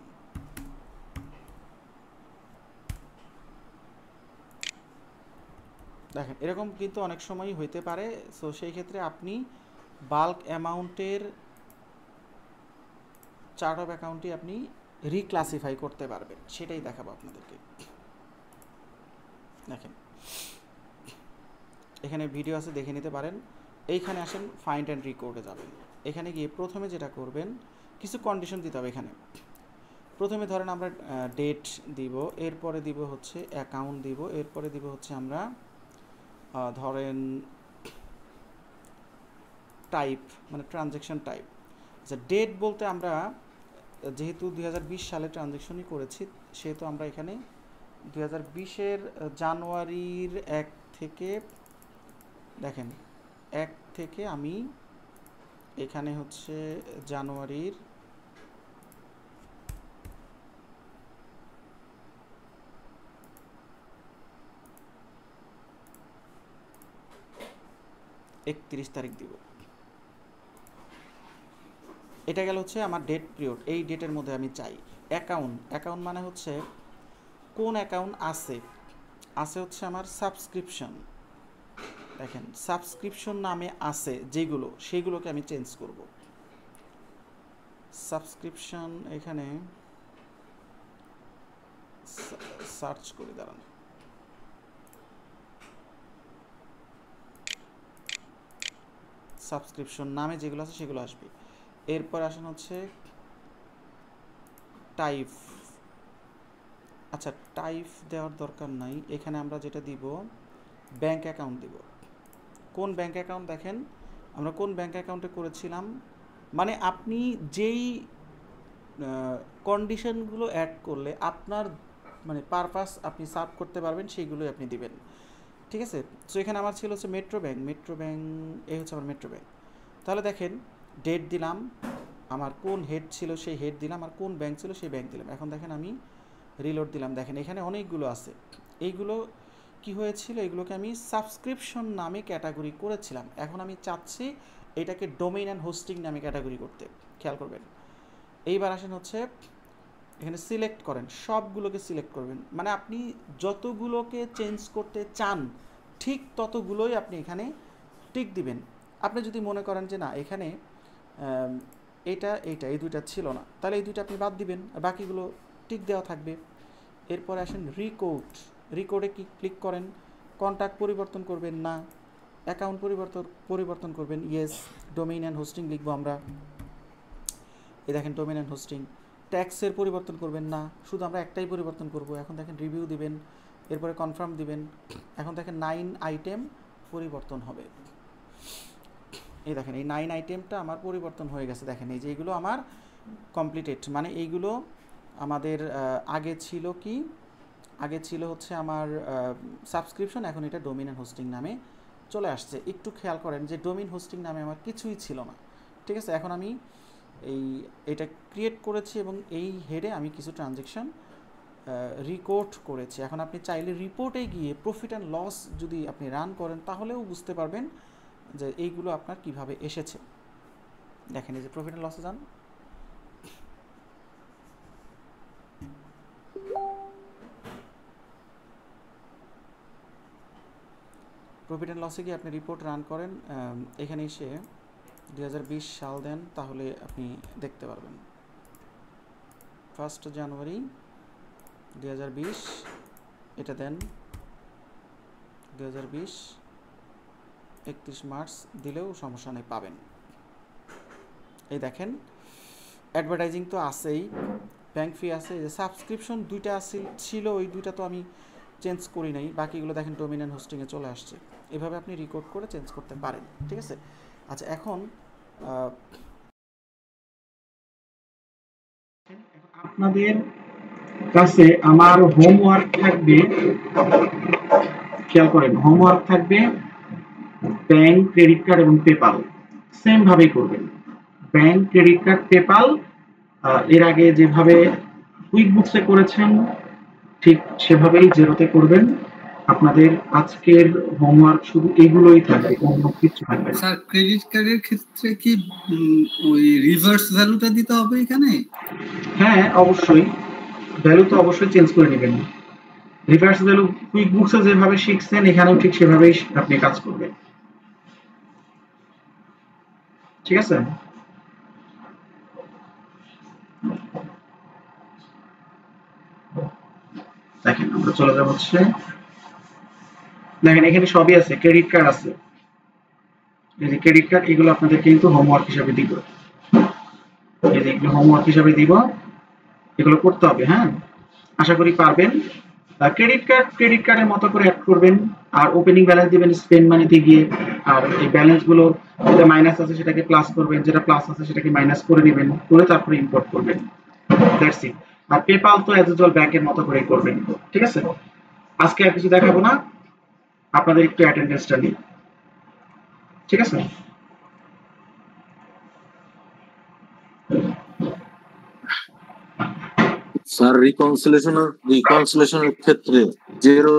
দেখেন এরকম কিন্তু অনেক সময়ই হইতে পারে। সো সেই ক্ষেত্রে আপনি বাল্ক অ্যামাউন্টের চার্ট অফ অ্যাকাউন্টটি আপনি রিক্লাসিফাই করতে পারবেন, সেটাই দেখাবো আপনাদেরকে। দেখেন এখানে ভিডিও আছে, দেখে নিতে পারেন। এইখানে আসেন ফাইন্ড অ্যান্ড রিকোডে যাবেন। এখানে গিয়ে প্রথমে যেটা করবেন, কিছু কন্ডিশন দিতে হবে এখানে। প্রথমে ধরেন আমরা ডেট দিব, এরপরে দিব হচ্ছে অ্যাকাউন্ট দিব, এরপরে দিব হচ্ছে আমরা ধরেন টাইপ, মানে ট্রানজ্যাকশন টাইপ। আচ্ছা ডেট বলতে আমরা যেহেতু 2020 সালে ট্রানজ্যাকশনই করেছি, সেহেতু আমরা এখানে 2020-এর জানুয়ারির 1 থেকে, দেখেন 1 থেকে আমি এখানে হচ্ছে জানুয়ারির একত্রিশ তারিখ দিব। এটা গেল হচ্ছে আমার ডেট পিরিয়ড, এই ডেটের মধ্যে আমি চাই। অ্যাকাউন্ট মানে হচ্ছে কোন অ্যাকাউন্ট আছে হচ্ছে আমার সাবস্ক্রিপশন। দেখেন সাবস্ক্রিপশন নামে আছে যেগুলো, সেইগুলোকে আমি চেঞ্জ করব। সাবস্ক্রিপশন এখানে সার্চ করে দাঁড়ান, সাবস্ক্রিপশন নামে যেগুলো আছে সেগুলো আসবে। এরপর আসেন হচ্ছে টাইপ। আচ্ছা টাইপ দেওয়ার দরকার নাই, এখানে আমরা যেটা দিব ব্যাংক অ্যাকাউন্ট দিব। কোন ব্যাংক অ্যাকাউন্ট, দেখেন আমরা কোন ব্যাংক অ্যাকাউন্টে করেছিলাম, মানে আপনি যেই কন্ডিশনগুলো অ্যাড করলে আপনার মানে পারপাস আপনি সার্ভ করতে পারবেন, সেইগুলোই আপনি দিবেন, ঠিক আছে। সো এখানে আমার ছিল হচ্ছে মেট্রো ব্যাংক, এই হচ্ছে আমার মেট্রো ব্যাংক। তাহলে দেখেন ডেট দিলাম, আমার কোন হেড ছিল সেই হেড দিলাম, আর কোন ব্যাংক ছিল সেই ব্যাংক দিলাম। এখন দেখেন আমি রিলোড দিলাম, দেখেন এখানে অনেকগুলো আছে। এইগুলো কি হয়েছিল, এগুলোকে আমি সাবস্ক্রিপশন নামে ক্যাটাগরি করেছিলাম, এখন আমি চাচ্ছি এটাকে ডোমেইন অ্যান্ড হোস্টিং নামে ক্যাটাগরি করতে। খেয়াল করবেন। এইবার আসেন হচ্ছে এখানে সিলেক্ট করেন, সবগুলোকে সিলেক্ট করবেন, মানে আপনি যতগুলোকে চেঞ্জ করতে চান ঠিক ততগুলোই আপনি এখানে টিক দিবেন। আপনি যদি মনে করেন যে না এখানে এই দুইটা ছিল না, তাহলে এই দুইটা আপনি বাদ দিবেন, আর বাকিগুলো টিক দেওয়া থাকবে। এরপর আসেন রিকোডে ক্লিক করেন। কন্ট্যাক্ট পরিবর্তন করবেন না, অ্যাকাউন্ট পরিবর্তন করবেন ইয়েস। ডোমেইন অ্যান্ড হোস্টিং লিখবো আমরা, এই দেখেন ডোমেইন অ্যান্ড হোস্টিং। ট্যাক্সের পরিবর্তন করবেন না, শুধু আমরা একটাই পরিবর্তন করব। এখন দেখেন রিভিউ দিবেন, এরপরে কনফার্ম দিবেন। এখন দেখেন 9 আইটেম পরিবর্তন হবে। এই দেখেন এই 9 আইটেমটা আমার পরিবর্তন হয়ে গেছে। দেখেন এই যে এইগুলো আমার কমপ্লিটেড, মানে এইগুলো আমাদের আগে ছিল হচ্ছে আমার সাবস্ক্রিপশন, এখন এটা ডোমেইন অ্যান্ড হোস্টিং নামে চলে আসছে। একটু খেয়াল করেন যে ডোমেইন হোস্টিং নামে আমার কিছুই ছিল না, ঠিক আছে। এখন আমি এটা ক্রিয়েট করেছি এবং এই হেডে আমি কিছু ট্রানজ্যাকশন রিপোর্ট করেছি। এখন আপনি চাইলে রিপোর্টে গিয়ে প্রফিট অ্যান্ড লস যদি আপনি রান করেন তাহলেও বুঝতে পারবেন যে এইগুলো আপনার কিভাবে এসেছে। দেখেন এই যে প্রফিট অ্যান্ড লসে যান, প্রফিট অ্যান্ড লসে গিয়ে আপনি রিপোর্ট রান করেন, এখানে এসে 2020 সাল দেন, তাহলে আপনি দেখতে পারবেন। 1 জানুয়ারি 2020 এটা দেন, 2020 31 মার্চ দিলেও সমস্যা নেই, পাবেন। এই দেখেন অ্যাডভার্টাইজিং তো আছেই, ব্যাংক ফি আছে, যে সাবস্ক্রিপশন দুইটা ছিল, ওই দুইটা তো আমি চেঞ্জ করি নাই, বাকিগুলো দেখেন ডোমেইন অ্যান্ড হোস্টিংয়ে চলে আসছে। এভাবে আপনি রেকর্ড করে চেঞ্জ করতে পারেন, ঠিক আছে। আচ্ছা এখন আপনাদের কাছে আমার হোমওয়ার্ক থাকবে, খেয়াল করেন, হোমওয়ার্ক থাকবে ব্যাংক, ক্রেডিট কার্ড এবং পেপাল। সেম ভাবেই করবেন, ব্যাংক, ক্রেডিট কার্ড, পেপাল এর আগে যেভাবে কুইক বুকসে করেছেন ঠিক সেভাবেই জেরোতে করবেন। আপনাদের আজকের হোমওয়ার্ক শুধু এগুলোই থাকবে, অন্য কিছু থাকবে না। স্যার ক্রেডিট কার্ডের ক্ষেত্রে কি ওই রিভার্স ভ্যালুটা দিতে হবে এখানে? হ্যাঁ অবশ্যই, ভ্যালু তো অবশ্যই চেঞ্জ করে নেবেন। রিভার্স ভ্যালু কুইক বুকসে যেভাবে শিখছেন এখানেও ঠিক সেভাবেই আপনি কাজ করবেন, ঠিক আছে? দেখেন আমরা চলে যাব হচ্ছে, দেখেন এখানে সবই আছে, ক্রেডিট কার্ড আছে, এই যে ক্রেডিট কার্ড, এগুলো আপনাদের কিন্তু হোমওয়ার্ক হিসাবে দিব, এই যে এগুলো হোমওয়ার্ক হিসাবে দিব, এগুলো করতে হবে। হ্যাঁ, আশা করি পারবেন। ক্রেডিট কার্ডের মতো করে অ্যাড করবেন, আর ওপেনিং ব্যালেন্স দিবেন স্পেন্ড মানিতে গিয়ে, আর এই ব্যালেন্স গুলো যেটা মাইনাস আছে সেটাকে প্লাস করবেন, যেটা প্লাস আছে সেটাকে মাইনাস করে নেবেন, করে তারপরে ইম্পোর্ট করবেন, দ্যাটস ইট। আর পেপাল তো অ্যাজ ইউজুয়াল ব্যাংকের মতো করে করবেন, ঠিক আছে? আজকে আর কিছু দেখাবো না, আপনাদের একটু অ্যাটেন্ডেন্সটা নিই, ঠিক আছে? স্যার রিকনসিলেশনের ক্ষেত্রে 0